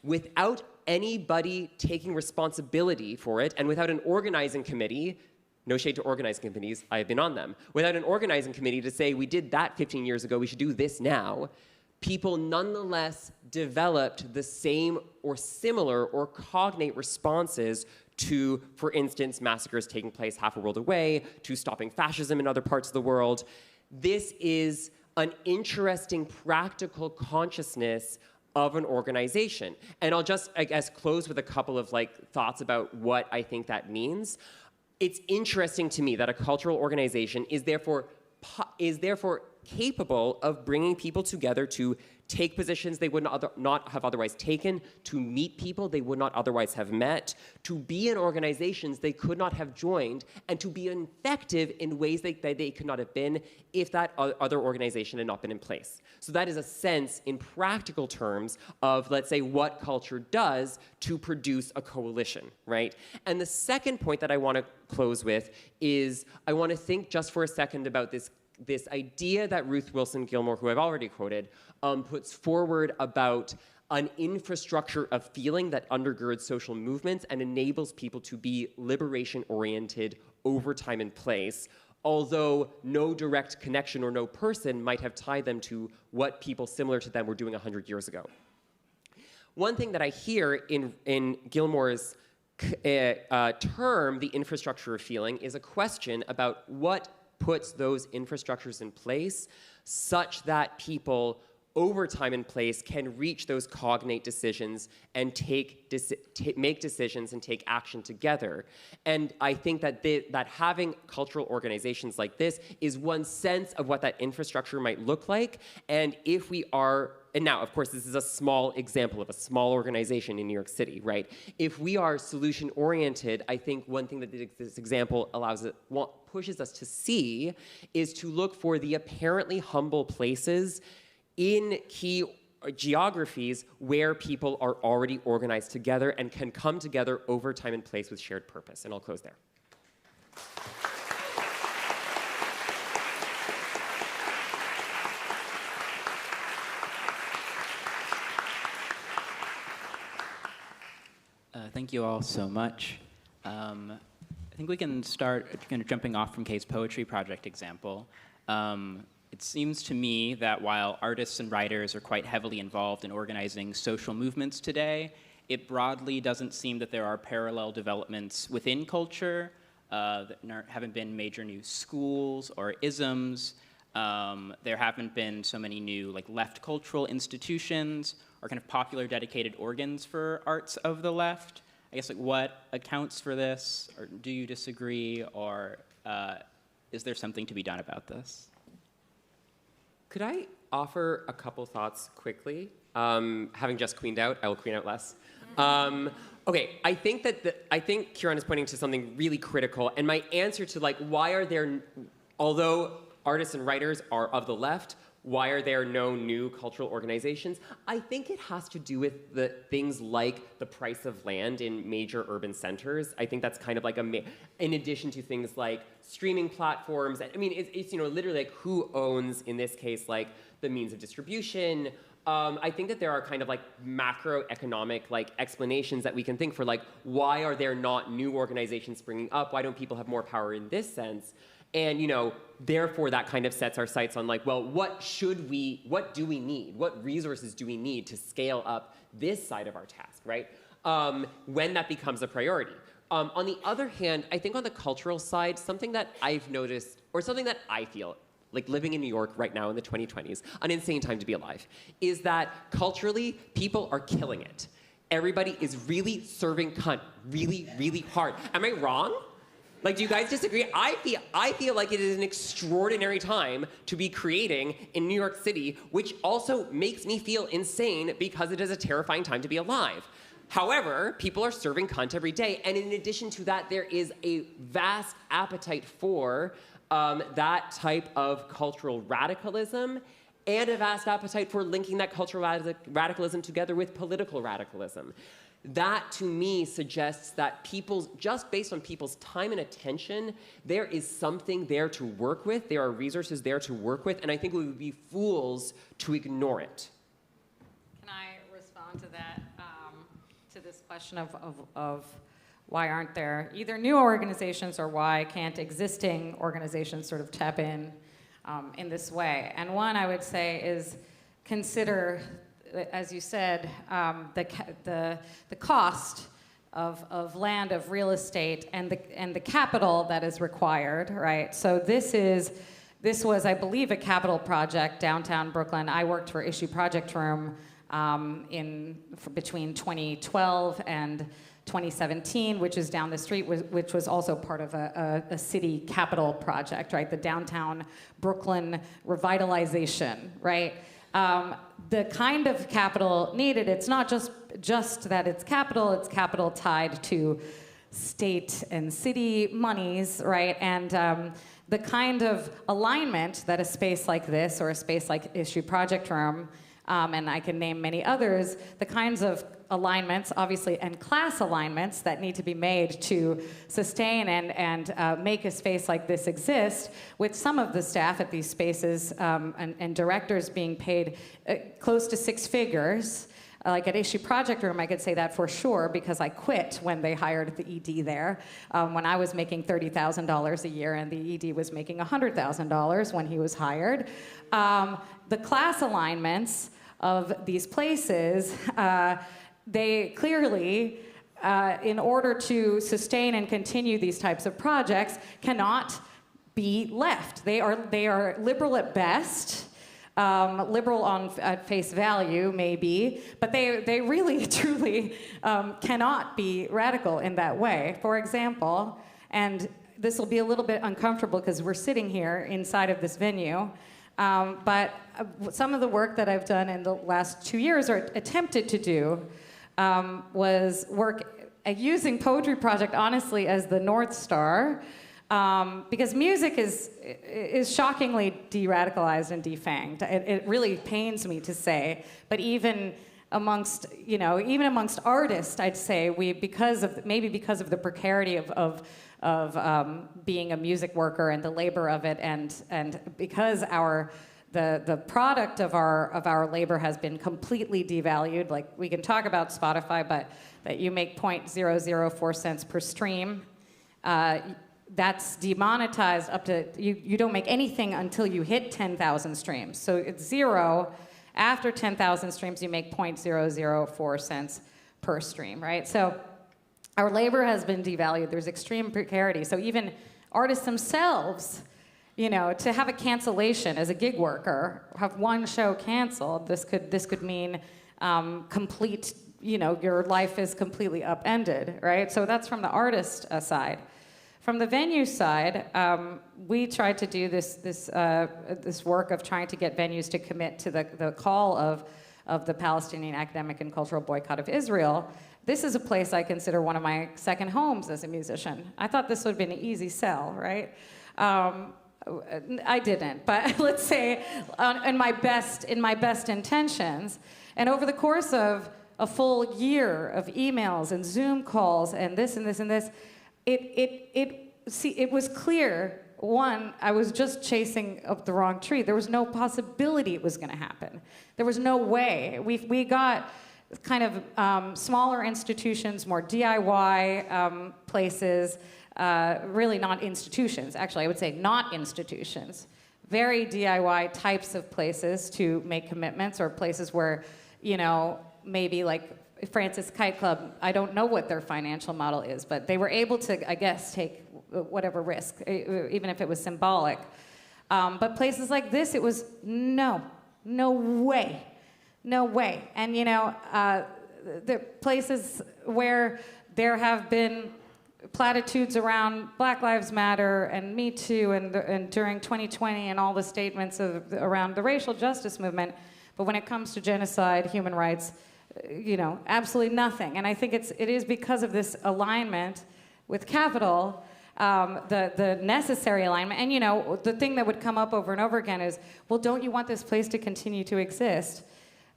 without anybody taking responsibility for it, and without an organizing committee, no shade to organizing committees, I have been on them, without an organizing committee to say, we did that 15 years ago, we should do this now, people nonetheless developed the same or similar or cognate responses to, for instance, massacres taking place half a world away, to stopping fascism in other parts of the world. This is an interesting practical consciousness of an organization. And I'll just, I guess, close with a couple of thoughts about what I think that means. It's interesting to me that a cultural organization is therefore capable of bringing people together to take positions they would not have otherwise taken, to meet people they would not otherwise have met, to be in organizations they could not have joined, and to be effective in ways that they could not have been if that other organization had not been in place. So that is a sense, in practical terms, of, let's say, what culture does to produce a coalition, right? And the second point that I want to close with is I want to think just for a second about this idea that Ruth Wilson Gilmore, who I've already quoted, puts forward about an infrastructure of feeling that undergirds social movements and enables people to be liberation-oriented over time and place, although no direct connection or no person might have tied them to what people similar to them were doing 100 years ago. One thing that I hear in Gilmore's term, the infrastructure of feeling, is a question about what puts those infrastructures in place such that people over time and place can reach those cognate decisions and make decisions and take action together. And I think that that having cultural organizations like this is one sense of what that infrastructure might look like. And if we are, and now, of course, this is a small example of a small organization in New York City, right? If we are solution-oriented, I think one thing that this example pushes us to see is to look for the apparently humble places in key geographies where people are already organized together and can come together over time and place with shared purpose. And I'll close there. Thank you all so much. I think we can start kind of jumping off from Kay's poetry project example. It seems to me that while artists and writers are quite heavily involved in organizing social movements today, it broadly doesn't seem that there are parallel developments within culture. That haven't been major new schools or isms. There haven't been so many new left cultural institutions or kind of popular dedicated organs for arts of the left. I guess what accounts for this, or do you disagree, or is there something to be done about this? Could I offer a couple thoughts quickly? Having just queened out, I will queen out less. Okay, I think Kieran is pointing to something really critical, and my answer to why are there, although artists and writers are of the left, why are there no new cultural organizations? I think it has to do with the things like the price of land in major urban centers. I think that's kind of in addition to things like streaming platforms. I mean, it's literally who owns, in this case, the means of distribution. I think that there are kind of macroeconomic explanations that we can think for why are there not new organizations springing up? Why don't people have more power in this sense? And therefore that kind of sets our sights on well, what do we need? What resources do we need to scale up this side of our task, right? When that becomes a priority. On the other hand, I think on the cultural side, something that I've noticed, or something that I feel like living in New York right now in the 2020s, an insane time to be alive, is that culturally, people are killing it. Everybody is really serving cunt really, really hard. Am I wrong? Like, do you guys disagree? I feel like it is an extraordinary time to be creating in New York City, which also makes me feel insane because it is a terrifying time to be alive. However, people are serving cunt every day, and in addition to that, there is a vast appetite for that type of cultural radicalism, and a vast appetite for linking that cultural radicalism together with political radicalism. That, to me, suggests that just based on people's time and attention, there is something there to work with, there are resources there to work with, and I think we would be fools to ignore it. Can I respond to that, to this question of why aren't there either new organizations, or why can't existing organizations sort of tap in this way? And one, I would say, is consider, as you said, the cost of land, of real estate, and the capital that is required, right? So this was, I believe, a capital project downtown Brooklyn. I worked for Issue Project Room between 2012 and 2017, which is down the street, which was also part of a city capital project, right? The downtown Brooklyn revitalization, right? The kind of capital needed, it's not just that it's capital tied to state and city monies, right? And the kind of alignment that a space like this, or a space like Issue Project Room, and I can name many others, the kinds of alignments, obviously, and class alignments that need to be made to sustain and make a space like this exist, with some of the staff at these spaces and directors being paid close to six figures. Like at Issue Project Room, I could say that for sure, because I quit when they hired the ED there, when I was making $30,000 a year and the ED was making $100,000 when he was hired. The class alignments of these places, they clearly, in order to sustain and continue these types of projects, cannot be left. They are liberal at best, liberal at face value, maybe, but they really, truly cannot be radical in that way. For example, and this will be a little bit uncomfortable because we're sitting here inside of this venue, but some of the work that I've done in the last 2 years, or attempted to do, was work using Poetry Project, honestly, as the North Star, because music is shockingly de-radicalized and defanged. It really pains me to say, but even amongst artists, I'd say because of the precarity of being a music worker and the labor of it, and because the product of our labor has been completely devalued. Like, we can talk about Spotify, but that you make 0.004 cents per stream. That's demonetized up to, you don't make anything until you hit 10,000 streams. So it's zero. After 10,000 streams, you make 0.004 cents per stream, right? So our labor has been devalued. There's extreme precarity. So even artists themselves, to have a cancellation as a gig worker, have one show canceled, this could mean complete, your life is completely upended, right? So that's from the artist side. From the venue side, we tried to do this work of trying to get venues to commit to the call of the Palestinian Academic and Cultural Boycott of Israel. This is a place I consider one of my second homes as a musician. I thought this would have been an easy sell, right? I didn't, but let's say in my best intentions, and over the course of a full year of emails and Zoom calls and this and this and this, it was clear. One, I was just chasing up the wrong tree. There was no possibility it was going to happen. There was no way. We got kind of smaller institutions, more DIY places, really not institutions. Actually, I would say not institutions. Very DIY types of places to make commitments, or places where, maybe like Francis Kite Club, I don't know what their financial model is, but they were able to, I guess, take whatever risk, even if it was symbolic. But places like this, it was no way. No way. And the places where there have been platitudes around Black Lives Matter and Me Too and during 2020 and all the statements around the racial justice movement, but when it comes to genocide, human rights, absolutely nothing. And I think it is because of this alignment with capital, the necessary alignment. And the thing that would come up over and over again is, well, don't you want this place to continue to exist?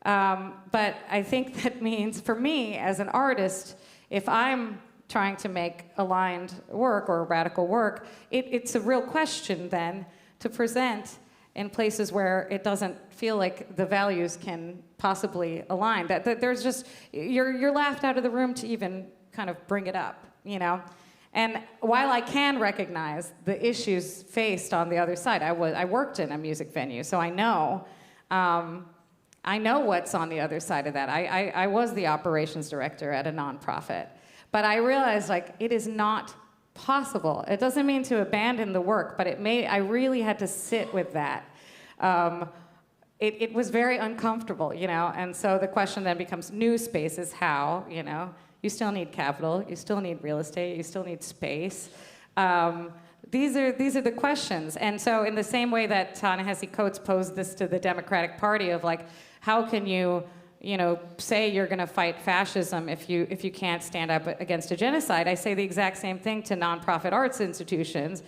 But I think that means, for me as an artist, if I'm trying to make aligned work or radical work, it's a real question then to present in places where it doesn't feel like the values can possibly align. That there's just, you're laughed out of the room to even kind of bring it up, And while I can recognize the issues faced on the other side, I worked in a music venue, so I know what's on the other side of that. I was the operations director at a nonprofit. But I realized, it is not possible. It doesn't mean to abandon the work, but I really had to sit with that. It was very uncomfortable, and so the question then becomes new spaces, how, You still need capital, you still need real estate, you still need space. These are the questions. And so in the same way that Ta-Nehisi Coates posed this to the Democratic Party of how can you say you're going to fight fascism if you can't stand up against a genocide, I say the exact same thing to nonprofit arts institutions.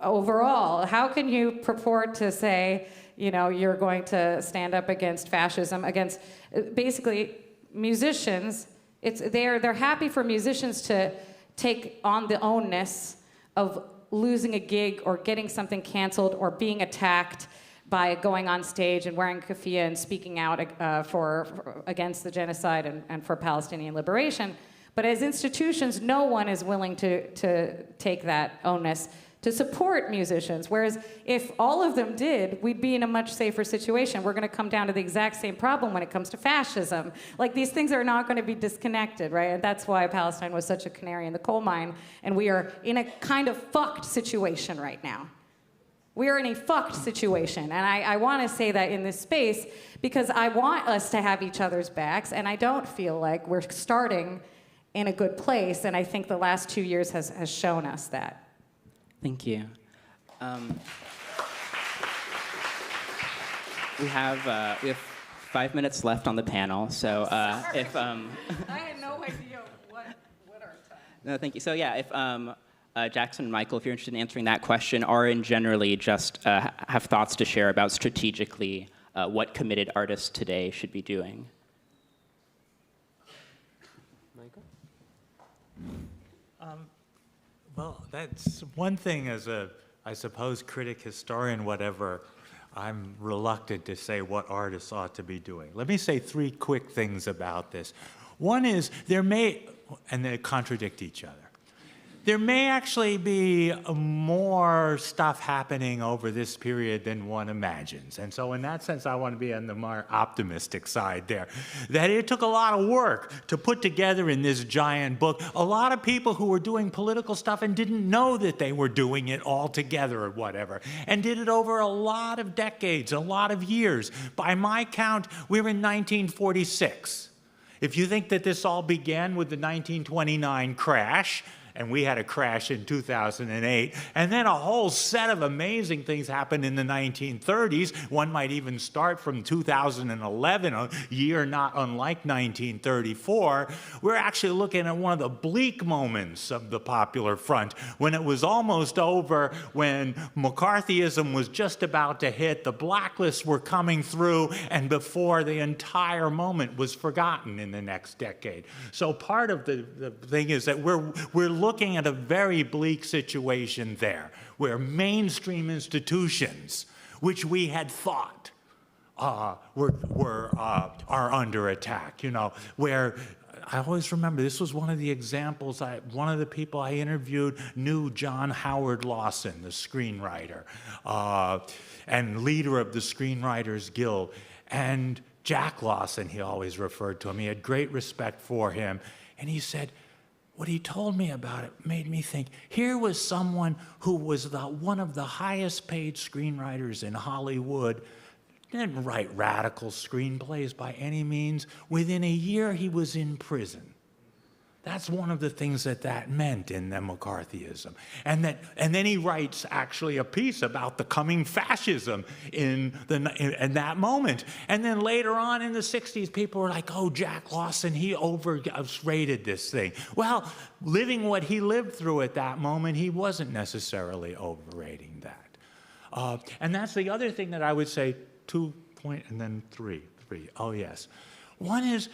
Overall, how can you purport to say, you're going to stand up against fascism, against basically musicians? They're happy for musicians to take on the ownness of losing a gig or getting something canceled or being attacked by going on stage and wearing keffiyeh and speaking out against the genocide and for Palestinian liberation. But as institutions, no one is willing to take that onus to support musicians. Whereas if all of them did, we'd be in a much safer situation. We're going to come down to the exact same problem when it comes to fascism. These things are not going to be disconnected, right? And that's why Palestine was such a canary in the coal mine. And we are in a kind of fucked situation right now. We are in a fucked situation. And I want to say that in this space because I want us to have each other's backs, and I don't feel like we're starting in a good place. And I think the last 2 years has shown us that. Thank you. We have 5 minutes left on the panel, so if I had no idea what our time. No, thank you. So yeah, if Jackson and Michael, if you're interested in answering that question, or in generally just have thoughts to share about strategically what committed artists today should be doing. Michael? Well, that's one thing as a, I suppose, critic, historian, whatever, I'm reluctant to say what artists ought to be doing. Let me say 3 quick things about this. One is and they contradict each other. There may actually be more stuff happening over this period than one imagines. And so in that sense, I want to be on the more optimistic side there. That it took a lot of work to put together in this giant book a lot of people who were doing political stuff and didn't know that they were doing it all together or whatever, and did it over a lot of decades, a lot of years. By my count, we're in 1946. If you think that this all began with the 1929 crash, and we had a crash in 2008, and then a whole set of amazing things happened in the 1930s. One might even start from 2011, a year not unlike 1934. We're actually looking at one of the bleak moments of the Popular Front, when it was almost over, when McCarthyism was just about to hit, the blacklists were coming through, and before the entire moment was forgotten in the next decade. So part of the thing is that we're looking at a very bleak situation there, where mainstream institutions, which we had thought are under attack. Where I always remember this was one of the examples. One of the people I interviewed knew John Howard Lawson, the screenwriter, and leader of the Screenwriters Guild, and Jack Lawson. He always referred to him. He had great respect for him, and he said, what he told me about it made me think, here was someone who was one of the highest paid screenwriters in Hollywood, didn't write radical screenplays by any means. Within a year, he was in prison. That's one of the things that meant in the McCarthyism. And then he writes actually a piece about the coming fascism in that moment. And then later on in the 60s, people were like, oh, Jack Lawson, he overrated this thing. Well, living what he lived through at that moment, he wasn't necessarily overrating that. And that's the other thing that I would say, 2 point and then three. Oh, yes. One is,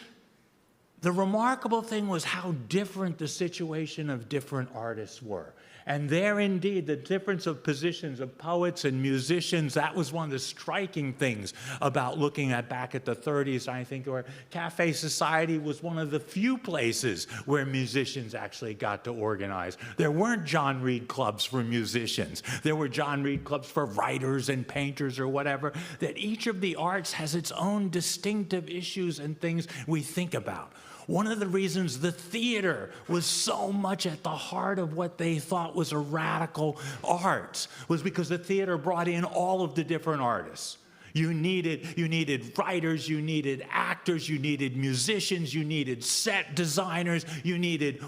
the remarkable thing was how different the situation of different artists were. And there, indeed, the difference of positions of poets and musicians, that was one of the striking things about looking back at the 30s, I think, where Cafe Society was one of the few places where musicians actually got to organize. There weren't John Reed clubs for musicians. There were John Reed clubs for writers and painters or whatever, that each of the arts has its own distinctive issues and things we think about. One of the reasons the theater was so much at the heart of what they thought was a radical art was because the theater brought in all of the different artists. You needed writers, you needed actors, you needed musicians, you needed set designers, you needed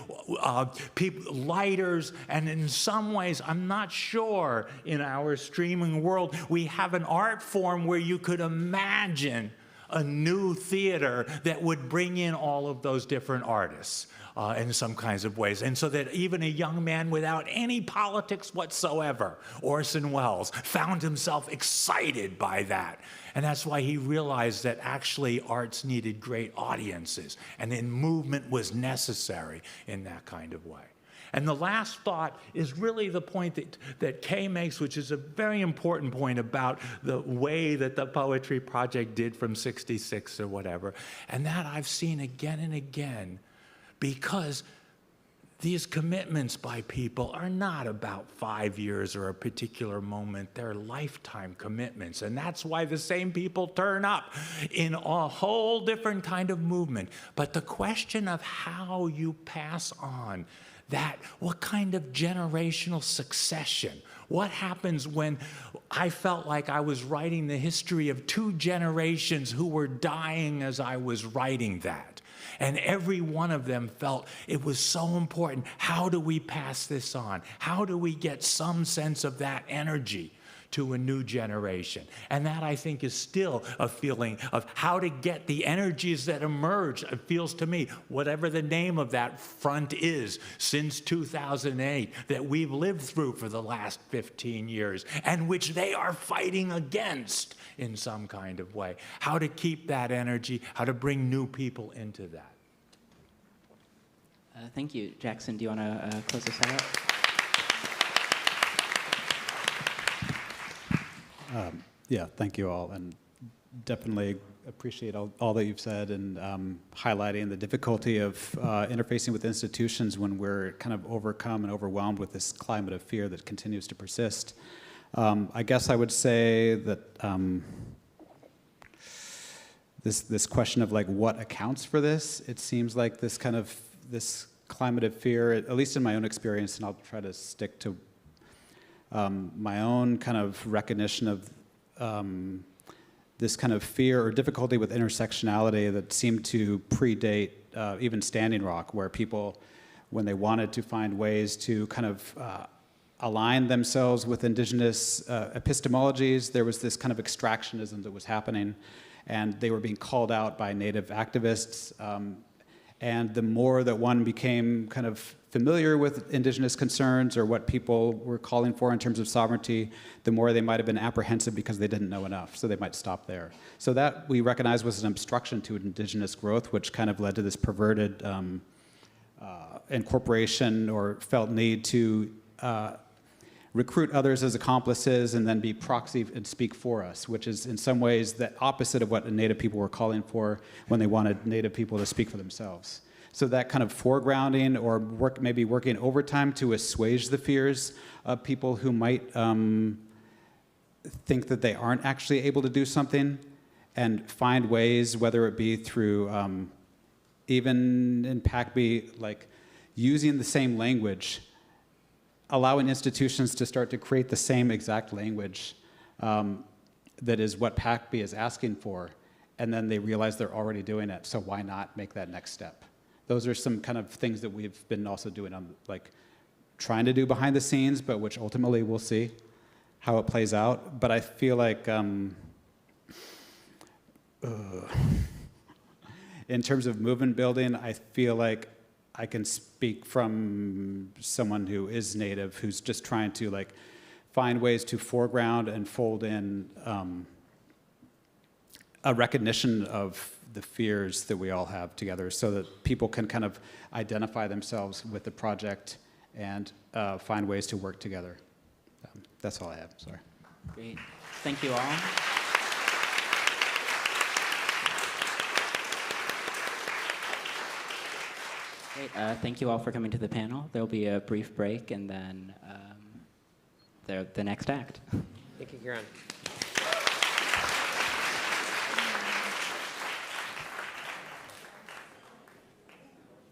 lighters, and in some ways, I'm not sure in our streaming world, we have an art form where you could imagine a new theater that would bring in all of those different artists in some kinds of ways. And so that even a young man without any politics whatsoever, Orson Welles, found himself excited by that. And that's why he realized that actually arts needed great audiences, and then movement was necessary in that kind of way. And the last thought is really the point that Kay makes, which is a very important point about the way that the Poetry Project did from '66 or whatever. And that I've seen again and again, because these commitments by people are not about 5 years or a particular moment. They're lifetime commitments. And that's why the same people turn up in a whole different kind of movement. But the question of how you pass on that, what kind of generational succession? What happens when I felt like I was writing the history of 2 generations who were dying as I was writing that? And every one of them felt it was so important. How do we pass this on? How do we get some sense of that energy to a new generation? And that, I think, is still a feeling of how to get the energies that emerge. It feels to me, whatever the name of that front is, since 2008, that we've lived through for the last 15 years, and which they are fighting against in some kind of way. How to keep that energy, how to bring new people into that. Thank you. Jackson, do you want to close this out? Yeah, thank you all, and definitely appreciate all that you've said, and highlighting the difficulty of interfacing with institutions when we're kind of overcome and overwhelmed with this climate of fear that continues to persist. I guess I would say that this question of like what accounts for this, it seems like this climate of fear, at least in my own experience, and I'll try to stick to my own kind of recognition of this kind of fear or difficulty with intersectionality that seemed to predate even Standing Rock, where people, when they wanted to find ways to kind of align themselves with indigenous epistemologies, there was this kind of extractionism that was happening, and they were being called out by Native activists. And the more that one became kind of familiar with indigenous concerns or what people were calling for in terms of sovereignty, the more they might have been apprehensive because they didn't know enough, so they might stop there. So that we recognize was an obstruction to indigenous growth, which kind of led to this perverted incorporation or felt need to recruit others as accomplices and then be proxy and speak for us, which is in some ways the opposite of what the Native people were calling for when they wanted Native people to speak for themselves. So that kind of foregrounding or maybe working overtime to assuage the fears of people who might think that they aren't actually able to do something, and find ways, whether it be through even in PACB, like using the same language, allowing institutions to start to create the same exact language that is what PACB is asking for, and then they realize they're already doing it, so why not make that next step? Those are some kind of things that we've been also doing on, like, trying to do behind the scenes, but which ultimately we'll see how it plays out. But I feel like in terms of movement building, I feel like I can speak from someone who is Native, who's just trying to like find ways to foreground and fold in a recognition of the fears that we all have together, so that people can kind of identify themselves with the project and find ways to work together. That's all I have. Sorry. Great. Thank you all. Great. Thank you all for coming to the panel. There'll be a brief break and then the next act. Thank you, Kieran.